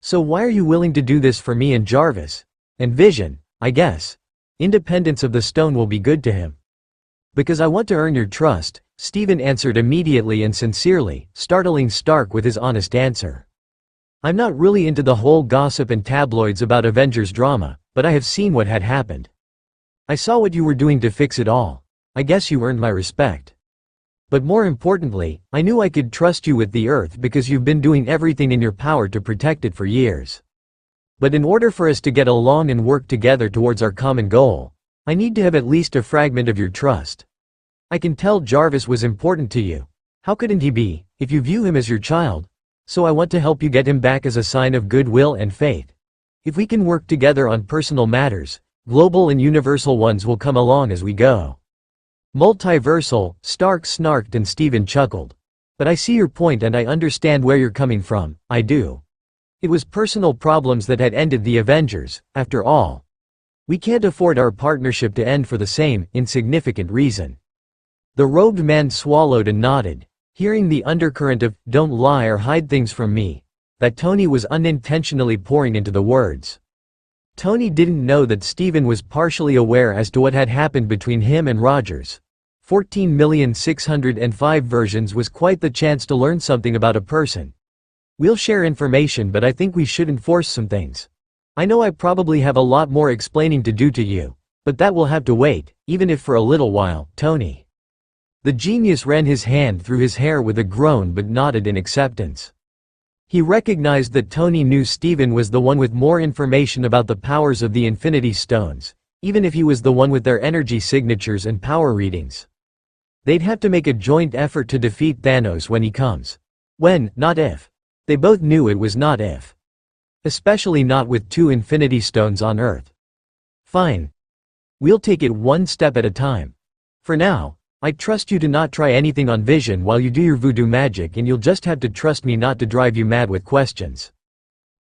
Speaker 1: So why are you willing to do this for me and Jarvis? And Vision? I guess. Independence of the stone will be good to him. Because I want to earn your trust, Steven answered immediately and sincerely, startling Stark with his honest answer. I'm not really into the whole gossip and tabloids about Avengers drama, but I have seen what had happened. I saw what you were doing to fix it all. I guess you earned my respect. But more importantly, I knew I could trust you with the Earth because you've been doing everything in your power to protect it for years. But in order for us to get along and work together towards our common goal, I need to have at least a fragment of your trust. I can tell Jarvis was important to you. How couldn't he be, if you view him as your child? So I want to help you get him back as a sign of goodwill and faith. If we can work together on personal matters, global and universal ones will come along as we go. Multiversal, Stark snarked and Steven chuckled. But I see your point and I understand where you're coming from, I do. It was personal problems that had ended the Avengers, after all. We can't afford our partnership to end for the same, insignificant reason." The robed man swallowed and nodded, hearing the undercurrent of, "Don't lie or hide things from me," that Tony was unintentionally pouring into the words. Tony didn't know that Steven was partially aware as to what had happened between him and Rogers. 14,605 versions was quite the chance to learn something about a person. "We'll share information, but I think we should enforce some things. I know I probably have a lot more explaining to do to you, but that will have to wait, even if for a little while, Tony." The genius ran his hand through his hair with a groan but nodded in acceptance. He recognized that Tony knew Steven was the one with more information about the powers of the Infinity Stones, even if he was the one with their energy signatures and power readings. They'd have to make a joint effort to defeat Thanos when he comes. When, not if. They both knew it was not if. Especially not with 2 Infinity Stones on Earth. "Fine. We'll take it one step at a time. For now, I trust you to not try anything on Vision while you do your voodoo magic, and you'll just have to trust me not to drive you mad with questions."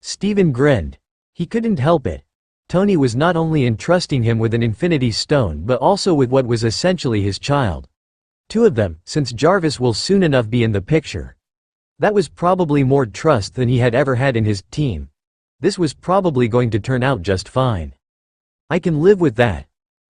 Speaker 1: Steven grinned. He couldn't help it. Tony was not only entrusting him with an Infinity Stone but also with what was essentially his child. 2 of them, since Jarvis will soon enough be in the picture. That was probably more trust than he had ever had in his team. This was probably going to turn out just fine. "I can live with that."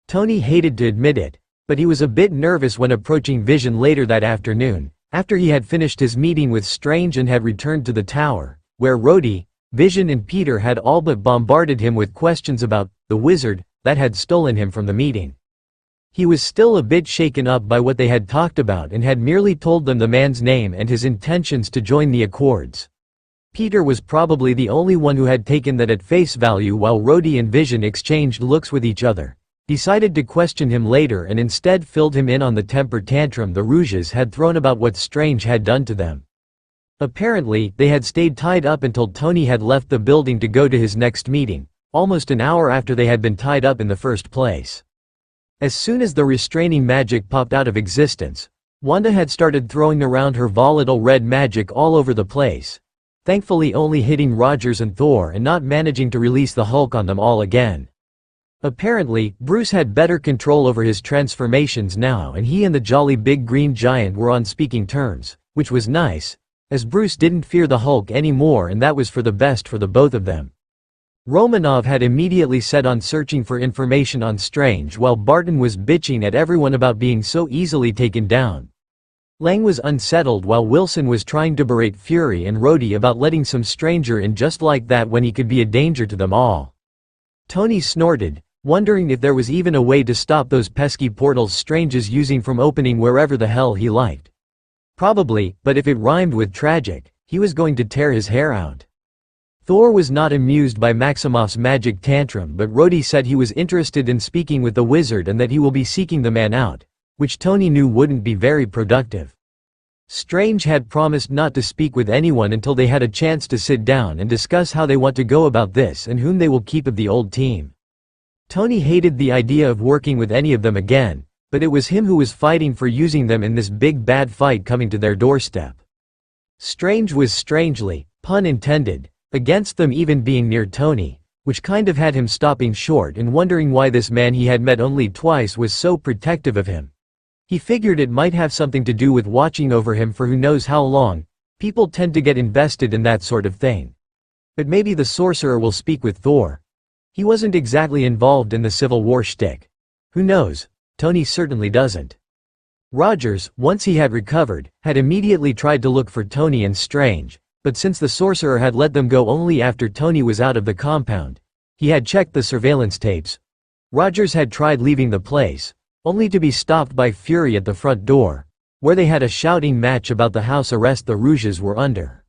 Speaker 1: Tony hated to admit it, but he was a bit nervous when approaching Vision later that afternoon, after he had finished his meeting with Strange and had returned to the tower, where Rhodey, Vision and Peter had all but bombarded him with questions about the wizard that had stolen him from the meeting. He was still a bit shaken up by what they had talked about and had merely told them the man's name and his intentions to join the Accords. Peter was probably the only one who had taken that at face value, while Rhodey and Vision exchanged looks with each other, decided to question him later, and instead filled him in on the temper tantrum the Rouges had thrown about what Strange had done to them. Apparently, they had stayed tied up until Tony had left the building to go to his next meeting, almost an hour after they had been tied up in the first place. As soon as the restraining magic popped out of existence, Wanda had started throwing around her volatile red magic all over the place, thankfully only hitting Rogers and Thor and not managing to release the Hulk on them all again. Apparently, Bruce had better control over his transformations now, and he and the jolly big green giant were on speaking terms, which was nice, as Bruce didn't fear the Hulk anymore, and that was for the best for the both of them. Romanov had immediately set on searching for information on Strange, while Barton was bitching at everyone about being so easily taken down. Lang was unsettled while Wilson was trying to berate Fury and Rhodey about letting some stranger in just like that when he could be a danger to them all. Tony snorted, wondering if there was even a way to stop those pesky portals Strange is using from opening wherever the hell he liked. Probably, but if it rhymed with tragic, he was going to tear his hair out. Thor was not amused by Maximov's magic tantrum, but Rhodey said he was interested in speaking with the wizard and that he will be seeking the man out, which Tony knew wouldn't be very productive. Strange had promised not to speak with anyone until they had a chance to sit down and discuss how they want to go about this and whom they will keep of the old team. Tony hated the idea of working with any of them again, but it was him who was fighting for using them in this big bad fight coming to their doorstep. Strange was strangely, pun intended, against them even being near Tony, which kind of had him stopping short and wondering why this man he had met only twice was so protective of him. He figured it might have something to do with watching over him for who knows how long. People tend to get invested in that sort of thing. But maybe the sorcerer will speak with Thor. He wasn't exactly involved in the Civil War shtick. Who knows? Tony certainly doesn't. Rogers, once he had recovered, had immediately tried to look for Tony and Strange, but since the sorcerer had let them go only after Tony was out of the compound, he had checked the surveillance tapes. Rogers had tried leaving the place, only to be stopped by Fury at the front door, where they had a shouting match about the house arrest the Rouges were under.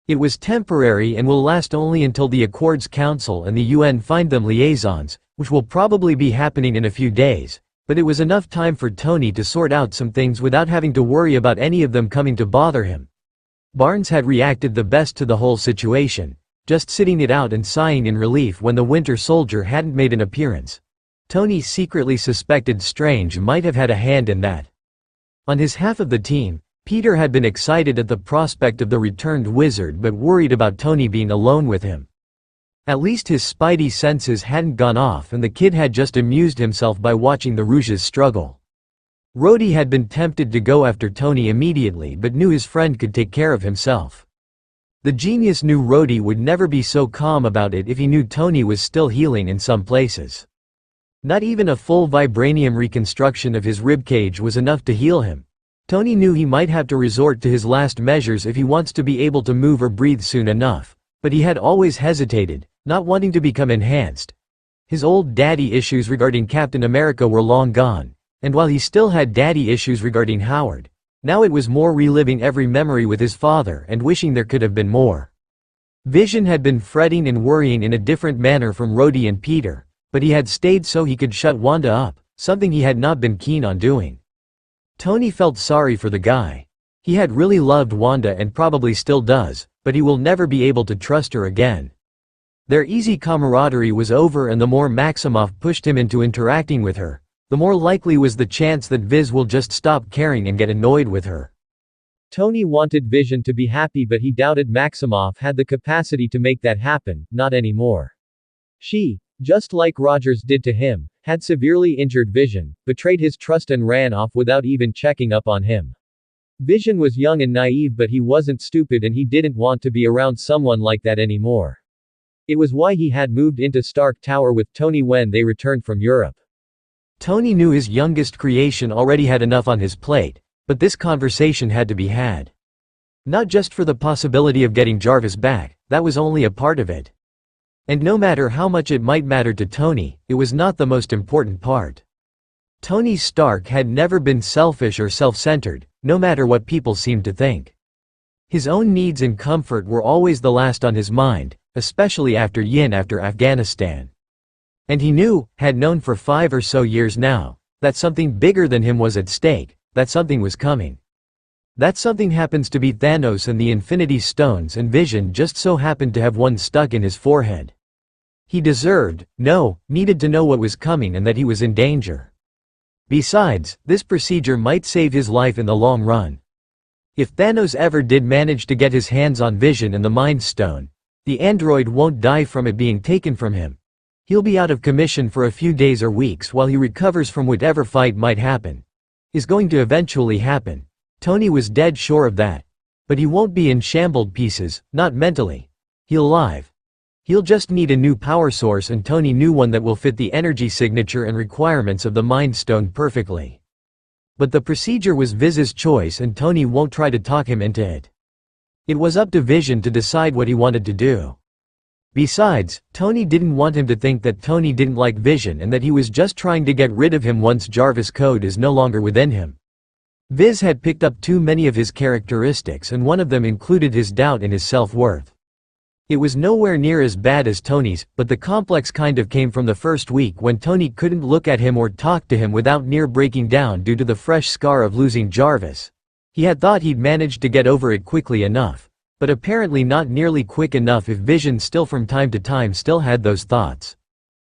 Speaker 1: It was temporary and will last only until the Accords Council and the UN find them liaisons, which will probably be happening in a few days, but it was enough time for Tony to sort out some things without having to worry about any of them coming to bother him. Barnes had reacted the best to the whole situation, just sitting it out and sighing in relief when the Winter Soldier hadn't made an appearance. Tony secretly suspected Strange might have had a hand in that. On his half of the team, Peter had been excited at the prospect of the returned wizard but worried about Tony being alone with him. At least his spidey senses hadn't gone off and the kid had just amused himself by watching the Rouges struggle. Rhodey had been tempted to go after Tony immediately but knew his friend could take care of himself. The genius knew Rhodey would never be so calm about it if he knew Tony was still healing in some places. Not even a full vibranium reconstruction of his ribcage was enough to heal him. Tony knew he might have to resort to his last measures if he wants to be able to move or breathe soon enough, but he had always hesitated, not wanting to become enhanced. His old daddy issues regarding Captain America were long gone, and while he still had daddy issues regarding Howard, now it was more reliving every memory with his father and wishing there could have been more. Vision had been fretting and worrying in a different manner from Rhodey and Peter, but he had stayed so he could shut Wanda up, something he had not been keen on doing. Tony felt sorry for the guy. He had really loved Wanda and probably still does, but he will never be able to trust her again. Their easy camaraderie was over and the more Maximoff pushed him into interacting with her, the more likely was the chance that Viz will just stop caring and get annoyed with her. Tony wanted Vision to be happy but he doubted Maximoff had the capacity to make that happen, not anymore. She, just like Rogers did to him, had severely injured Vision, betrayed his trust and ran off without even checking up on him. Vision was young and naive but he wasn't stupid and he didn't want to be around someone like that anymore. It was why he had moved into Stark Tower with Tony when they returned from Europe. Tony knew his youngest creation already had enough on his plate, but this conversation had to be had. Not just for the possibility of getting Jarvis back, that was only a part of it. And no matter how much it might matter to Tony, it was not the most important part. Tony Stark had never been selfish or self-centered, no matter what people seemed to think. His own needs and comfort were always the last on his mind, especially after Afghanistan. And he knew, had known for 5 or so years now, that something bigger than him was at stake, that something was coming. That something happens to be Thanos and the Infinity Stones and Vision just so happened to have one stuck in his forehead. He needed to know what was coming and that he was in danger. Besides, this procedure might save his life in the long run. If Thanos ever did manage to get his hands on Vision and the Mind Stone, the android won't die from it being taken from him. He'll be out of commission for a few days or weeks while he recovers from whatever fight might happen. Is going to eventually happen. Tony was dead sure of that. But he won't be in shambled pieces, not mentally. He'll alive. He'll just need a new power source and Tony knew one that will fit the energy signature and requirements of the Mind Stone perfectly. But the procedure was Viz's choice and Tony won't try to talk him into it. It was up to Vision to decide what he wanted to do. Besides, Tony didn't want him to think that Tony didn't like Vision and that he was just trying to get rid of him once Jarvis code is no longer within him. Viz had picked up too many of his characteristics and one of them included his doubt in his self-worth. It was nowhere near as bad as Tony's, but the complex kind of came from the first week when Tony couldn't look at him or talk to him without near breaking down due to the fresh scar of losing Jarvis. He had thought he'd managed to get over it quickly enough. But apparently not nearly quick enough if Vision still from time to time still had those thoughts.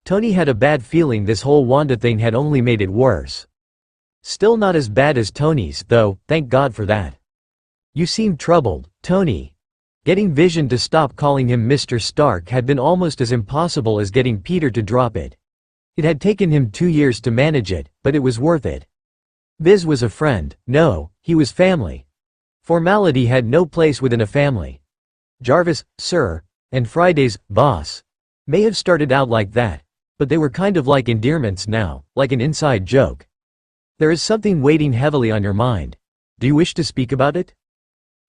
Speaker 1: Tony had a bad feeling this whole Wanda thing had only made it worse. Still not as bad as Tony's, though, thank God for that. You seem troubled, Tony. Getting Vision to stop calling him Mr. Stark had been almost as impossible as getting Peter to drop it. It had taken him 2 years to manage it, but it was worth it. Viz was a friend, no, he was family. Formality had no place within a family. Jarvis, sir, and Friday's, boss, may have started out like that, but they were kind of like endearments now, like an inside joke. There is something weighting heavily on your mind. Do you wish to speak about it?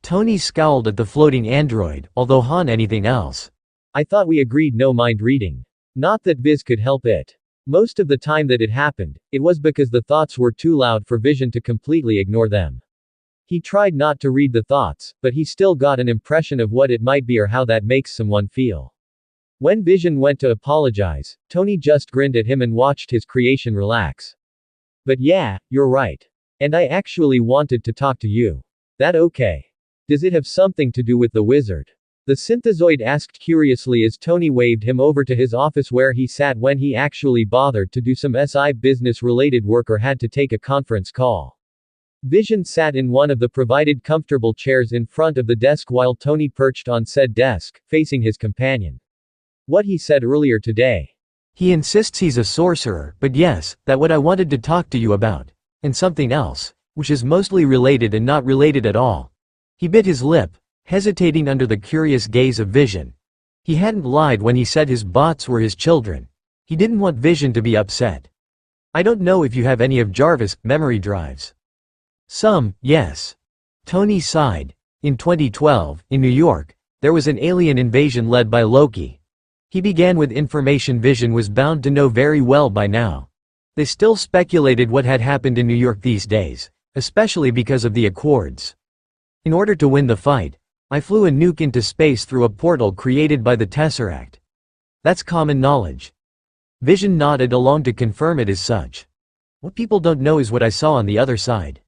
Speaker 1: Tony scowled at the floating android, although Han anything else. I thought we agreed no mind reading. Not that Viz could help it. Most of the time that it happened, it was because the thoughts were too loud for Vision to completely ignore them. He tried not to read the thoughts, but he still got an impression of what it might be or how that makes someone feel. When Vision went to apologize, Tony just grinned at him and watched his creation relax. But yeah, you're right. And I actually wanted to talk to you. That okay? Does it have something to do with the wizard? The synthezoid asked curiously as Tony waved him over to his office where he sat when he actually bothered to do some SI business-related work or had to take a conference call. Vision sat in one of the provided comfortable chairs in front of the desk while Tony perched on said desk, facing his companion.
Speaker 2: What he said earlier today.
Speaker 1: He insists he's a sorcerer, but yes, that what I wanted to talk to you about. And something else, which is mostly related and not related at all. He bit his lip, hesitating under the curious gaze of Vision. He hadn't lied when he said his bots were his children. He didn't want Vision to be upset. I don't know if you have any of Jarvis' memory drives. Some, yes. Tony sighed. In 2012, in New York, there was an alien invasion led by Loki. He began with information Vision was bound to know very well by now. They still speculated what had happened in New York these days, especially because of the Accords. In order to win the fight, I flew a nuke into space through a portal created by the Tesseract. That's common knowledge. Vision nodded along to confirm it as such. What people don't know is what I saw on the other side.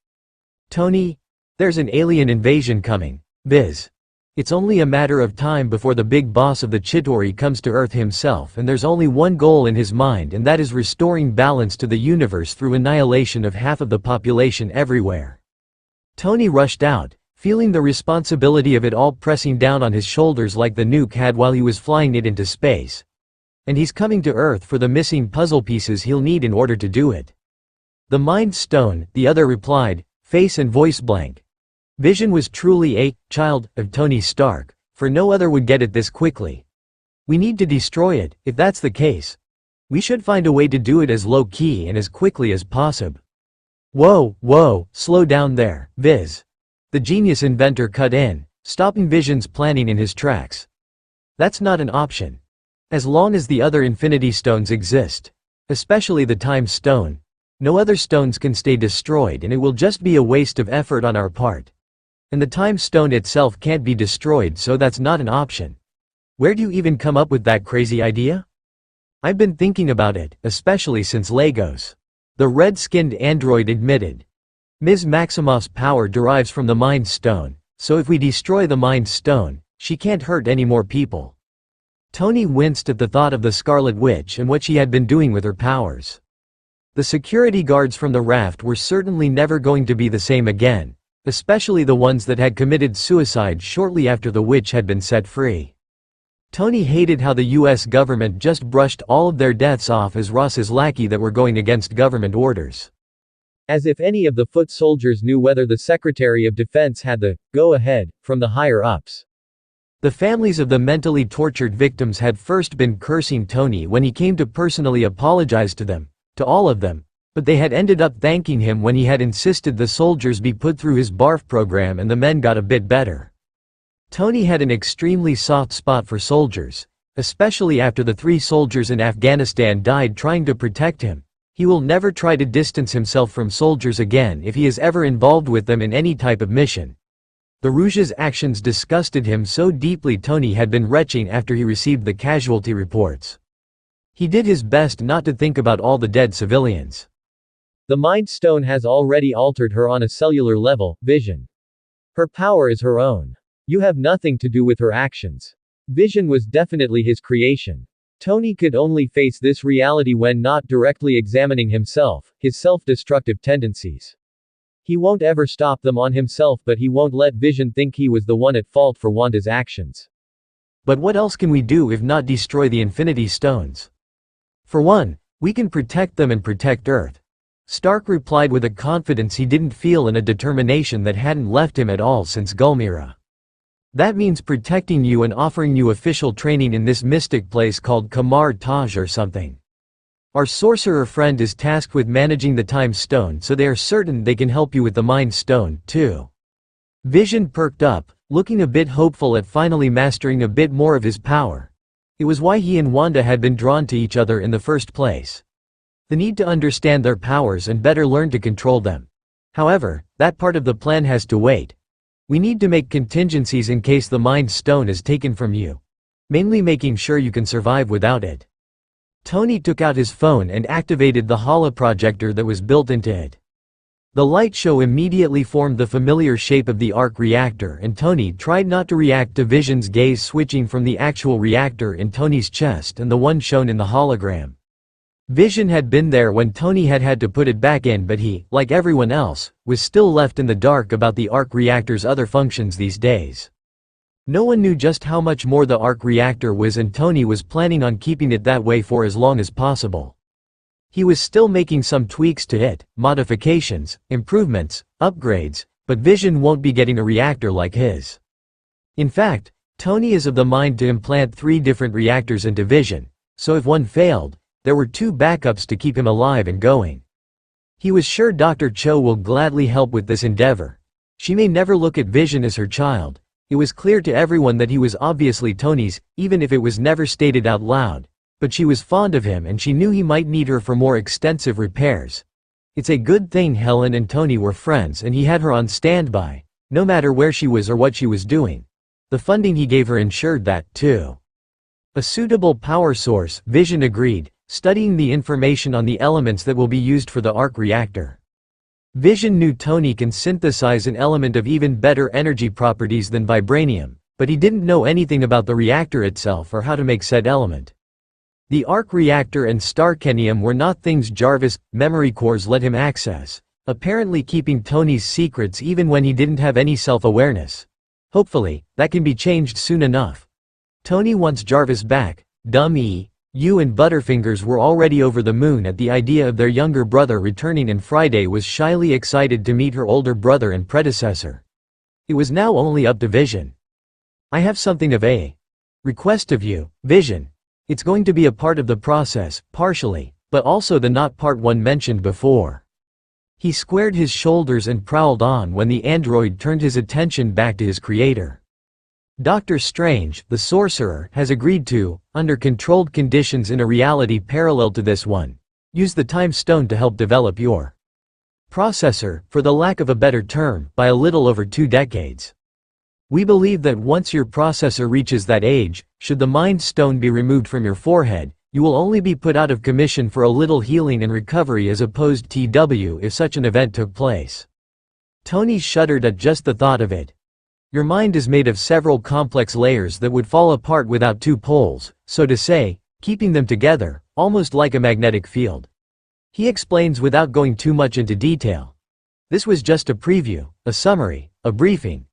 Speaker 1: Tony, there's an alien invasion coming, Viz. It's only a matter of time before the big boss of the Chitauri comes to Earth himself, and there's only one goal in his mind, and that is restoring balance to the universe through annihilation of half of the population everywhere. Tony rushed out, feeling the responsibility of it all pressing down on his shoulders like the nuke had while he was flying it into space. And he's coming to Earth for the missing puzzle pieces he'll need in order to do it. The Mind Stone, the other replied, face and voice blank. Vision was truly a child of Tony Stark, for no other would get it this quickly. We need to destroy it. If that's the case, we should find a way to do it as low-key and as quickly as possible. Whoa, slow down there, Viz. The genius inventor cut in, stopping Vision's planning in his tracks. That's not an option. As long as the other Infinity Stones exist, especially the Time Stone, no other stones can stay destroyed, and it will just be a waste of effort on our part. And the Time Stone itself can't be destroyed, so that's not an option. Where do you even come up with that crazy idea? I've been thinking about it, especially since Legos. The red-skinned android admitted. Ms. Maximoff's power derives from the Mind Stone, so if we destroy the Mind Stone, she can't hurt any more people. Tony winced at the thought of the Scarlet Witch and what she had been doing with her powers. The security guards from the raft were certainly never going to be the same again, especially the ones that had committed suicide shortly after the witch had been set free. Tony hated how the US government just brushed all of their deaths off as Ross's lackey that were going against government orders.
Speaker 2: As if any of the foot soldiers knew whether the Secretary of Defense had the go-ahead from the higher-ups.
Speaker 1: The families of the mentally tortured victims had first been cursing Tony when he came to personally apologize to them, to all of them, but they had ended up thanking him when he had insisted the soldiers be put through his BARF program and the men got a bit better. Tony had an extremely soft spot for soldiers, especially after the 3 soldiers in Afghanistan died trying to protect him. He will never try to distance himself from soldiers again if he is ever involved with them in any type of mission. The Rouge's actions disgusted him so deeply. Tony had been retching after he received the casualty reports. He did his best not to think about all the dead civilians.
Speaker 2: The Mind Stone has already altered her on a cellular level, Vision. Her power is her own. You have nothing to do with her actions. Vision was definitely his creation. Tony could only face this reality when not directly examining himself, his self-destructive tendencies. He won't ever stop them on himself, but he won't let Vision think he was the one at fault for Wanda's actions.
Speaker 1: But what else can we do if not destroy the Infinity Stones? For one, we can protect them and protect Earth. Stark replied with a confidence he didn't feel and a determination that hadn't left him at all since Gulmira. That means protecting you and offering you official training in this mystic place called Kamar Taj or something. Our sorcerer friend is tasked with managing the Time Stone, so they are certain they can help you with the Mind Stone, too. Vision perked up, looking a bit hopeful at finally mastering a bit more of his power. It was why he and Wanda had been drawn to each other in the first place. The need to understand their powers and better learn to control them. However, that part of the plan has to wait. We need to make contingencies in case the Mind Stone is taken from you. Mainly making sure you can survive without it. Tony took out his phone and activated the holoprojector that was built into it. The light show immediately formed the familiar shape of the arc reactor, and Tony tried not to react to Vision's gaze switching from the actual reactor in Tony's chest and the one shown in the hologram. Vision had been there when Tony had to put it back in, but he, like everyone else, was still left in the dark about the arc reactor's other functions these days. No one knew just how much more the arc reactor was, and Tony was planning on keeping it that way for as long as possible. He was still making some tweaks to it, modifications, improvements, upgrades, but Vision won't be getting a reactor like his. In fact, Tony is of the mind to implant 3 different reactors into Vision, so if one failed, there were 2 backups to keep him alive and going. He was sure Dr. Cho will gladly help with this endeavor. She may never look at Vision as her child. It was clear to everyone that he was obviously Tony's, even if it was never stated out loud, but she was fond of him and she knew he might need her for more extensive repairs. It's a good thing Helen and Tony were friends and he had her on standby, no matter where she was or what she was doing. The funding he gave her ensured that, too. A suitable power source, Vision agreed, studying the information on the elements that will be used for the arc reactor. Vision knew Tony can synthesize an element of even better energy properties than vibranium, but he didn't know anything about the reactor itself or how to make said element. The arc reactor and starkenium were not things Jarvis' memory cores let him access, apparently keeping Tony's secrets even when he didn't have any self-awareness. Hopefully, that can be changed soon enough. Tony wants Jarvis back. Dummy. You and Butterfingers were already over the moon at the idea of their younger brother returning, and Friday was shyly excited to meet her older brother and predecessor. It was now only up to Vision. I have something of a request of you, Vision. It's going to be a part of the process, partially, but also the not part one mentioned before. He squared his shoulders and prowled on when the android turned his attention back to his creator. Dr. Strange, the sorcerer, has agreed to, under controlled conditions in a reality parallel to this one, use the time stone to help develop your processor, for the lack of a better term, by a little over 2 decades. We believe that once your processor reaches that age, should the mind stone be removed from your forehead, you will only be put out of commission for a little healing and recovery as opposed to if such an event took place. Tony shuddered at just the thought of it. Your mind is made of several complex layers that would fall apart without 2 poles, so to say, keeping them together, almost like a magnetic field. He explains without going too much into detail. This was just a preview, a summary, a briefing.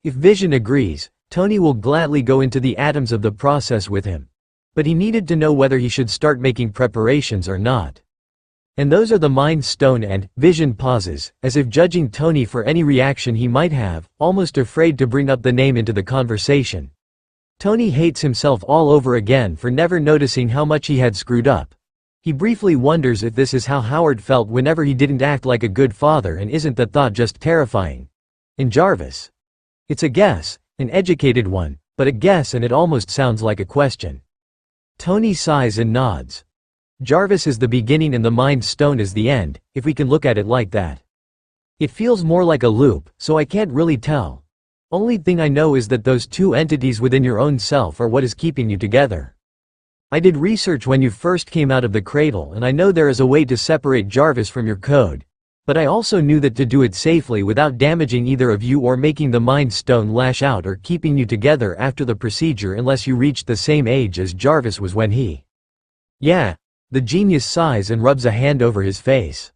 Speaker 1: If Vision agrees, Tony will gladly go into the atoms of the process with him. But he needed to know whether he should start making preparations or not. And those are the Mind Stone, and Vision pauses, as if judging Tony for any reaction he might have, almost afraid to bring up the name into the conversation. Tony hates himself all over again for never noticing how much he had screwed up. He briefly wonders if this is how Howard felt whenever he didn't act like a good father, and isn't that thought just terrifying? And Jarvis? It's a guess, an educated one, but a guess, and it almost sounds like a question. Tony sighs and nods. Jarvis is the beginning and the Mind Stone is the end, if we can look at it like that. It feels more like a loop, so I can't really tell. Only thing I know is that those 2 entities within your own self are what is keeping you together. I did research when you first came out of the cradle, and I know there is a way to separate Jarvis from your code. But I also knew that to do it safely without damaging either of you or making the Mind Stone lash out or keeping you together after the procedure unless you reached the same age as Jarvis was when he. Yeah. The genius sighs and rubs a hand over his face.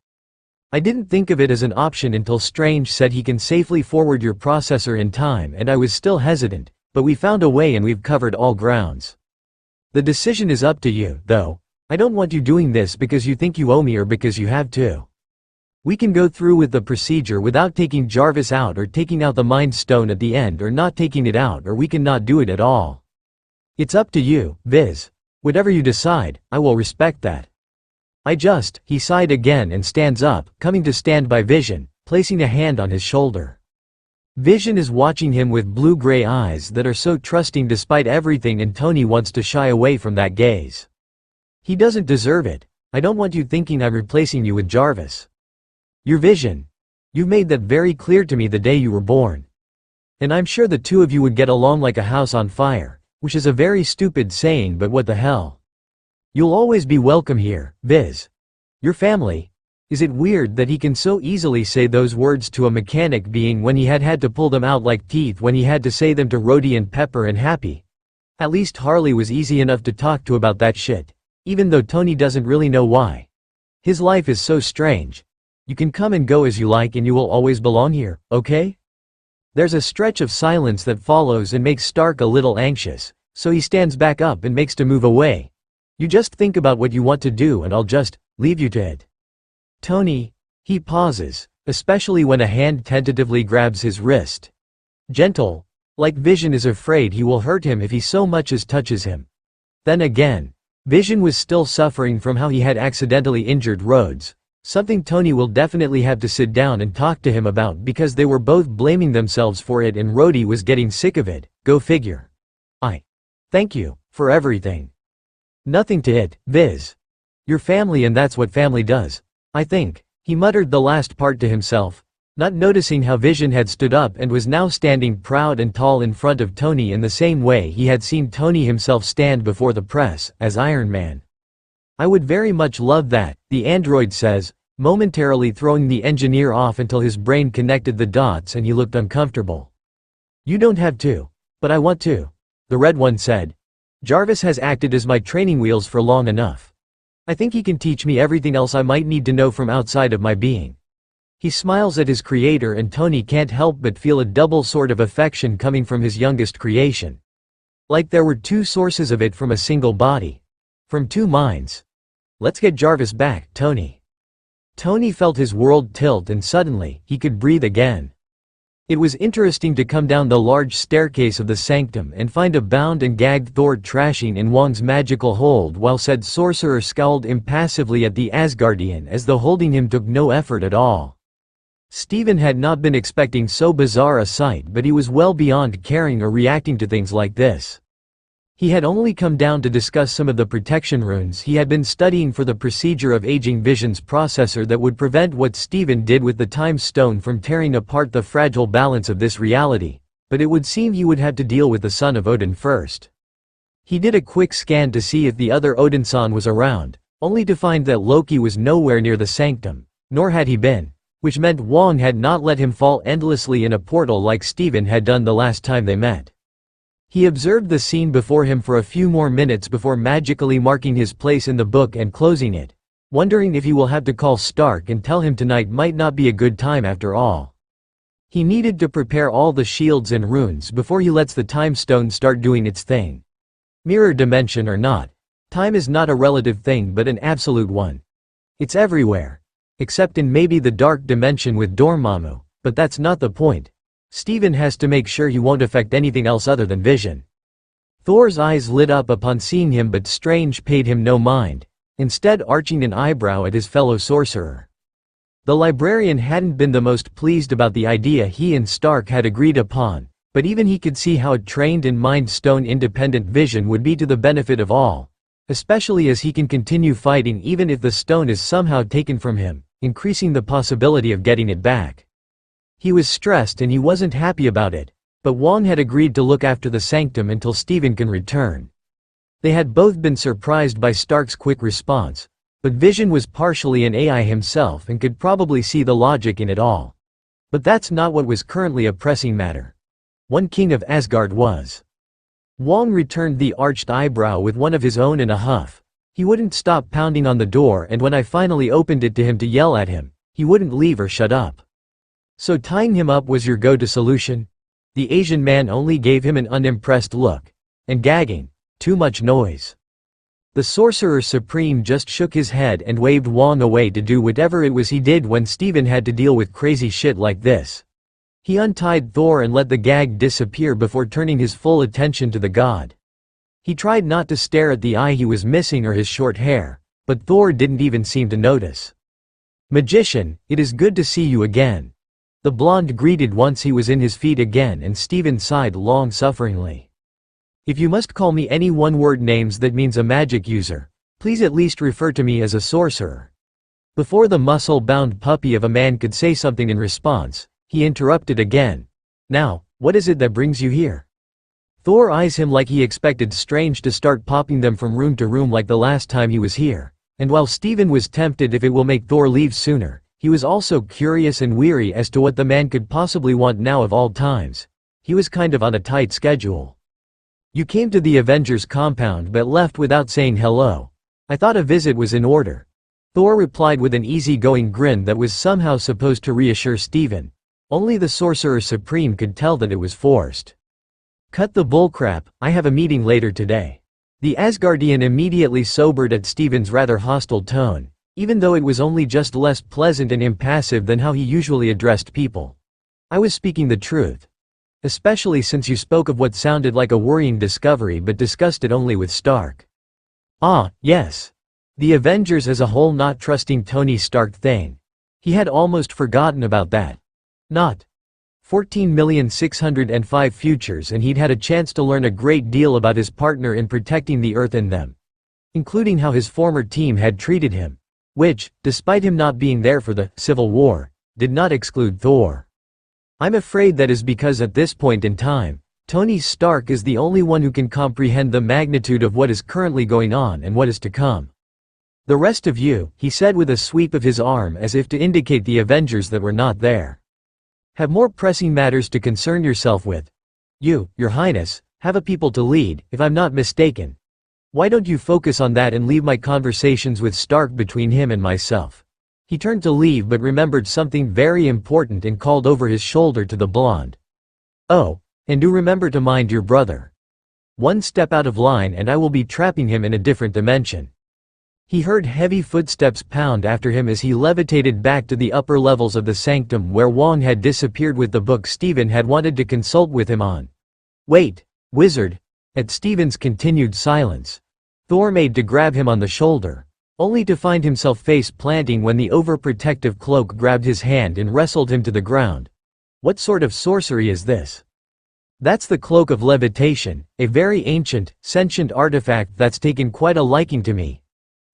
Speaker 1: I didn't think of it as an option until Strange said he can safely forward your processor in time, and I was still hesitant, but we found a way and we've covered all grounds. The decision is up to you, though. I don't want you doing this because you think you owe me or because you have to. We can go through with the procedure without taking Jarvis out or taking out the Mind Stone at the end, or not taking it out, or we can not do it at all. It's up to you, Viz. Whatever you decide, I will respect that. He sighed again and stands up, coming to stand by Vision, placing a hand on his shoulder. Vision is watching him with blue-gray eyes that are so trusting despite everything, and Tony wants to shy away from that gaze. He doesn't deserve it. I don't want you thinking I'm replacing you with Jarvis. Your Vision. You've made that very clear to me the day you were born. And I'm sure the 2 of you would get along like a house on fire. Which is a very stupid saying, but what the hell. You'll always be welcome here, Viz. Your family. Is it weird that he can so easily say those words to a mechanic being when he had to pull them out like teeth when he had to say them to Rhodey and Pepper and Happy? At least Harley was easy enough to talk to about that shit, even though Tony doesn't really know why. His life is so strange. You can come and go as you like and you will always belong here, okay? There's a stretch of silence that follows and makes Stark a little anxious, so he stands back up and makes to move away. You just think about what you want to do and I'll just leave you to it. Tony. He pauses, especially when a hand tentatively grabs his wrist. Gentle, like Vision is afraid he will hurt him if he so much as touches him. Then again, Vision was still suffering from how he had accidentally injured Rhodes, something Tony will definitely have to sit down and talk to him about because they were both blaming themselves for it and Rhodey was getting sick of it, go figure. I thank you for everything. Nothing to it, Viz. Your family and that's what family does, I think. He muttered the last part to himself, not noticing how Vision had stood up and was now standing proud and tall in front of Tony in the same way he had seen Tony himself stand before the press, as Iron Man. I would very much love that, the android says, momentarily throwing the engineer off until his brain connected the dots and he looked uncomfortable. You don't have to. But I want to. The red one said. Jarvis has acted as my training wheels for long enough. I think he can teach me everything else I might need to know from outside of my being. He smiles at his creator and Tony can't help but feel a double sort of affection coming from his youngest creation. Like there were two sources of it from a single body. From two minds. Let's get Jarvis back, Tony. Tony felt his world tilt and suddenly, he could breathe again. It was interesting to come down the large staircase of the sanctum and find a bound and gagged Thor trashing in Wong's magical hold while said sorcerer scowled impassively at the Asgardian as though holding him took no effort at all. Steven had not been expecting so bizarre a sight but he was well beyond caring or reacting to things like this. He had only come down to discuss some of the protection runes he had been studying for the procedure of aging Vision's processor that would prevent what Steven did with the Time Stone from tearing apart the fragile balance of this reality, but it would seem he would have to deal with the son of Odin first. He did a quick scan to see if the other Odinson was around, only to find that Loki was nowhere near the sanctum, nor had he been, which meant Wong had not let him fall endlessly in a portal like Steven had done the last time they met. He observed the scene before him for a few more minutes before magically marking his place in the book and closing it, wondering if he will have to call Stark and tell him tonight might not be a good time after all. He needed to prepare all the shields and runes before he lets the Time Stone start doing its thing. Mirror dimension or not, time is not a relative thing but an absolute one. It's everywhere. Except in maybe the dark dimension with Dormammu, but that's not the point. Steven has to make sure he won't affect anything else other than Vision. Thor's eyes lit up upon seeing him but Strange paid him no mind, instead arching an eyebrow at his fellow sorcerer. The librarian hadn't been the most pleased about the idea he and Stark had agreed upon, but even he could see how a trained and Mind Stone independent Vision would be to the benefit of all, especially as he can continue fighting even if the stone is somehow taken from him, increasing the possibility of getting it back. He was stressed and he wasn't happy about it, but Wong had agreed to look after the sanctum until Steven can return. They had both been surprised by Stark's quick response, but Vision was partially an AI himself and could probably see the logic in it all. But that's not what was currently a pressing matter. One king of Asgard was. Wong returned the arched eyebrow with one of his own in a huff. He wouldn't stop pounding on the door and when I finally opened it to him to yell at him, he wouldn't leave or shut up. So tying him up was your go-to solution? The Asian man only gave him an unimpressed look. And gagging. Too much noise. The Sorcerer Supreme just shook his head and waved Wong away to do whatever it was he did when Steven had to deal with crazy shit like this. He untied Thor and let the gag disappear before turning his full attention to the god. He tried not to stare at the eye he was missing or his short hair, but Thor didn't even seem to notice. Magician, it is good to see you again. The blonde greeted once he was in his feet again and Steven sighed long-sufferingly. If you must call me any one-word names that means a magic user, please at least refer to me as a sorcerer. Before the muscle-bound puppy of a man could say something in response, he interrupted again. Now, what is it that brings you here? Thor eyes him like he expected Strange to start popping them from room to room like the last time he was here, and while Steven was tempted if it will make Thor leave sooner, he was also curious and weary as to what the man could possibly want now of all times. He was kind of on a tight schedule. You came to the Avengers compound but left without saying hello. I thought a visit was in order. Thor replied with an easygoing grin that was somehow supposed to reassure Steven. Only the Sorcerer Supreme could tell that it was forced. Cut the bullcrap, I have a meeting later today. The Asgardian immediately sobered at Steven's rather hostile tone, even though it was only just less pleasant and impassive than how he usually addressed people. I was speaking the truth. Especially since you spoke of what sounded like a worrying discovery but discussed it only with Stark. Ah, yes. The Avengers as a whole not trusting Tony Stark thing. He had almost forgotten about that. Not 14,605 futures, and he'd had a chance to learn a great deal about his partner in protecting the Earth and them. Including how his former team had treated him. Which, despite him not being there for the Civil War, did not exclude Thor. I'm afraid that is because at this point in time, Tony Stark is the only one who can comprehend the magnitude of what is currently going on and what is to come. The rest of you, he said with a sweep of his arm as if to indicate the Avengers that were not there, have more pressing matters to concern yourself with. You, Your Highness, have a people to lead, if I'm not mistaken. Why don't you focus on that and leave my conversations with Stark between him and myself? He turned to leave but remembered something very important and called over his shoulder to the blonde. Oh, and do remember to mind your brother. One step out of line and I will be trapping him in a different dimension. He heard heavy footsteps pound after him as he levitated back to the upper levels of the sanctum where Wong had disappeared with the book Steven had wanted to consult with him on. Wait, wizard. At Steven's continued silence, Thor made to grab him on the shoulder, only to find himself face-planting when the overprotective cloak grabbed his hand and wrestled him to the ground. What sort of sorcery is this? That's the Cloak of Levitation, a very ancient, sentient artifact that's taken quite a liking to me.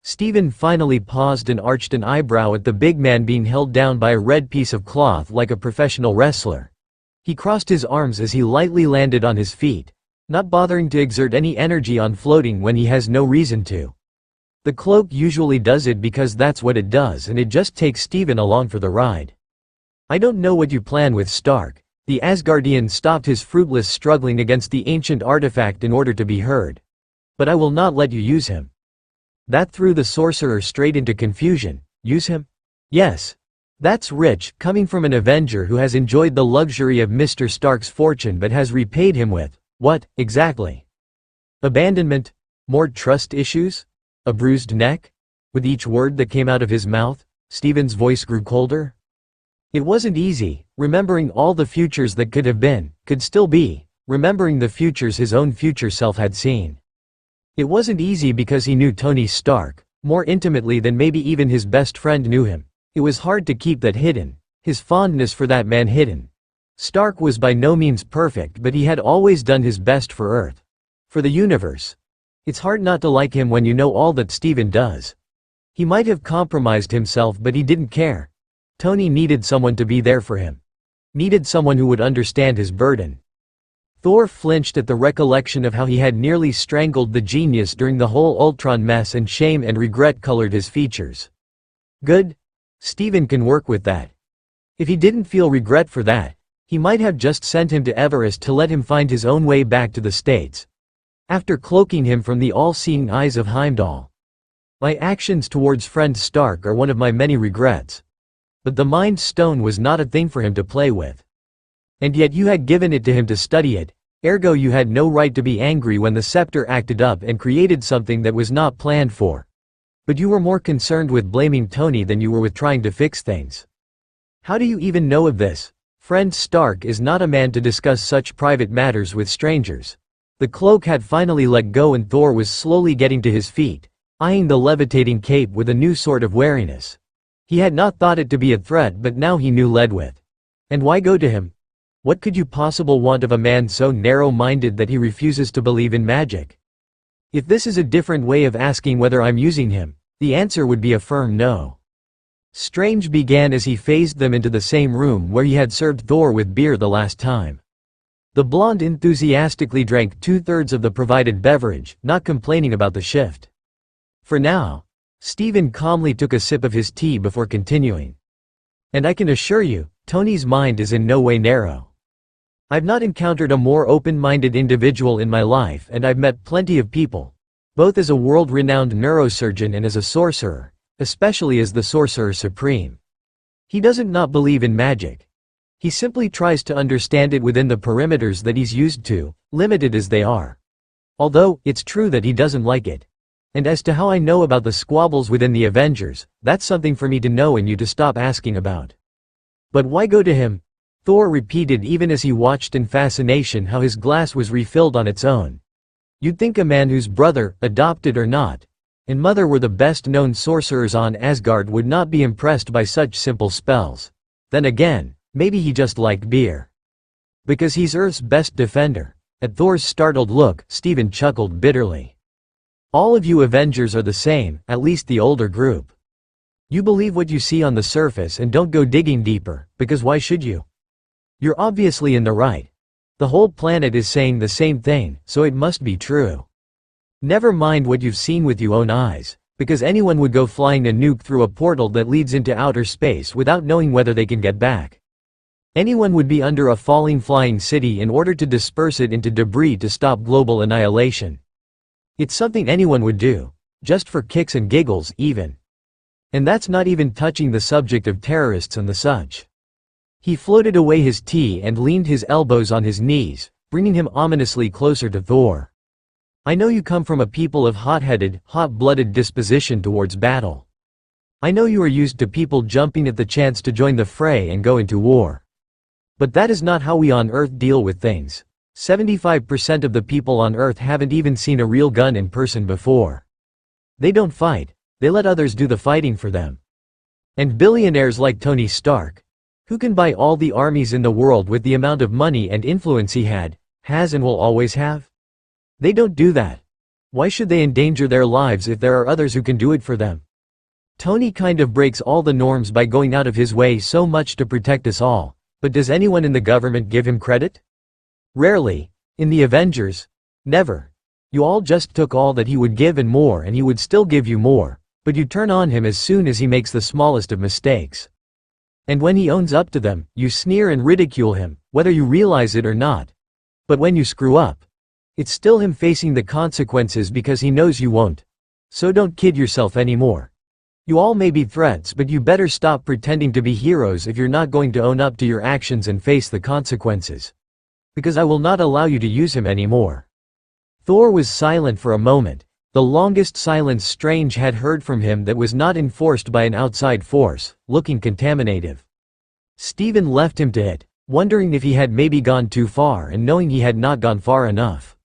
Speaker 1: Steven finally paused and arched an eyebrow at the big man being held down by a red piece of cloth like a professional wrestler. He crossed his arms as he lightly landed on his feet, not bothering to exert any energy on floating when he has no reason to. The cloak usually does it because that's what it does, and it just takes Steven along for the ride. I don't know what you plan with Stark. The Asgardian stopped his fruitless struggling against the ancient artifact in order to be heard. But I will not let you use him. That threw the sorcerer straight into confusion. Use him? Yes. That's rich, coming from an Avenger who has enjoyed the luxury of Mr. Stark's fortune but has repaid him with, what, exactly? Abandonment? More trust issues? A bruised neck? With each word that came out of his mouth, Steven's voice grew colder. It wasn't easy, remembering all the futures that could have been, could still be, remembering the futures his own future self had seen. It wasn't easy because he knew Tony Stark, more intimately than maybe even his best friend knew him. It was hard to keep that hidden, his fondness for that man hidden. Stark was by no means perfect, but he had always done his best for Earth. For the universe. It's hard not to like him when you know all that Steven does. He might have compromised himself but he didn't care. Tony needed someone to be there for him. Needed someone who would understand his burden. Thor flinched at the recollection of how he had nearly strangled the genius during the whole Ultron mess, and shame and regret colored his features. Good. Steven can work with that. If he didn't feel regret for that, he might have just sent him to Everest to let him find his own way back to the States. After cloaking him from the all-seeing eyes of Heimdall. My actions towards friend Stark are one of my many regrets. But the Mind Stone was not a thing for him to play with. And yet you had given it to him to study it, ergo you had no right to be angry when the scepter acted up and created something that was not planned for. But you were more concerned with blaming Tony than you were with trying to fix things. How do you even know of this? Friend Stark is not a man to discuss such private matters with strangers. The cloak had finally let go and Thor was slowly getting to his feet, eyeing the levitating cape with a new sort of wariness. He had not thought it to be a threat, but now he knew led with. And why go to him? What could you possibly want of a man so narrow-minded that he refuses to believe in magic? If this is a different way of asking whether I'm using him, the answer would be a firm no. Strange began as he phased them into the same room where he had served Thor with beer the last time. The blonde enthusiastically drank 2/3 of the provided beverage, not complaining about the shift. For now. Steven calmly took a sip of his tea before continuing. And I can assure you, Tony's mind is in no way narrow. I've not encountered a more open-minded individual in my life, and I've met plenty of people, both as a world-renowned neurosurgeon and as a sorcerer, especially as the Sorcerer Supreme. He doesn't not believe in magic. He simply tries to understand it within the perimeters that he's used to, limited as they are. Although, it's true that he doesn't like it. And as to how I know about the squabbles within the Avengers, that's something for me to know and you to stop asking about. But why go to him? Thor repeated even as he watched in fascination how his glass was refilled on its own. You'd think a man whose brother, adopted or not, and mother were the best-known sorcerers on Asgard would not be impressed by such simple spells. Then again, maybe he just liked beer. Because he's Earth's best defender. At Thor's startled look, Steven chuckled bitterly. All of you Avengers are the same, at least the older group. You believe what you see on the surface and don't go digging deeper, because why should you? You're obviously in the right. The whole planet is saying the same thing, so it must be true. Never mind what you've seen with your own eyes, because anyone would go flying a nuke through a portal that leads into outer space without knowing whether they can get back. Anyone would be under a falling flying city in order to disperse it into debris to stop global annihilation. It's something anyone would do, just for kicks and giggles even. And that's not even touching the subject of terrorists and the such. He floated away his tea and leaned his elbows on his knees, bringing him ominously closer to Thor. I know you come from a people of hot-headed, hot-blooded disposition towards battle. I know you are used to people jumping at the chance to join the fray and go into war. But that is not how we on Earth deal with things. 75% of the people on Earth haven't even seen a real gun in person before. They don't fight, they let others do the fighting for them. And billionaires like Tony Stark, who can buy all the armies in the world with the amount of money and influence he has and will always have? They don't do that. Why should they endanger their lives if there are others who can do it for them? Tony kind of breaks all the norms by going out of his way so much to protect us all, but does anyone in the government give him credit? Rarely. In the Avengers? Never. You all just took all that he would give and more, and he would still give you more, but you turn on him as soon as he makes the smallest of mistakes. And when he owns up to them, you sneer and ridicule him, whether you realize it or not. But when you screw up, it's still him facing the consequences because he knows you won't. So don't kid yourself anymore. You all may be threats, but you better stop pretending to be heroes if you're not going to own up to your actions and face the consequences. Because I will not allow you to use him anymore. Thor was silent for a moment, the longest silence Strange had heard from him that was not enforced by an outside force, looking contaminative. Steven left him to it, wondering if he had maybe gone too far and knowing he had not gone far enough.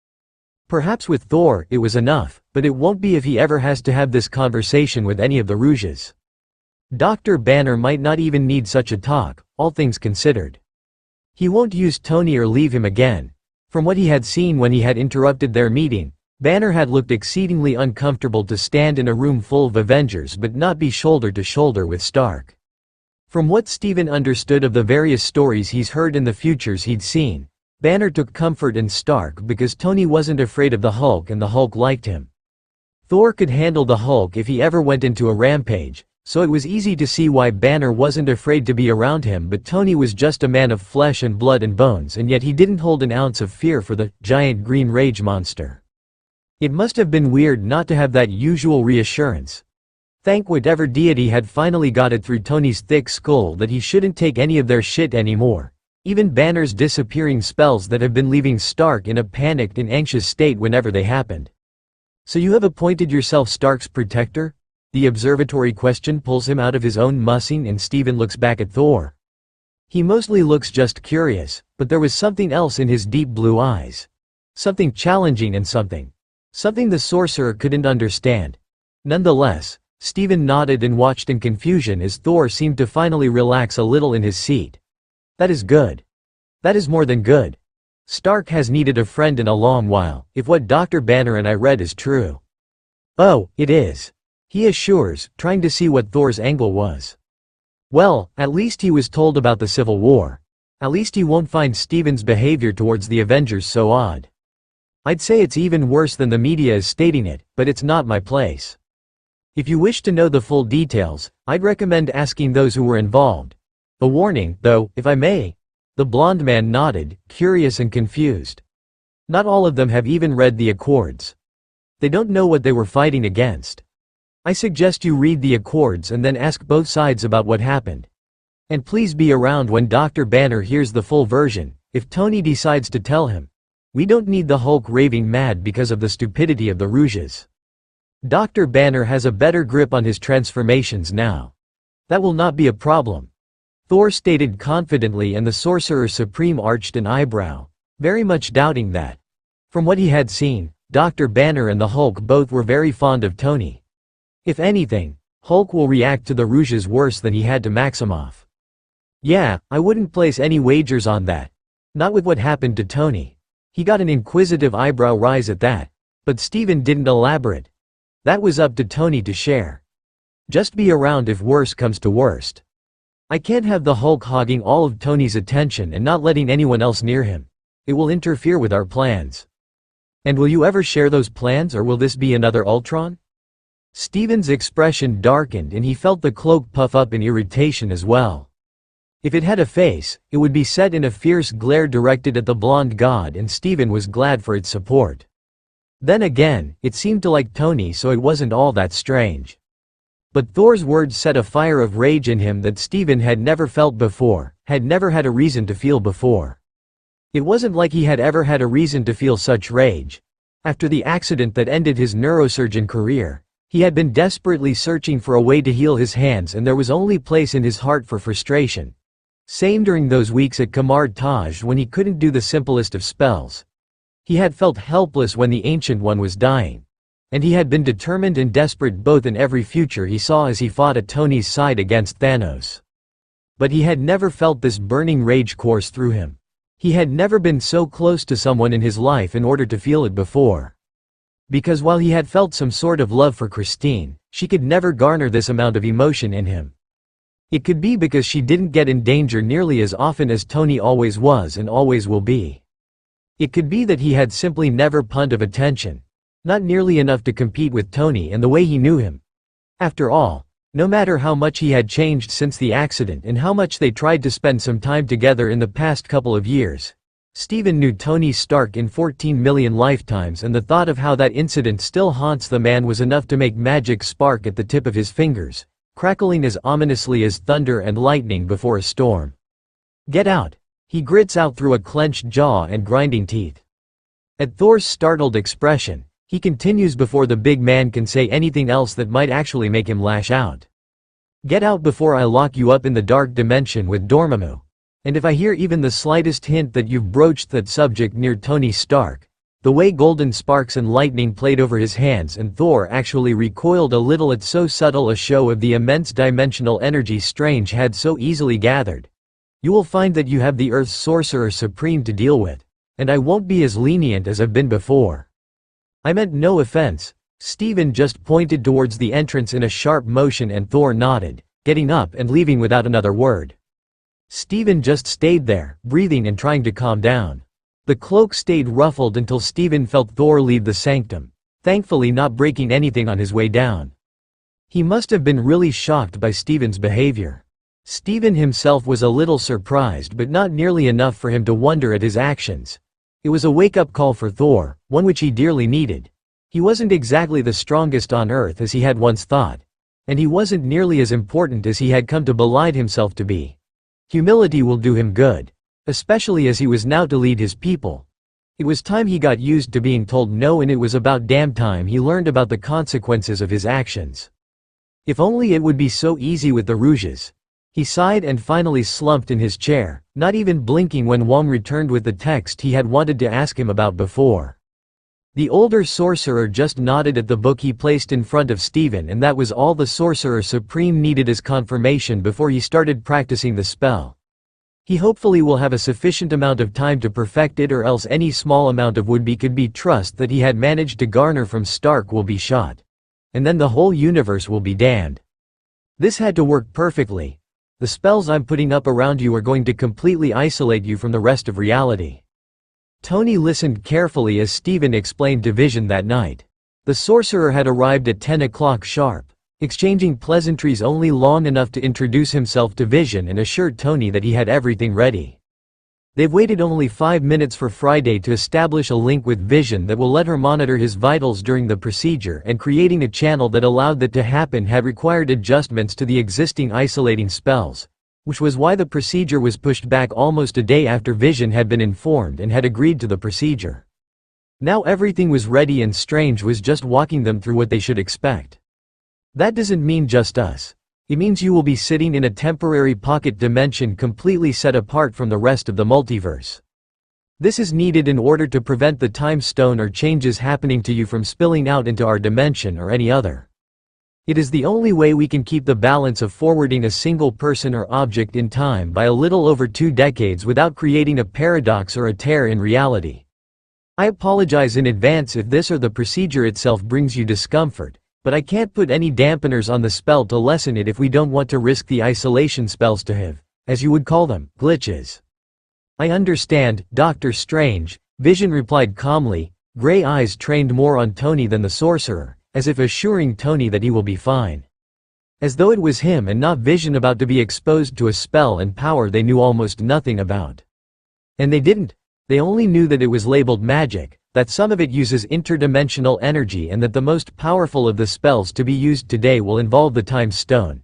Speaker 1: Perhaps with Thor, it was enough, but it won't be if he ever has to have this conversation with any of the Rouges. Dr. Banner might not even need such a talk, all things considered. He won't use Tony or leave him again. From what he had seen when he had interrupted their meeting, Banner had looked exceedingly uncomfortable to stand in a room full of Avengers but not be shoulder to shoulder with Stark. From what Steven understood of the various stories he's heard and the futures he'd seen, Banner took comfort in Stark because Tony wasn't afraid of the Hulk and the Hulk liked him. Thor could handle the Hulk if he ever went into a rampage, so it was easy to see why Banner wasn't afraid to be around him, but Tony was just a man of flesh and blood and bones, and yet he didn't hold an ounce of fear for the giant green rage monster. It must have been weird not to have that usual reassurance. Thank whatever deity had finally got it through Tony's thick skull that he shouldn't take any of their shit anymore. Even Banner's disappearing spells that have been leaving Stark in a panicked and anxious state whenever they happened. So you have appointed yourself Stark's protector? The observatory question pulls him out of his own mussing and Steven looks back at Thor. He mostly looks just curious, but there was something else in his deep blue eyes. Something challenging and something the sorcerer couldn't understand. Nonetheless, Steven nodded and watched in confusion as Thor seemed to finally relax a little in his seat. That is good. That is more than good. Stark has needed a friend in a long while, if what Dr. Banner and I read is true. Oh, it is. He assures, trying to see what Thor's angle was. Well, at least he was told about the Civil War. At least he won't find Steven's behavior towards the Avengers so odd. I'd say it's even worse than the media is stating it, but it's not my place. If you wish to know the full details, I'd recommend asking those who were involved. A warning, though, if I may. The blonde man nodded, curious and confused. Not all of them have even read the Accords. They don't know what they were fighting against. I suggest you read the Accords and then ask both sides about what happened. And please be around when Dr. Banner hears the full version, if Tony decides to tell him. We don't need the Hulk raving mad because of the stupidity of the Rouges. Dr. Banner has a better grip on his transformations now. That will not be a problem. Thor stated confidently, and the Sorcerer Supreme arched an eyebrow, very much doubting that. From what he had seen, Dr. Banner and the Hulk both were very fond of Tony. If anything, Hulk will react to the Rouges worse than he had to Maximoff. Yeah, I wouldn't place any wagers on that. Not with what happened to Tony. He got an inquisitive eyebrow raise at that. But Steven didn't elaborate. That was up to Tony to share. Just be around if worse comes to worst. I can't have the Hulk hogging all of Tony's attention and not letting anyone else near him. It will interfere with our plans. And will you ever share those plans, or will this be another Ultron? Steven's expression darkened and he felt the cloak puff up in irritation as well. If it had a face, it would be set in a fierce glare directed at the blonde god, and Steven was glad for its support. Then again, it seemed to like Tony, so it wasn't all that strange. But Thor's words set a fire of rage in him that Steven had never felt before, had never had a reason to feel before. It wasn't like he had ever had a reason to feel such rage. After the accident that ended his neurosurgeon career, he had been desperately searching for a way to heal his hands, and there was only place in his heart for frustration. Same during those weeks at Kamar Taj when he couldn't do the simplest of spells. He had felt helpless when the Ancient One was dying. And he had been determined and desperate both in every future he saw as he fought at Tony's side against Thanos. But he had never felt this burning rage course through him. He had never been so close to someone in his life in order to feel it before. Because while he had felt some sort of love for Christine, she could never garner this amount of emotion in him. It could be because she didn't get in danger nearly as often as Tony always was and always will be. It could be that he had simply never pumped of attention. Not nearly enough to compete with Tony and the way he knew him. After all, no matter how much he had changed since the accident and how much they tried to spend some time together in the past couple of years, Steven knew Tony Stark in 14 million lifetimes, and the thought of how that incident still haunts the man was enough to make magic spark at the tip of his fingers, crackling as ominously as thunder and lightning before a storm. Get out! He grits out through a clenched jaw and grinding teeth. At Thor's startled expression, he continues before the big man can say anything else that might actually make him lash out. Get out before I lock you up in the dark dimension with Dormammu. And if I hear even the slightest hint that you've broached that subject near Tony Stark. The way golden sparks and lightning played over his hands, and Thor actually recoiled a little at so subtle a show of the immense dimensional energy Strange had so easily gathered. You will find that you have the Earth's Sorcerer Supreme to deal with. And I won't be as lenient as I've been before. I meant no offense. Steven just pointed towards the entrance in a sharp motion, and Thor nodded, getting up and leaving without another word. Steven just stayed there, breathing and trying to calm down. The cloak stayed ruffled until Steven felt Thor leave the sanctum, thankfully not breaking anything on his way down. He must have been really shocked by Steven's behavior. Steven himself was a little surprised, but not nearly enough for him to wonder at his actions. It was a wake-up call for Thor, one which he dearly needed. He wasn't exactly the strongest on Earth as he had once thought. And he wasn't nearly as important as he had come to belie himself to be. Humility will do him good. Especially as he was now to lead his people. It was time he got used to being told no, and it was about damn time he learned about the consequences of his actions. If only it would be so easy with the Rouges. He sighed and finally slumped in his chair, not even blinking when Wong returned with the text he had wanted to ask him about before. The older sorcerer just nodded at the book he placed in front of Steven, and that was all the Sorcerer Supreme needed as confirmation before he started practicing the spell. He hopefully will have a sufficient amount of time to perfect it, or else any small amount of would-be-could-be trust that he had managed to garner from Stark will be shot. And then the whole universe will be damned. This had to work perfectly. The spells I'm putting up around you are going to completely isolate you from the rest of reality. Tony listened carefully as Steven explained to Vision that night. The sorcerer had arrived at 10 o'clock sharp, exchanging pleasantries only long enough to introduce himself to Vision and assured Tony that he had everything ready. They've waited only 5 minutes for Friday to establish a link with Vision that will let her monitor his vitals during the procedure, and creating a channel that allowed that to happen had required adjustments to the existing isolating spells. which was why the procedure was pushed back almost a day after Vision had been informed and had agreed to the procedure. Now everything was ready and Strange was just walking them through what they should expect. That doesn't mean just us. It means you will be sitting in a temporary pocket dimension completely set apart from the rest of the multiverse. This is needed in order to prevent the time stone or changes happening to you from spilling out into our dimension or any other. It is the only way we can keep the balance of forwarding a single person or object in time by a little over 2 decades without creating a paradox or a tear in reality. I apologize in advance if this or the procedure itself brings you discomfort, but I can't put any dampeners on the spell to lessen it if we don't want to risk the isolation spells to have, as you would call them, glitches. I understand, Dr. Strange, Vision replied calmly, gray eyes trained more on Tony than the sorcerer, as if assuring Tony that he will be fine. As though it was him and not Vision about to be exposed to a spell and power they knew almost nothing about. And they didn't. They only knew that it was labeled magic, that some of it uses interdimensional energy and that the most powerful of the spells to be used today will involve the time stone.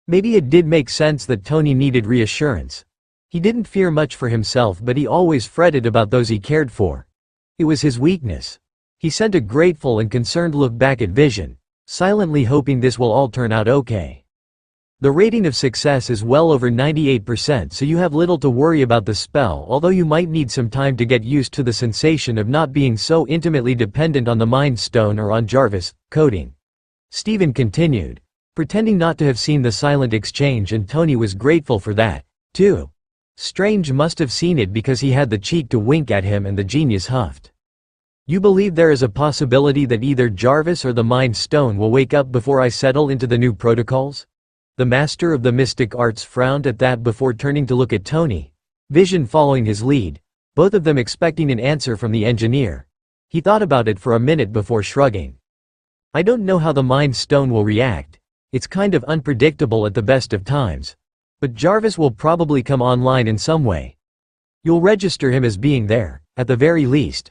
Speaker 1: Maybe it did make sense that Tony needed reassurance. He didn't fear much for himself but he always fretted about those he cared for. It was his weakness. He sent a grateful and concerned look back at Vision, silently hoping this will all turn out okay. The rating of success is well over 98%, so you have little to worry about the spell, although you might need some time to get used to the sensation of not being so intimately dependent on the Mind Stone or on Jarvis' coding. Steven continued, pretending not to have seen the silent exchange, and Tony was grateful for that, too. Strange must have seen it because he had the cheek to wink at him and the genius huffed. You believe there is a possibility that either Jarvis or the Mind Stone will wake up before I settle into the new protocols? The master of the mystic arts frowned at that before turning to look at Tony, Vision following his lead, both of them expecting an answer from the engineer. He thought about it for a minute before shrugging. I don't know how the Mind Stone will react. It's kind of unpredictable at the best of times. But Jarvis will probably come online in some way. You'll register him as being there, at the very least.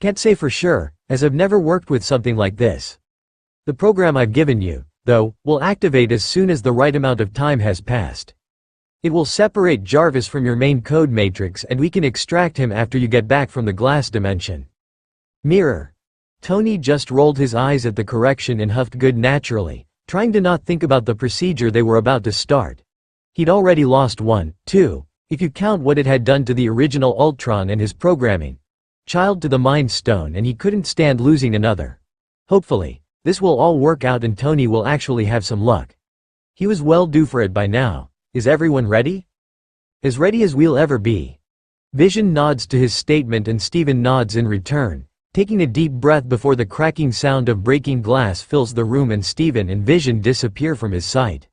Speaker 1: Can't say for sure, as I've never worked with something like this. The program I've given you, though, will activate as soon as the right amount of time has passed. It will separate Jarvis from your main code matrix and we can extract him after you get back from the glass dimension. Mirror. Tony just rolled his eyes at the correction and huffed good naturally, trying to not think about the procedure they were about to start. He'd already lost one, too, if you count what it had done to the original Ultron and his programming. Child to the Mind Stone, and he couldn't stand losing another. Hopefully, this will all work out and Tony will actually have some luck. He was well due for it by now. Is everyone ready? As ready as we'll ever be. Vision nods to his statement and Steven nods in return, taking a deep breath before the cracking sound of breaking glass fills the room and Steven and Vision disappear from his sight.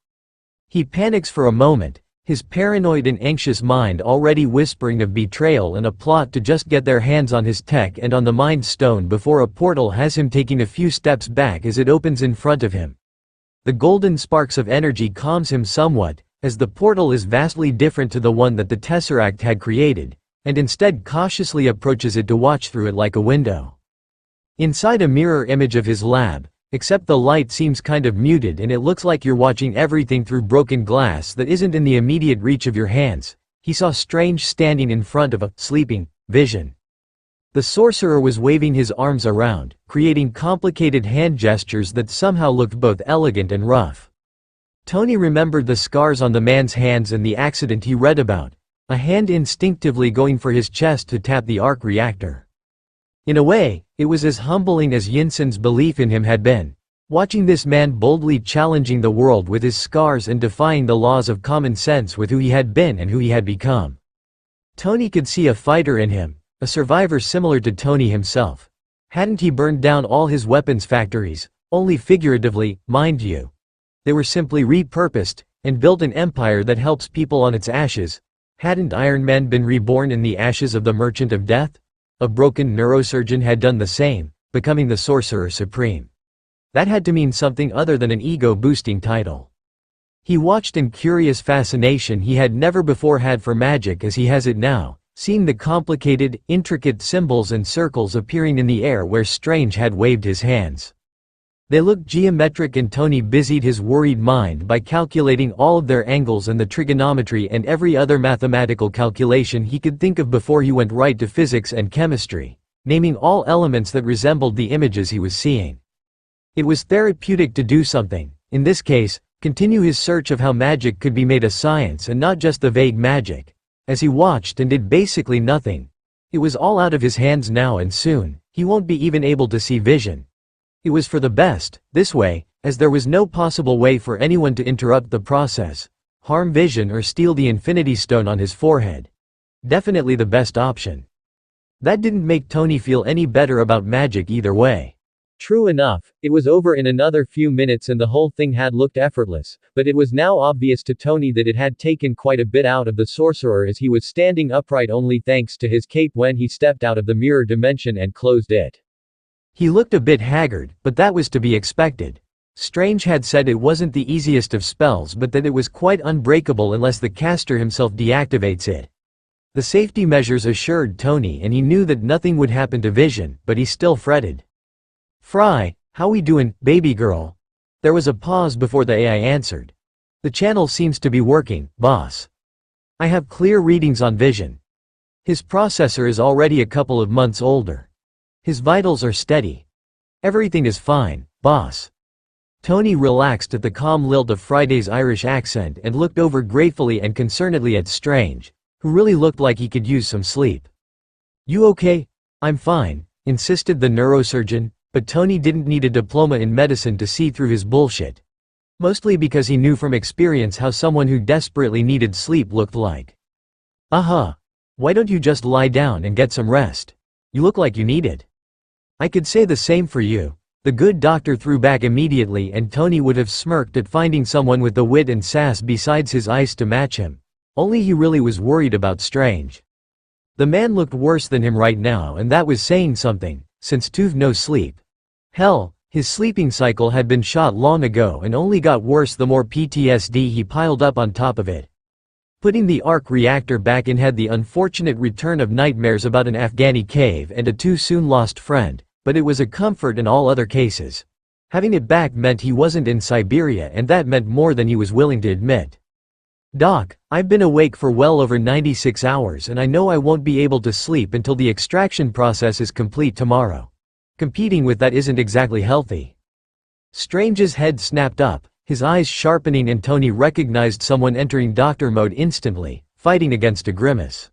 Speaker 1: He panics for a moment, his paranoid and anxious mind already whispering of betrayal and a plot to just get their hands on his tech and on the Mind Stone before a portal has him taking a few steps back as it opens in front of him. The golden sparks of energy calms him somewhat, as the portal is vastly different to the one that the Tesseract had created, and instead cautiously approaches it to watch through it like a window. Inside a mirror image of his lab, except the light seems kind of muted and it looks like you're watching everything through broken glass that isn't in the immediate reach of your hands, he saw Strange standing in front of a sleeping Vision. The sorcerer was waving his arms around, creating complicated hand gestures that somehow looked both elegant and rough. Tony remembered the scars on the man's hands and the accident he read about, a hand instinctively going for his chest to tap the arc reactor. In a way, it was as humbling as Yinsen's belief in him had been. Watching this man boldly challenging the world with his scars and defying the laws of common sense with who he had been and who he had become. Tony could see a fighter in him, a survivor similar to Tony himself. Hadn't he burned down all his weapons factories, only figuratively, mind you? They were simply repurposed, and built an empire that helps people on its ashes. Hadn't Iron Man been reborn in the ashes of the Merchant of Death? A broken neurosurgeon had done the same, becoming the Sorcerer Supreme. That had to mean something other than an ego-boosting title. He watched in curious fascination he had never before had for magic as he has it now, seeing the complicated, intricate symbols and circles appearing in the air where Strange had waved his hands. They looked geometric and Tony busied his worried mind by calculating all of their angles and the trigonometry and every other mathematical calculation he could think of before he went right to physics and chemistry, naming all elements that resembled the images he was seeing. It was therapeutic to do something, in this case, continue his search of how magic could be made a science and not just the vague magic. As he watched and did basically nothing, it was all out of his hands now and soon, he won't be even able to see Vision. It was for the best, this way, as there was no possible way for anyone to interrupt the process, harm Vision or steal the Infinity Stone on his forehead. Definitely the best option. That didn't make Tony feel any better about magic either way.
Speaker 2: True enough, it was over in another few minutes and the whole thing had looked effortless, but it was now obvious to Tony that it had taken quite a bit out of the sorcerer as he was standing upright only thanks to his cape when he stepped out of the mirror dimension and closed it.
Speaker 1: He looked a bit haggard, but that was to be expected. Strange had said it wasn't the easiest of spells but that it was quite unbreakable unless the caster himself deactivates it. The safety measures assured Tony and he knew that nothing would happen to Vision, but he still fretted. "Fry, how we doin', baby girl?" There was a pause before the AI answered. "The channel seems to be working, boss. I have clear readings on Vision. His processor is already a couple of months older. His vitals are steady. Everything is fine, boss." Tony relaxed at the calm lilt of Friday's Irish accent and looked over gratefully and concernedly at Strange, who really looked like he could use some sleep. "You okay?" "I'm fine," insisted the neurosurgeon, but Tony didn't need a diploma in medicine to see through his bullshit. Mostly because he knew from experience how someone who desperately needed sleep looked like. Why don't you just lie down and get some rest? You look like you need it." "I could say the same for you." The good doctor threw back immediately and Tony would have smirked at finding someone with the wit and sass besides his eyes to match him. Only he really was worried about Strange. The man looked worse than him right now and that was saying something, since "Tuve no sleep." Hell, his sleeping cycle had been shot long ago and only got worse the more PTSD he piled up on top of it. Putting the arc reactor back in had the unfortunate return of nightmares about an Afghani cave and a too-soon lost friend, but it was a comfort in all other cases. Having it back meant he wasn't in Siberia and that meant more than he was willing to admit. "Doc, I've been awake for well over 96 hours and I know I won't be able to sleep until the extraction process is complete tomorrow. Competing with that isn't exactly healthy." Strange's head snapped up, his eyes sharpening and Tony recognized someone entering doctor mode instantly, fighting against a grimace.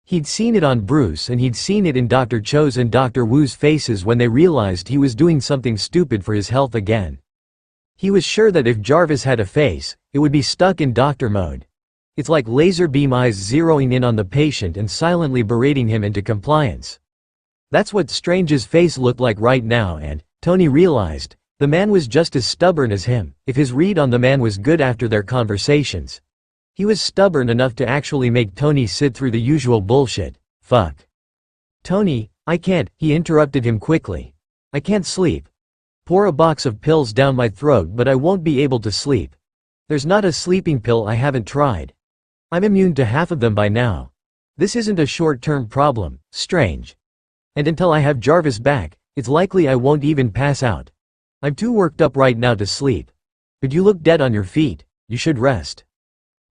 Speaker 1: He'd seen it on Bruce and he'd seen it in Dr. Cho's and Dr. Wu's faces when they realized he was doing something stupid for his health again. He was sure that if Jarvis had a face, it would be stuck in doctor mode. It's like laser beam eyes zeroing in on the patient and silently berating him into compliance. That's what Strange's face looked like right now and, Tony realized, the man was just as stubborn as him, if his read on the man was good after their conversations. He was stubborn enough to actually make Tony sit through the usual bullshit. "Fuck. Tony, I can't," he interrupted him quickly. "I can't sleep. Pour a box of pills down my throat but I won't be able to sleep. There's not a sleeping pill I haven't tried. I'm immune to half of them by now. This isn't a short-term problem, Strange. And until I have Jarvis back, it's likely I won't even pass out. I'm too worked up right now to sleep. But you look dead on your feet, you should rest."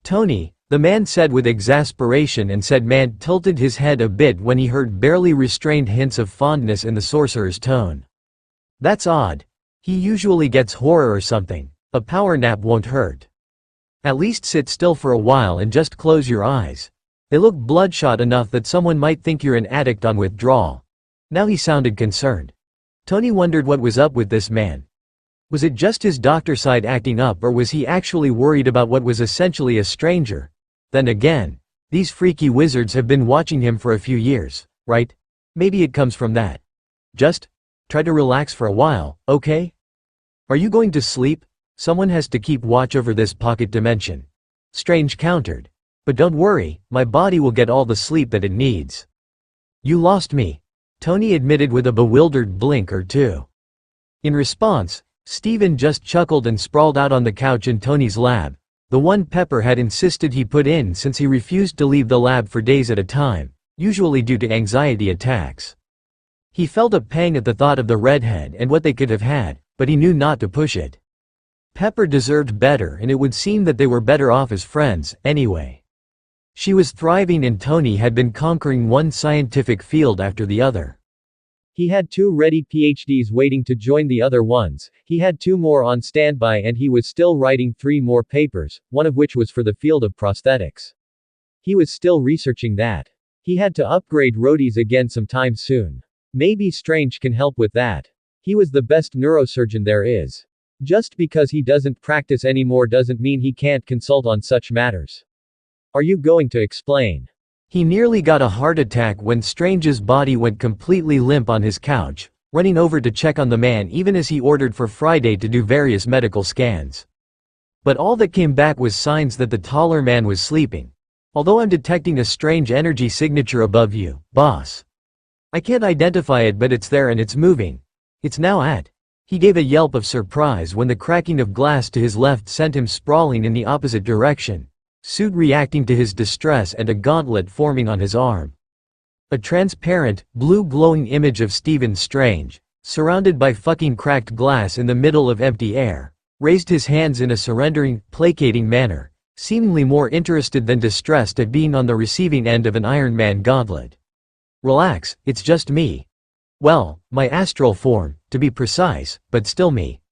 Speaker 1: "Tony," the man said with exasperation and said man tilted his head a bit when he heard barely restrained hints of fondness in the sorcerer's tone. "That's odd. He usually gets horror or something. A power nap won't hurt. At least sit still for a while and just close your eyes. They look bloodshot enough that someone might think you're an addict on withdrawal." Now he sounded concerned. Tony wondered what was up with this man. Was it just his doctor side acting up or was he actually worried about what was essentially a stranger? Then again, these freaky wizards have been watching him for a few years, right? Maybe it comes from that. Just try to relax for a while, okay? "Are you going to sleep? Someone has to keep watch over this pocket dimension." Strange countered. "But don't worry, my body will get all the sleep that it needs." "You lost me," Tony admitted with a bewildered blink or two. In response, Steven just chuckled and sprawled out on the couch in Tony's lab, the one Pepper had insisted he put in since he refused to leave the lab for days at a time, usually due to anxiety attacks. He felt a pang at the thought of the redhead and what they could have had, but he knew not to push it. Pepper deserved better, and it would seem that they were better off as friends, anyway. She was thriving and Tony had been conquering one scientific field after the other. He had 2 ready PhDs waiting to join the other ones, he had 2 more on standby, and he was still writing 3 more papers, one of which was for the field of prosthetics. He was still researching that. He had to upgrade roadies again sometime soon. Maybe Strange can help with that. He was the best neurosurgeon there is. Just because he doesn't practice anymore doesn't mean he can't consult on such matters. Are you going to explain? He nearly got a heart attack when Strange's body went completely limp on his couch, running over to check on the man even as he ordered for Friday to do various medical scans. But all that came back was signs that the taller man was sleeping. Although I'm detecting a strange energy signature above you, boss. I can't identify it, but it's there and it's moving. It's now at. He gave a yelp of surprise when the cracking of glass to his left sent him sprawling in the opposite direction, suit reacting to his distress and a gauntlet forming on his arm. A transparent, blue glowing image of Stephen Strange, surrounded by fucking cracked glass in the middle of empty air, raised his hands in a surrendering, placating manner, seemingly more interested than distressed at being on the receiving end of an Iron Man gauntlet. Relax, it's just me. Well, my astral form, to be precise, but still me.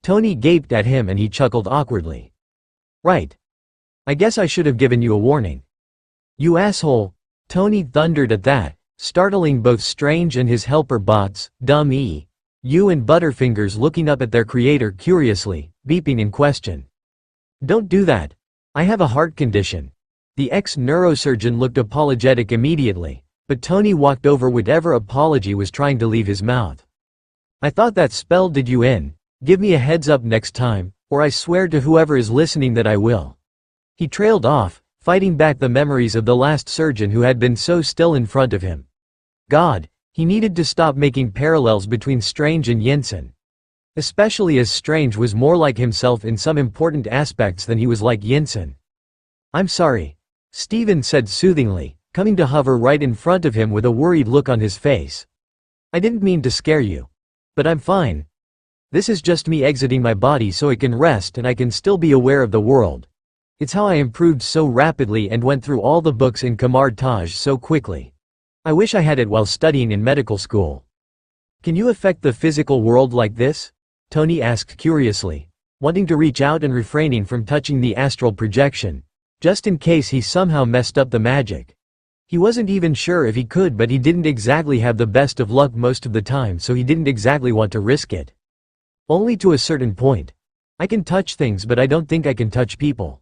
Speaker 1: Tony gaped at him and he chuckled awkwardly. Right. I guess I should have given you a warning. You asshole, Tony thundered at that, startling both Strange and his helper bots, Dumb E. You and Butterfingers looking up at their creator curiously, beeping in question. Don't do that. I have a heart condition. The ex-neurosurgeon looked apologetic immediately, but Tony walked over whatever apology was trying to leave his mouth. I thought that spelled did you in. Give me a heads up next time, or I swear to whoever is listening that I will. He trailed off, fighting back the memories of the last surgeon who had been so still in front of him. God, he needed to stop making parallels between Strange and Yinsen. Especially as Strange was more like himself in some important aspects than he was like Yinsen. I'm sorry, Stephen said soothingly, coming to hover right in front of him with a worried look on his face. I didn't mean to scare you. But I'm fine. This is just me exiting my body so it can rest and I can still be aware of the world. It's how I improved so rapidly and went through all the books in Kamar Taj so quickly. I wish I had it while studying in medical school. Can you affect the physical world like this? Tony asked curiously, wanting to reach out and refraining from touching the astral projection, just in case he somehow messed up the magic. He wasn't even sure if he could, but he didn't exactly have the best of luck most of the time, so he didn't exactly want to risk it. Only to a certain point. I can touch things, but I don't think I can touch people.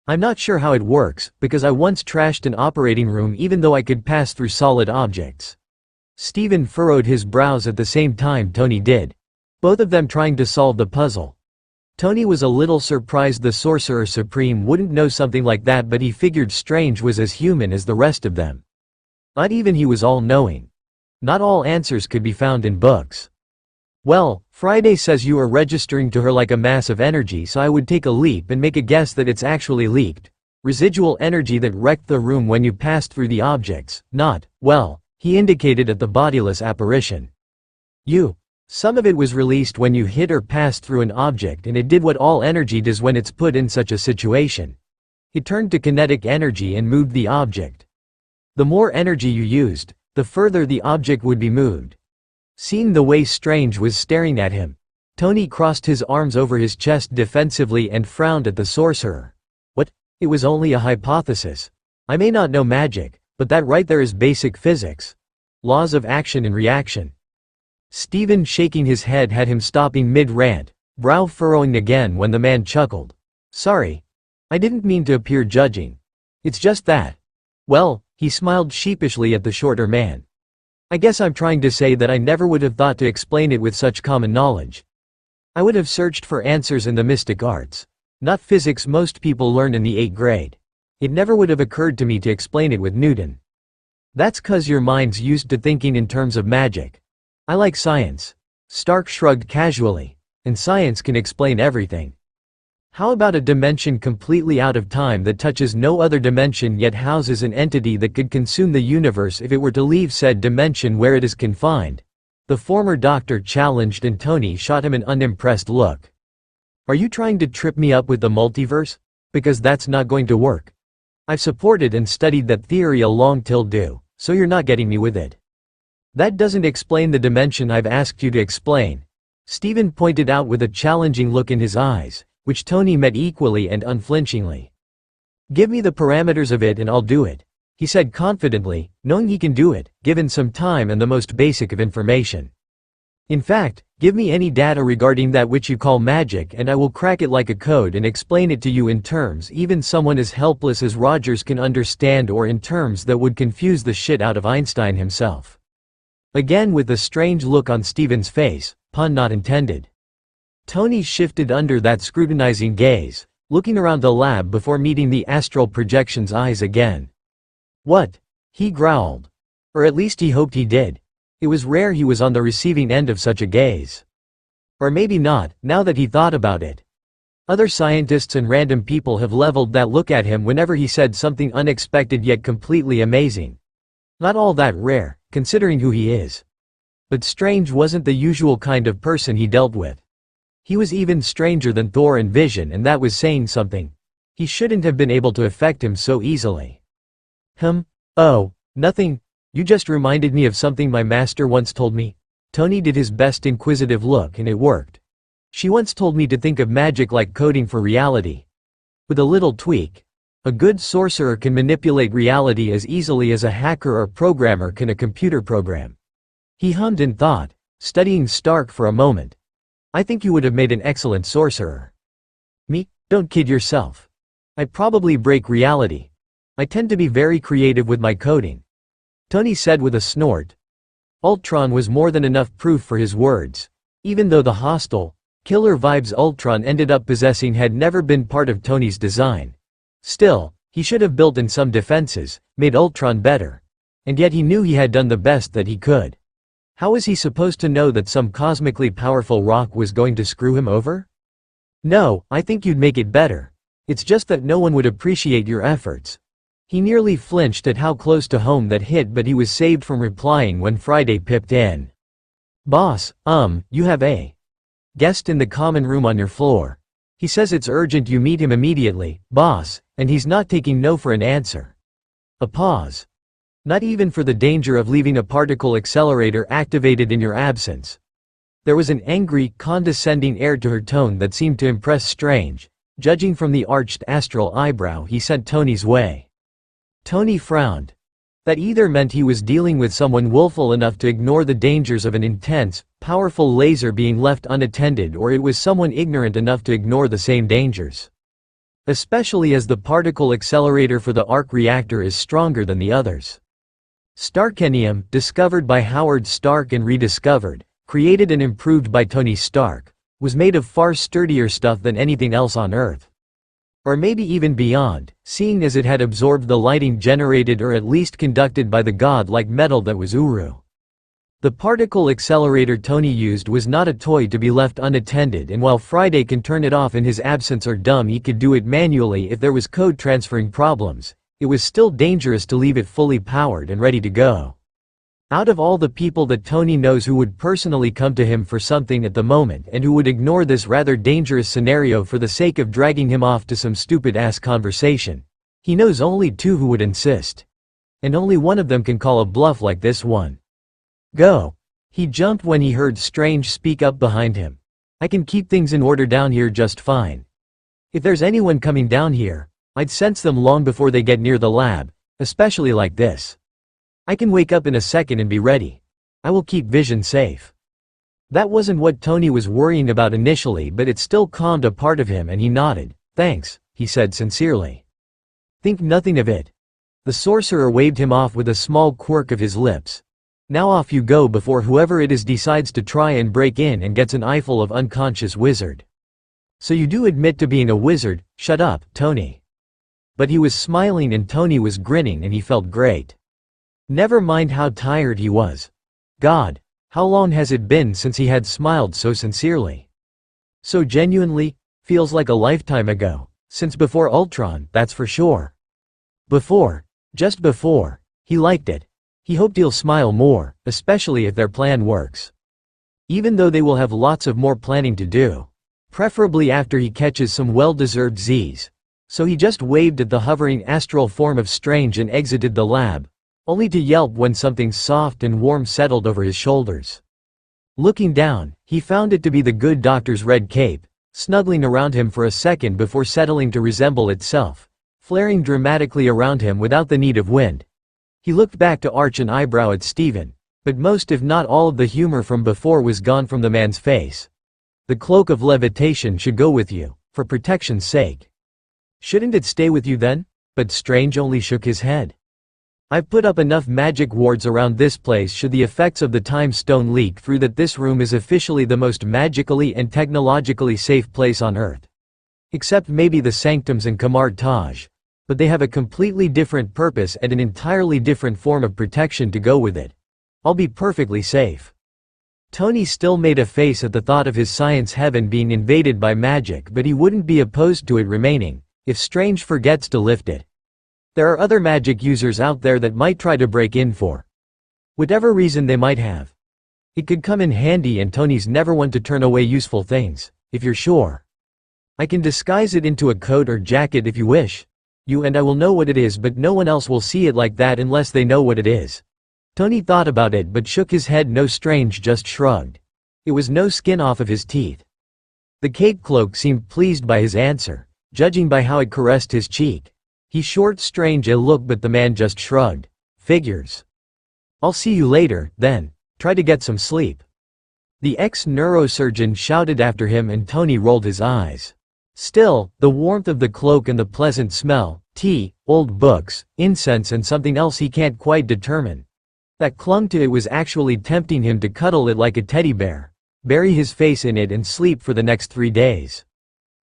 Speaker 1: I'm not sure how it works, because I once trashed an operating room even though I could pass through solid objects. Stephen furrowed his brows at the same time Tony did. Both of them trying to solve the puzzle. Tony was a little surprised the Sorcerer Supreme wouldn't know something like that, but he figured Strange was as human as the rest of them. Not even he was all-knowing. Not all answers could be found in books. Well, Friday says you are registering to her like a mass of energy, so I would take a leap and make a guess that it's actually leaked. Residual energy that wrecked the room when you passed through the objects, not, well, he indicated at the bodiless apparition. Some of it was released when you hit or passed through an object, and it did what all energy does when it's put in such a situation. It turned to kinetic energy and moved the object. The more energy you used, the further the object would be moved. Seeing the way Strange was staring at him, Tony crossed his arms over his chest defensively and frowned at the sorcerer. What? It was only a hypothesis. I may not know magic, but that right there is basic physics. Laws of action and reaction. Stephen shaking his head had him stopping mid-rant, brow furrowing again when the man chuckled. Sorry. I didn't mean to appear judging. It's just that. Well, he smiled sheepishly at the shorter man. I guess I'm trying to say that I never would have thought to explain it with such common knowledge. I would have searched for answers in the mystic arts. Not physics most people learn in the 8th grade. It never would have occurred to me to explain it with Newton. That's 'cause your mind's used to thinking in terms of magic. I like science. Stark shrugged casually. And science can explain everything. How about a dimension completely out of time that touches no other dimension yet houses an entity that could consume the universe if it were to leave said dimension where it is confined? The former doctor challenged and Tony shot him an unimpressed look. Are you trying to trip me up with the multiverse? Because that's not going to work. I've supported and studied that theory a long till do, so you're not getting me with it. That doesn't explain the dimension I've asked you to explain. Steven pointed out with a challenging look in his eyes, which Tony met equally and unflinchingly. Give me the parameters of it and I'll do it, he said confidently, knowing he can do it, given some time and the most basic of information. In fact, give me any data regarding that which you call magic and I will crack it like a code and explain it to you in terms even someone as helpless as Rogers can understand, or in terms that would confuse the shit out of Einstein himself. Again with a strange look on Steven's face, pun not intended. Tony shifted under that scrutinizing gaze, looking around the lab before meeting the astral projection's eyes again. What? He growled. Or at least he hoped he did. It was rare he was on the receiving end of such a gaze. Or maybe not, now that he thought about it. Other scientists and random people have leveled that look at him whenever he said something unexpected yet completely amazing. Not all that rare, considering who he is. But Strange wasn't the usual kind of person he dealt with. He was even stranger than Thor and Vision, and that was saying something. He shouldn't have been able to affect him so easily. Oh, nothing. You just reminded me of something my master once told me. Tony did his best inquisitive look and it worked. She once told me to think of magic like coding for reality. With a little tweak. A good sorcerer can manipulate reality as easily as a hacker or programmer can a computer program. He hummed and thought, studying Stark for a moment. I think you would have made an excellent sorcerer. Me? Don't kid yourself. I probably break reality. I tend to be very creative with my coding. Tony said with a snort. Ultron was more than enough proof for his words. Even though the hostile, killer vibes Ultron ended up possessing had never been part of Tony's design. Still, he should have built in some defenses, made Ultron better. And yet he knew he had done the best that he could. How was he supposed to know that some cosmically powerful rock was going to screw him over? No, I think you'd make it better. It's just that no one would appreciate your efforts. He nearly flinched at how close to home that hit, but he was saved from replying when Friday pipped in. Boss, you have a guest in the common room on your floor. He says it's urgent you meet him immediately, boss, and he's not taking no for an answer. A pause. Not even for the danger of leaving a particle accelerator activated in your absence. There was an angry, condescending air to her tone that seemed to impress Strange, judging from the arched astral eyebrow he sent Tony's way. Tony frowned. That either meant he was dealing with someone willful enough to ignore the dangers of an intense, powerful laser being left unattended, or it was someone ignorant enough to ignore the same dangers. Especially as the particle accelerator for the arc reactor is stronger than the others. Starkenium, discovered by Howard Stark and rediscovered, created and improved by Tony Stark, was made of far sturdier stuff than anything else on Earth. Or maybe even beyond, seeing as it had absorbed the lighting generated or at least conducted by the god-like metal that was Uru. The particle accelerator Tony used was not a toy to be left unattended, and while Friday can turn it off in his absence or he could do it manually if there was code transferring problems, it was still dangerous to leave it fully powered and ready to go. Out of all the people that Tony knows who would personally come to him for something at the moment and who would ignore this rather dangerous scenario for the sake of dragging him off to some stupid-ass conversation, he knows only two who would insist. And only one of them can call a bluff like this one. Go. He jumped when he heard Strange speak up behind him. I can keep things in order down here just fine. If there's anyone coming down here, I'd sense them long before they get near the lab, especially like this. I can wake up in a second and be ready. I will keep Vision safe. That wasn't what Tony was worrying about initially, but it still calmed a part of him and he nodded. Thanks, he said sincerely. Think nothing of it. The sorcerer waved him off with a small quirk of his lips. Now off you go before whoever it is decides to try and break in and gets an eyeful of unconscious wizard. So you do admit to being a wizard? Shut up, Tony. But he was smiling and Tony was grinning and he felt great. Never mind how tired he was. God, how long has it been since he had smiled so sincerely? So genuinely, feels like a lifetime ago, since before Ultron, that's for sure. Before, just before, he liked it. He hoped he'll smile more, especially if their plan works. even though they will have lots of more planning to do. Preferably after he catches some well-deserved Z's. So he just waved at the hovering astral form of Strange and exited the lab, only to yelp when something soft and warm settled over his shoulders. Looking down, he found it to be the good doctor's red cape, snuggling around him for a second before settling to resemble itself, flaring dramatically around him without the need of wind. He looked back to arch an eyebrow at Steven, but most if not all of the humor from before was gone from the man's face. The cloak of levitation should go with you, for protection's sake. Shouldn't it stay with you then? But Strange only shook his head. I've put up enough magic wards around this place should the effects of the time stone leak through that this room is officially the most magically and technologically safe place on Earth. Except maybe the sanctums and Kamar Taj. But they have a completely different purpose and an entirely different form of protection to go with it. I'll be perfectly safe. Tony still made a face at the thought of his science heaven being invaded by magic, but he wouldn't be opposed to it remaining, if Strange forgets to lift it. There are other magic users out there that might try to break in for whatever reason they might have. It could come in handy, and Tony's never one to turn away useful things, if you're sure. I can disguise it into a coat or jacket if you wish. You and I will know what it is, but no one else will see it like that unless they know what it is. Tony thought about it but shook his head. No. Strange just shrugged. It was no skin off of his teeth. The cape cloak seemed pleased by his answer, judging by how it caressed his cheek. He short Strange a look, but the man just shrugged. Figures. I'll see you later, then. Try to get some sleep. The ex-neurosurgeon shouted after him, and Tony rolled his eyes. Still, the warmth of the cloak and the pleasant smell, tea, old books, incense and something else he can't quite determine, that clung to it was actually tempting him to cuddle it like a teddy bear, bury his face in it and sleep for the next 3 days.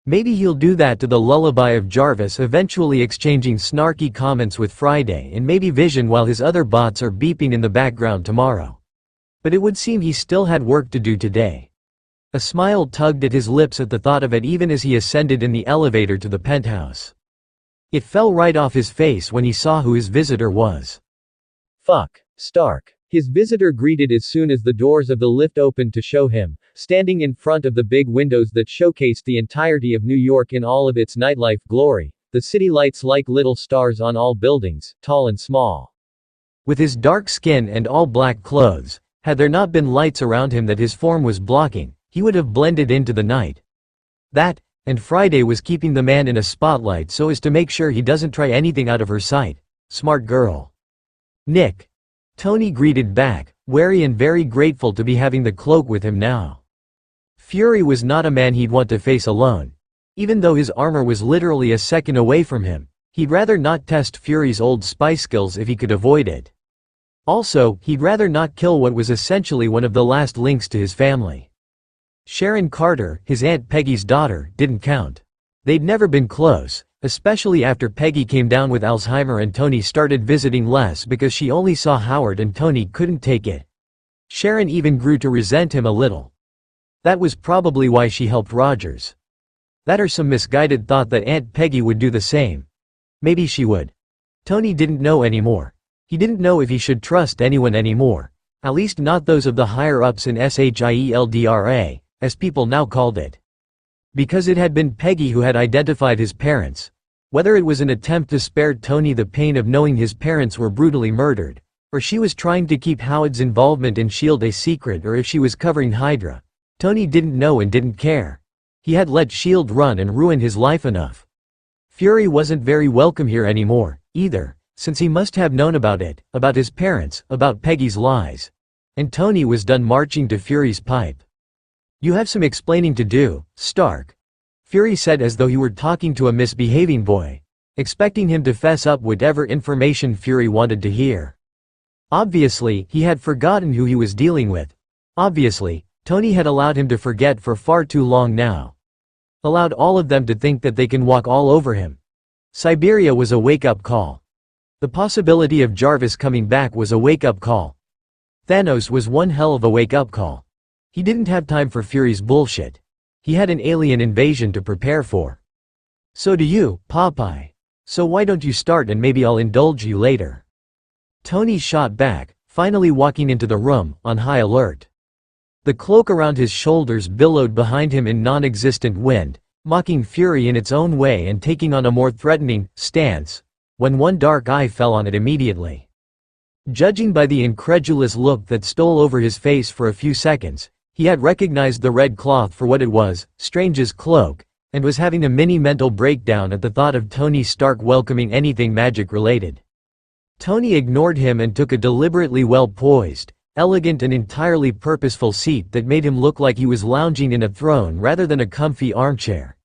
Speaker 1: Maybe he'll do that to the lullaby of Jarvis, eventually exchanging snarky comments with Friday and maybe Vision while his other bots are beeping in the background tomorrow. But it would seem he still had work to do today. A smile tugged at his lips at the thought of it even as he ascended in the elevator to the penthouse. It fell right off his face when he saw who his visitor was. Fuck, Stark. His visitor greeted as soon as the doors of the lift opened to show him, standing in front of the big windows that showcased the entirety of New York in all of its nightlife glory, the city lights like little stars on all buildings, tall and small. With his dark skin and all black clothes, had there not been lights around him that his form was blocking, he would have blended into the night. That, and Friday was keeping the man in a spotlight so as to make sure he doesn't try anything out of her sight. Smart girl. Nick. Tony greeted back, wary and very grateful to be having the cloak with him now. Fury was not a man he'd want to face alone. Even though his armor was literally a second away from him, he'd rather not test Fury's old spy skills if he could avoid it. Also, he'd rather not kill what was essentially one of the last links to his family. Sharon Carter, his Aunt Peggy's daughter, didn't count. They'd never been close, especially after Peggy came down with Alzheimer and Tony started visiting less because she only saw Howard and Tony couldn't take it. Sharon even grew to resent him a little. That was probably why she helped Rogers. That or some misguided thought that Aunt Peggy would do the same. Maybe she would. Tony didn't know anymore. He didn't know if he should trust anyone anymore. At least not those of the higher-ups in SHIELDRA, as people now called it. Because it had been Peggy who had identified his parents. Whether it was an attempt to spare Tony the pain of knowing his parents were brutally murdered, or she was trying to keep Howard's involvement in S.H.I.E.L.D. a secret, or if she was covering Hydra, Tony didn't know and didn't care. He had let S.H.I.E.L.D. run and ruin his life enough. Fury wasn't very welcome here anymore, either, since he must have known about it, about his parents, about Peggy's lies. And Tony was done marching to Fury's pipe. You have some explaining to do, Stark. Fury said as though he were talking to a misbehaving boy, expecting him to fess up whatever information Fury wanted to hear. Obviously, he had forgotten who he was dealing with. Obviously, Tony had allowed him to forget for far too long now. Allowed all of them to think that they can walk all over him. Siberia was a wake-up call. The possibility of Jarvis coming back was a wake-up call. Thanos was one hell of a wake-up call. He didn't have time for Fury's bullshit. He had an alien invasion to prepare for. So do you, Popeye. So why don't you start and maybe I'll indulge you later. Tony shot back, finally walking into the room, on high alert. The cloak around his shoulders billowed behind him in non-existent wind, mocking fury in its own way and taking on a more threatening stance, when one dark eye fell on it immediately. Judging by the incredulous look that stole over his face for a few seconds, he had recognized the red cloth for what it was, Strange's cloak, and was having a mini mental breakdown at the thought of Tony Stark welcoming anything magic-related. Tony ignored him and took a deliberately well-poised, elegant and entirely purposeful seat that made him look like he was lounging in a throne rather than a comfy armchair.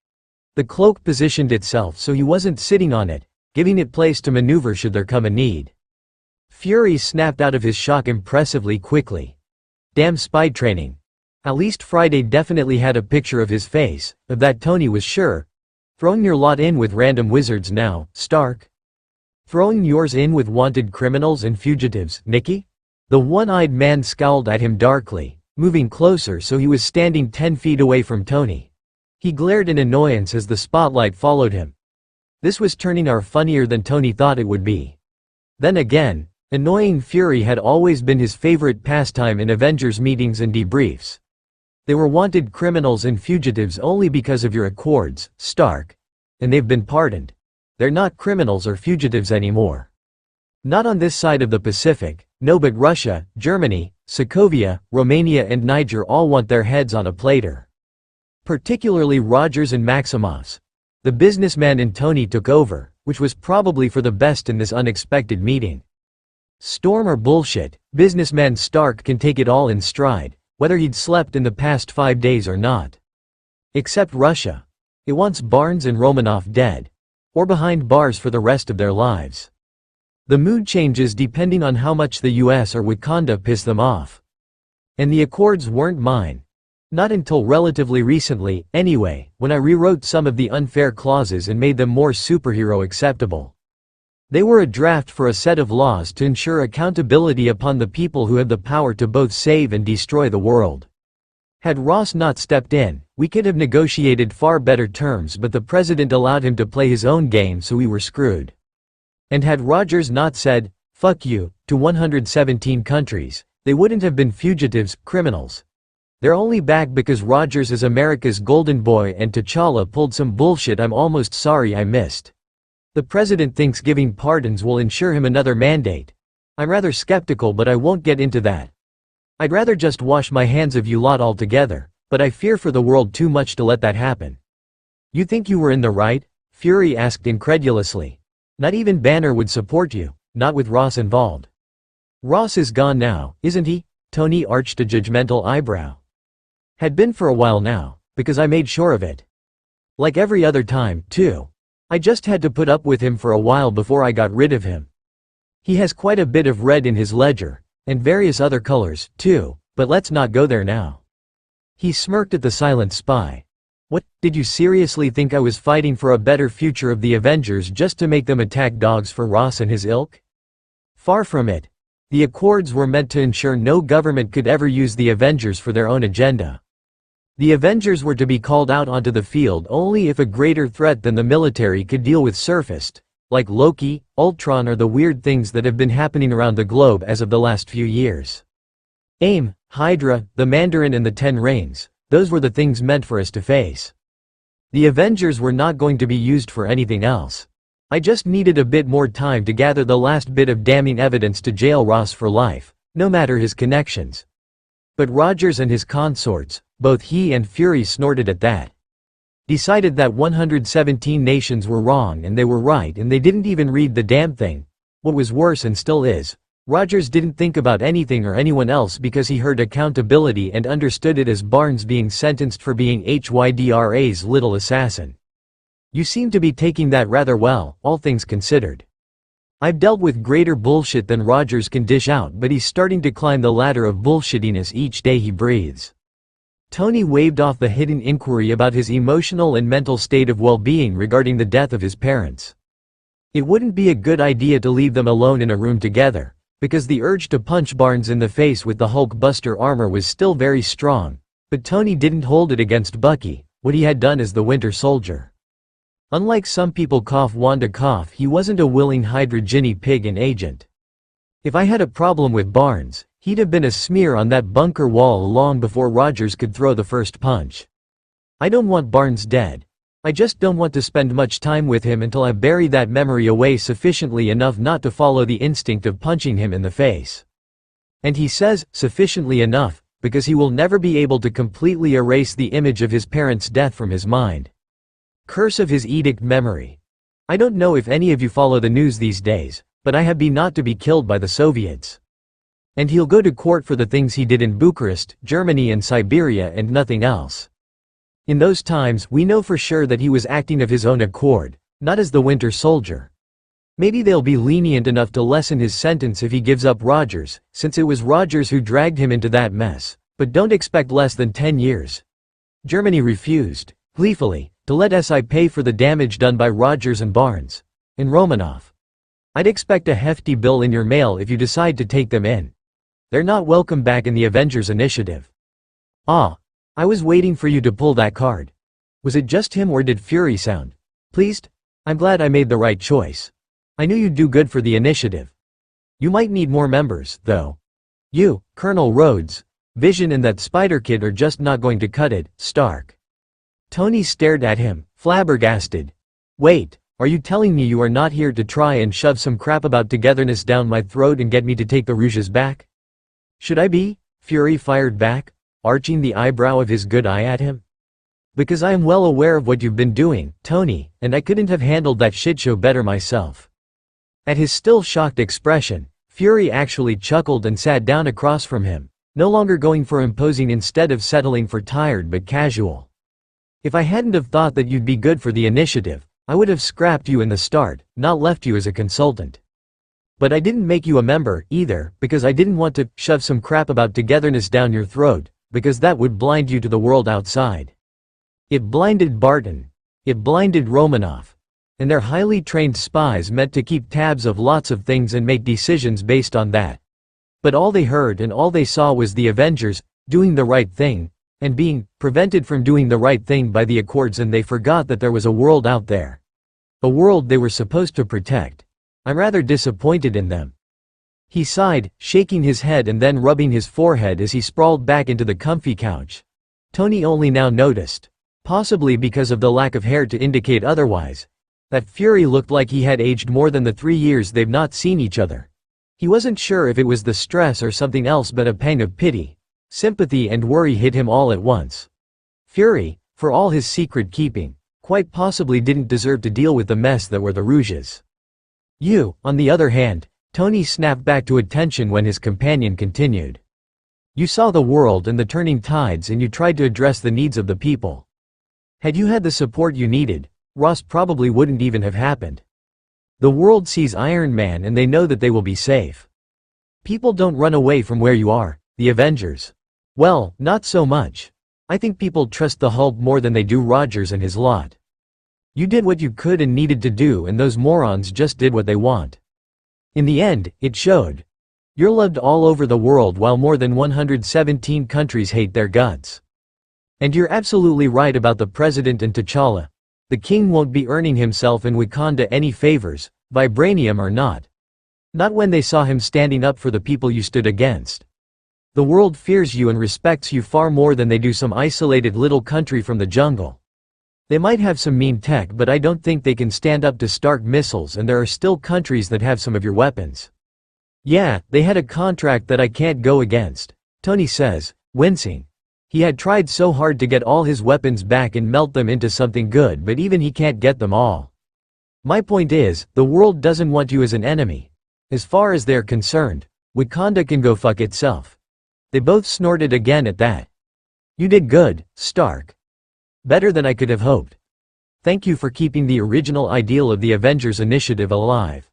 Speaker 1: The cloak positioned itself so he wasn't sitting on it, giving it place to maneuver should there come a need. Fury snapped out of his shock impressively quickly. Damn spy training. At least Friday definitely had a picture of his face, of that Tony was sure. Throwing your lot in with random wizards now, Stark? Throwing yours in with wanted criminals and fugitives, Nicky? The one-eyed man scowled at him darkly, moving closer so he was standing 10 feet away from Tony. He glared in annoyance as the spotlight followed him. This was turning out funnier than Tony thought it would be. Then again, annoying Fury had always been his favorite pastime in Avengers meetings and debriefs. They were wanted criminals and fugitives only because of your accords, Stark. And they've been pardoned. They're not criminals or fugitives anymore. Not on this side of the Pacific, no, but Russia, Germany, Sokovia, Romania and Niger all want their heads on a platter. Particularly Rogers and Maximov's. The businessman in Tony took over, which was probably for the best in this unexpected meeting. Storm or bullshit, businessman Stark can take it all in stride, whether he'd slept in the past 5 days or not. Except Russia. It wants Barnes and Romanoff dead. Or behind bars for the rest of their lives. The mood changes depending on how much the US or Wakanda piss them off. And the accords weren't mine. Not until relatively recently, anyway, when I rewrote some of the unfair clauses and made them more superhero acceptable. They were a draft for a set of laws to ensure accountability upon the people who have the power to both save and destroy the world. Had Ross not stepped in, we could have negotiated far better terms, but the president allowed him to play his own game, so we were screwed. And had Rogers not said, "Fuck you," to 117 countries, they wouldn't have been fugitives, criminals. They're only back because Rogers is America's golden boy and T'Challa pulled some bullshit I'm almost sorry I missed. The president thinks giving pardons will ensure him another mandate. I'm rather skeptical, but I won't get into that. I'd rather just wash my hands of you lot altogether, but I fear for the world too much to let that happen. You think you were in the right? Fury asked incredulously. Not even Banner would support you, not with Ross involved. Ross is gone now, isn't he? Tony arched a judgmental eyebrow. Had been for a while now, because I made sure of it. Like every other time, too. I just had to put up with him for a while before I got rid of him. He has quite a bit of red in his ledger, and various other colors, too, but let's not go there now. He smirked at the silent spy. What, did you seriously think I was fighting for a better future of the Avengers just to make them attack dogs for Ross and his ilk? Far from it. The accords were meant to ensure no government could ever use the Avengers for their own agenda. The Avengers were to be called out onto the field only if a greater threat than the military could deal with surfaced, like Loki, Ultron or the weird things that have been happening around the globe as of the last few years. AIM, Hydra, the Mandarin and the Ten Rings, those were the things meant for us to face. The Avengers were not going to be used for anything else. I just needed a bit more time to gather the last bit of damning evidence to jail Ross for life, no matter his connections. But Rogers and his consorts, both he and Fury snorted at that. Decided that 117 nations were wrong and they were right, and they didn't even read the damn thing. What was worse and still is, Rogers didn't think about anything or anyone else because he heard accountability and understood it as Barnes being sentenced for being HYDRA's little assassin. You seem to be taking that rather well, all things considered. I've dealt with greater bullshit than Rogers can dish out, but he's starting to climb the ladder of bullshittiness each day he breathes. Tony waved off the hidden inquiry about his emotional and mental state of well-being regarding the death of his parents. It wouldn't be a good idea to leave them alone in a room together, because the urge to punch Barnes in the face with the Hulk Buster armor was still very strong, but Tony didn't hold it against Bucky, what he had done as the Winter Soldier. Unlike some people Wanda cough, he wasn't a willing Hydra guinea pig and agent. If I had a problem with Barnes, He'd have been a smear on that bunker wall long before Rogers could throw the first punch. I don't want Barnes dead. I just don't want to spend much time with him until I bury that memory away sufficiently enough not to follow the instinct of punching him in the face. And he says, sufficiently enough, because he will never be able to completely erase the image of his parents' death from his mind. Curse of his edict memory. I don't know if any of you follow the news these days, but I have been not to be killed by the Soviets. And he'll go to court for the things he did in Bucharest, Germany and Siberia and nothing else. In those times we know for sure that he was acting of his own accord, not as the Winter Soldier. Maybe they'll be lenient enough to lessen his sentence if he gives up Rogers, since it was Rogers who dragged him into that mess, but don't expect less than 10 years. Germany refused, gleefully, to let SI pay for the damage done by Rogers and Barnes. And Romanov. I'd expect a hefty bill in your mail if you decide to take them in. They're not welcome back in the Avengers Initiative. Ah. I was waiting for you to pull that card. Was it just him or did Fury sound pleased? I'm glad I made the right choice. I knew you'd do good for the initiative. You might need more members, though. You, Colonel Rhodes, Vision and that Spider Kid are just not going to cut it, Stark. Tony stared at him, flabbergasted. Wait, are you telling me you are not here to try and shove some crap about togetherness down my throat and get me to take the Rouges back? Should I be? Fury fired back, arching the eyebrow of his good eye at him. Because I am well aware of what you've been doing, Tony, and I couldn't have handled that shitshow better myself. At his still shocked expression, Fury actually chuckled and sat down across from him, no longer going for imposing instead of settling for tired but casual. If I hadn't have thought that you'd be good for the initiative, I would have scrapped you in the start, not left you as a consultant. But I didn't make you a member, either, because I didn't want to shove some crap about togetherness down your throat, because that would blind you to the world outside. It blinded Barton. It blinded Romanov. And their highly trained spies meant to keep tabs of lots of things and make decisions based on that. But all they heard and all they saw was the Avengers, doing the right thing, and being prevented from doing the right thing by the Accords, and they forgot that there was a world out there. A world they were supposed to protect. I'm rather disappointed in them. He sighed, shaking his head and then rubbing his forehead as he sprawled back into the comfy couch. Tony only now noticed, possibly because of the lack of hair to indicate otherwise, that Fury looked like he had aged more than the 3 years they've not seen each other. He wasn't sure if it was the stress or something else, but a pang of pity, sympathy and worry hit him all at once. Fury, for all his secret keeping, quite possibly didn't deserve to deal with the mess that were the Rouges. You, on the other hand, Tony snapped back to attention when his companion continued. You saw the world and the turning tides, and you tried to address the needs of the people. Had you had the support you needed, Ross probably wouldn't even have happened. The world sees Iron Man and they know that they will be safe. People don't run away from where you are, the Avengers. Well, not so much. I think people trust the Hulk more than they do Rogers and his lot. You did what you could and needed to do, and those morons just did what they want. In the end, it showed. You're loved all over the world while more than 117 countries hate their guts. And you're absolutely right about the president and T'Challa. The king won't be earning himself in Wakanda any favors, vibranium or not. Not when they saw him standing up for the people you stood against. The world fears you and respects you far more than they do some isolated little country from the jungle. They might have some mean tech, but I don't think they can stand up to Stark missiles, and there are still countries that have some of your weapons. Yeah, they had a contract that I can't go against, Tony says, wincing. He had tried so hard to get all his weapons back and melt them into something good, but even he can't get them all. My point is, the world doesn't want you as an enemy. As far as they're concerned, Wakanda can go fuck itself. They both snorted again at that. You did good, Stark. Better than I could have hoped. Thank you for keeping the original ideal of the Avengers Initiative alive.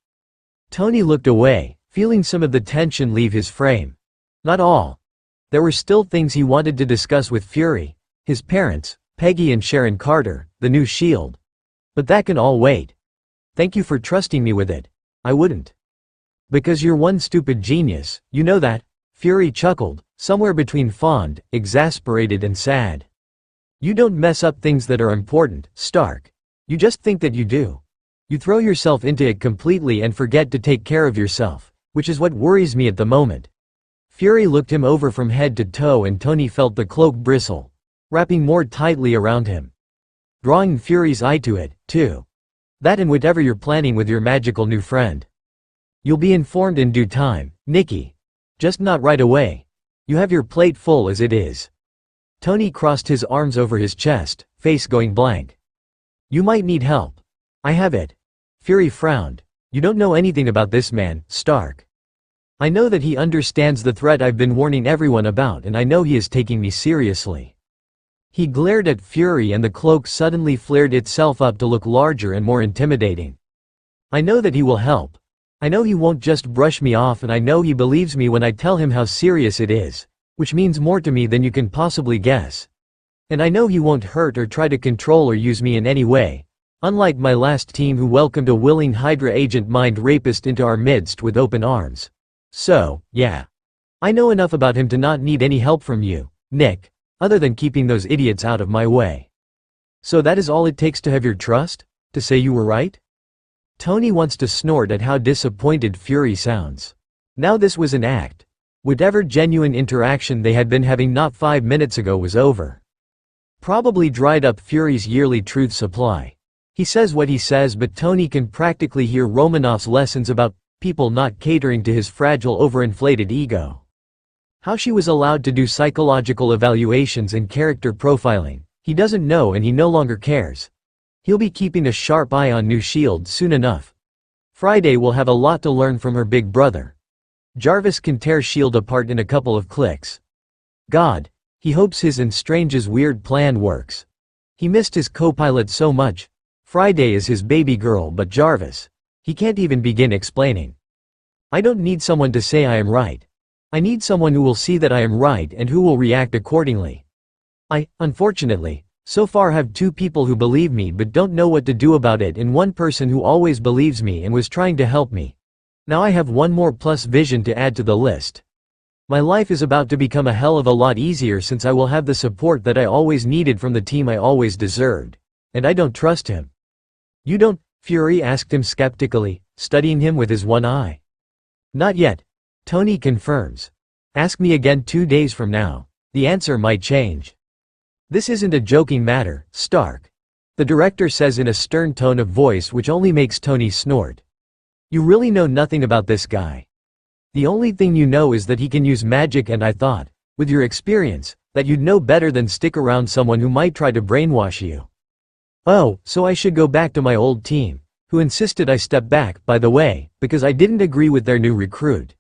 Speaker 1: Tony looked away, feeling some of the tension leave his frame. Not all. There were still things he wanted to discuss with Fury, his parents, Peggy and Sharon Carter, the new SHIELD. But that can all wait. Thank you for trusting me with it. I wouldn't. Because you're one stupid genius, you know that? Fury chuckled, somewhere between fond, exasperated and sad. You don't mess up things that are important, Stark. You just think that you do. You throw yourself into it completely and forget to take care of yourself, which is what worries me at the moment. Fury looked him over from head to toe and Tony felt the cloak bristle, wrapping more tightly around him. Drawing Fury's eye to it, too. That and whatever you're planning with your magical new friend. You'll be informed in due time, Nikki. Just not right away. You have your plate full as it is. Tony crossed his arms over his chest, face going blank. You might need help. I have it. Fury frowned. You don't know anything about this man, Stark. I know that he understands the threat I've been warning everyone about and I know he is taking me seriously. He glared at Fury and the cloak suddenly flared itself up to look larger and more intimidating. I know that he will help. I know he won't just brush me off and I know he believes me when I tell him how serious it is, which means more to me than you can possibly guess. And I know he won't hurt or try to control or use me in any way, unlike my last team who welcomed a willing Hydra agent mind rapist into our midst with open arms. So, yeah. I know enough about him to not need any help from you, Nick, other than keeping those idiots out of my way. So that is all it takes to have your trust? To say you were right? Tony wants to snort at how disappointed Fury sounds. Now this was an act. Whatever genuine interaction they had been having not 5 minutes ago was over. Probably dried up Fury's yearly truth supply. He says what he says but Tony can practically hear Romanoff's lessons about people not catering to his fragile overinflated ego. How she was allowed to do psychological evaluations and character profiling, he doesn't know and he no longer cares. He'll be keeping a sharp eye on New Shield soon enough. Friday will have a lot to learn from her big brother. Jarvis can tear S.H.I.E.L.D. apart in a couple of clicks. God, he hopes his and Strange's weird plan works. He missed his co-pilot so much. Friday is his baby girl but Jarvis. He can't even begin explaining. I don't need someone to say I am right. I need someone who will see that I am right and who will react accordingly. I, unfortunately, so far have 2 people who believe me but don't know what to do about it and 1 person who always believes me and was trying to help me. Now I have 1 more plus vision to add to the list. My life is about to become a hell of a lot easier since I will have the support that I always needed from the team I always deserved. And I don't trust him. You don't? Fury asked him skeptically, studying him with his one eye. Not yet. Tony confirms. Ask me again 2 days from now. The answer might change. This isn't a joking matter, Stark. The director says in a stern tone of voice which only makes Tony snort. You really know nothing about this guy. The only thing you know is that he can use magic and I thought, with your experience, that you'd know better than stick around someone who might try to brainwash you. Oh, so I should go back to my old team, who insisted I step back, by the way, because I didn't agree with their new recruit.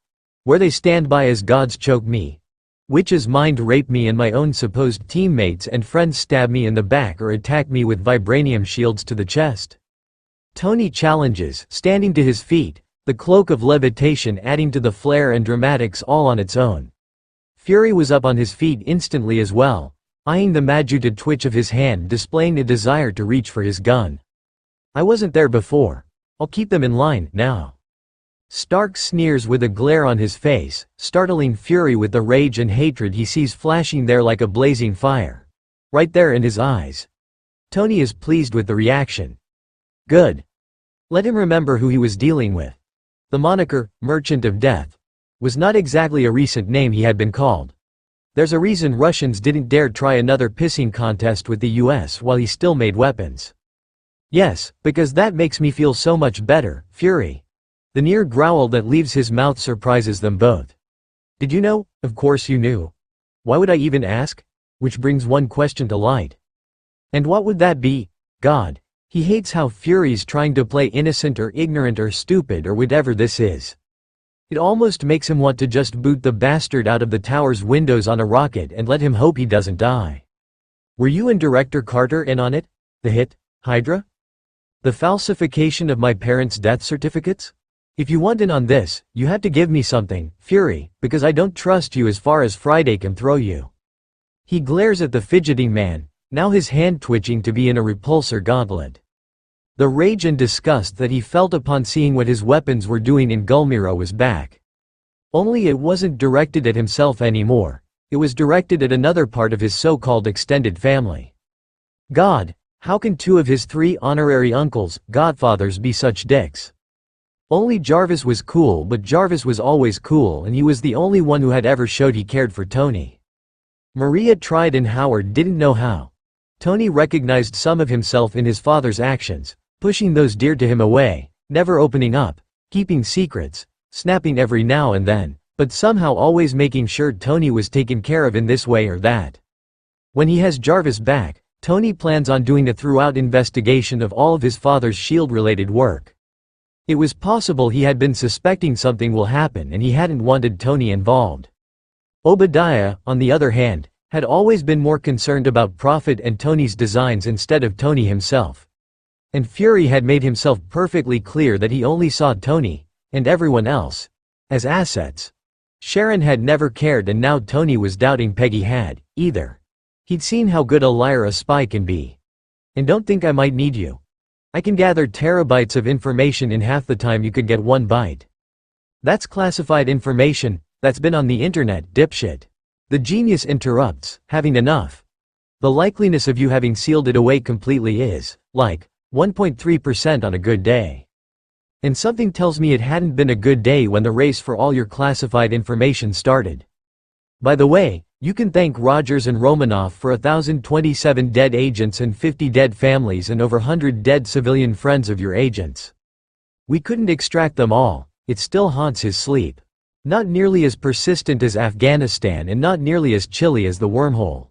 Speaker 1: Where they stand by as gods choke me. Witches mind rape me and my own supposed teammates and friends stab me in the back or attack me with vibranium shields to the chest. Tony challenges, standing to his feet, the cloak of levitation adding to the flair and dramatics all on its own. Fury was up on his feet instantly as well, eyeing the magneted twitch of his hand displaying a desire to reach for his gun. I wasn't there before. I'll keep them in line, now. Stark sneers with a glare on his face, startling Fury with the rage and hatred he sees flashing there like a blazing fire. Right there in his eyes. Tony is pleased with the reaction. Good. Let him remember who he was dealing with. The moniker, Merchant of Death, was not exactly a recent name he had been called. There's a reason Russians didn't dare try another pissing contest with the US while he still made weapons. Yes, because that makes me feel so much better, Fury. The near growl that leaves his mouth surprises them both. Did you know? Of course you knew. Why would I even ask? Which brings one question to light. And what would that be? God. He hates how Fury's trying to play innocent or ignorant or stupid or whatever this is. It almost makes him want to just boot the bastard out of the tower's windows on a rocket and let him hope he doesn't die. Were you and Director Carter in on it? The hit, Hydra? The falsification of my parents' death certificates? If you want in on this, you have to give me something, Fury, because I don't trust you as far as Friday can throw you. He glares at the fidgeting man, now his hand twitching to be in a repulsor gauntlet. The rage and disgust that he felt upon seeing what his weapons were doing in Gulmira was back. Only it wasn't directed at himself anymore, it was directed at another part of his so-called extended family. God, how can 2 of his 3 honorary uncles, godfathers be such dicks? Only Jarvis was cool, but Jarvis was always cool, and he was the only one who had ever showed he cared for Tony. Maria tried and Howard didn't know how. Tony recognized some of himself in his father's actions, pushing those dear to him away, never opening up, keeping secrets, snapping every now and then, but somehow always making sure Tony was taken care of in this way or that. When he has Jarvis back, Tony plans on doing a thorough investigation of all of his father's SHIELD-related work. It was possible he had been suspecting something will happen and he hadn't wanted Tony involved. Obadiah, on the other hand, had always been more concerned about profit and Tony's designs instead of Tony himself. And Fury had made himself perfectly clear that he only saw Tony, and everyone else, as assets. Sharon had never cared, and now Tony was doubting Peggy had, either. He'd seen how good a liar a spy can be. And don't think I might need you. I can gather terabytes of information in half the time you could get one byte. That's classified information, that's been on the internet, dipshit. The genius interrupts, having enough. The likeliness of you having sealed it away completely is, like, 1.3% on a good day. And something tells me it hadn't been a good day when the race for all your classified information started. By the way, you can thank Rogers and Romanoff for 1,027 dead agents and 50 dead families and over 100 dead civilian friends of your agents. We couldn't extract them all, it still haunts his sleep. Not nearly as persistent as Afghanistan and not nearly as chilly as the wormhole.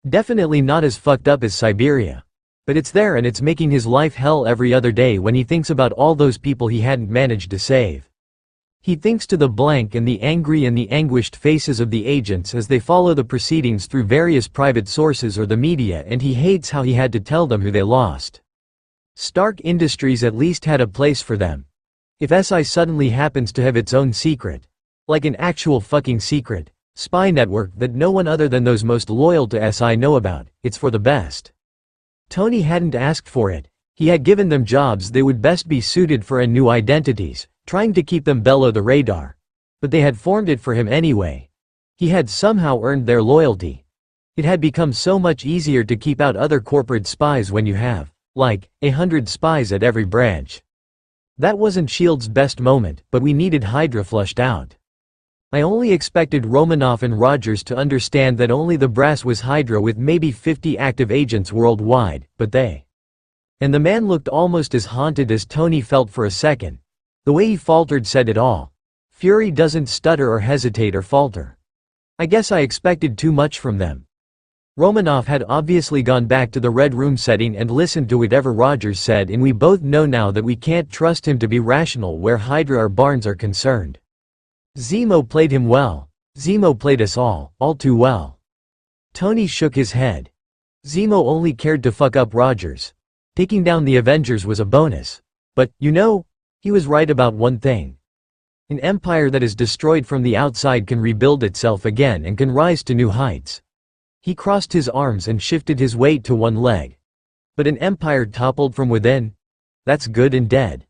Speaker 1: Definitely not as fucked up as Siberia. But it's there, and it's making his life hell every other day when he thinks about all those people he hadn't managed to save. He thinks to the blank and the angry and the anguished faces of the agents as they follow the proceedings through various private sources or the media, and he hates how he had to tell them who they lost. Stark Industries at least had a place for them. If SI suddenly happens to have its own secret, like an actual fucking secret, spy network that no one other than those most loyal to SI know about, it's for the best. Tony hadn't asked for it, he had given them jobs they would best be suited for and new identities, trying to keep them below the radar. But they had formed it for him anyway. He had somehow earned their loyalty. It had become so much easier to keep out other corporate spies when you have, like, 100 spies at every branch. That wasn't SHIELD's best moment, but we needed Hydra flushed out. I only expected Romanoff and Rogers to understand that only the brass was Hydra with maybe 50 active agents worldwide, but they. And the man looked almost as haunted as Tony felt for a second. The way he faltered said it all. Fury doesn't stutter or hesitate or falter. I guess I expected too much from them. Romanoff had obviously gone back to the Red Room setting and listened to whatever Rogers said, and we both know now that we can't trust him to be rational where Hydra or Barnes are concerned. Zemo played him well. Zemo played us all too well. Tony shook his head. Zemo only cared to fuck up Rogers. Taking down the Avengers was a bonus. But, you know, he was right about one thing. An empire that is destroyed from the outside can rebuild itself again and can rise to new heights. He crossed his arms and shifted his weight to one leg. But an empire toppled from within? That's good and dead.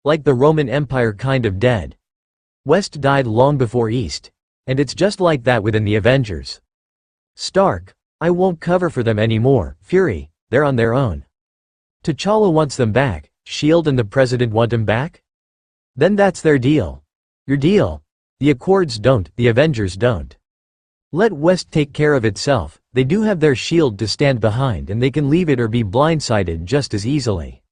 Speaker 1: Like the Roman Empire kind of dead. West died long before East. And it's just like that within the Avengers. Stark, I won't cover for them anymore. Fury, they're on their own. T'Challa wants them back. SHIELD and the President want him back? Then that's their deal. Your deal. The Accords don't, the Avengers don't. Let West take care of itself. They do have their SHIELD to stand behind, and they can leave it or be blindsided just as easily.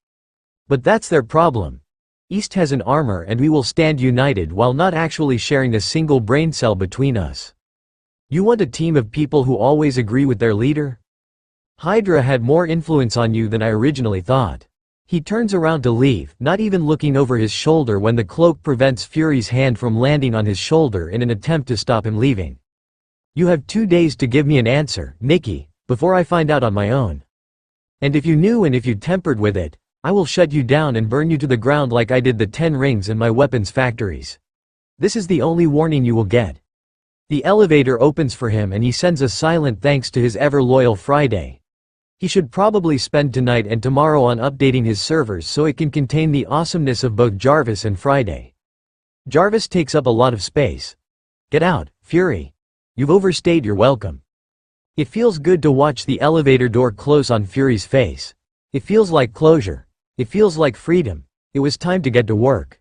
Speaker 1: But that's their problem. East has an armor, and we will stand united while not actually sharing a single brain cell between us. You want a team of people who always agree with their leader? Hydra had more influence on you than I originally thought. He turns around to leave, not even looking over his shoulder when the cloak prevents Fury's hand from landing on his shoulder in an attempt to stop him leaving. You have 2 days to give me an answer, Nikki, before I find out on my own. And if you knew and if you tempered with it, I will shut you down and burn you to the ground like I did the 10 rings and my weapons factories. This is the only warning you will get. The elevator opens for him and he sends a silent thanks to his ever-loyal Friday. He should probably spend tonight and tomorrow on updating his servers so it can contain the awesomeness of both Jarvis and Friday. Jarvis takes up a lot of space. Get out, Fury. You've overstayed your welcome. It feels good to watch the elevator door close on Fury's face. It feels like closure. It feels like freedom. It was time to get to work.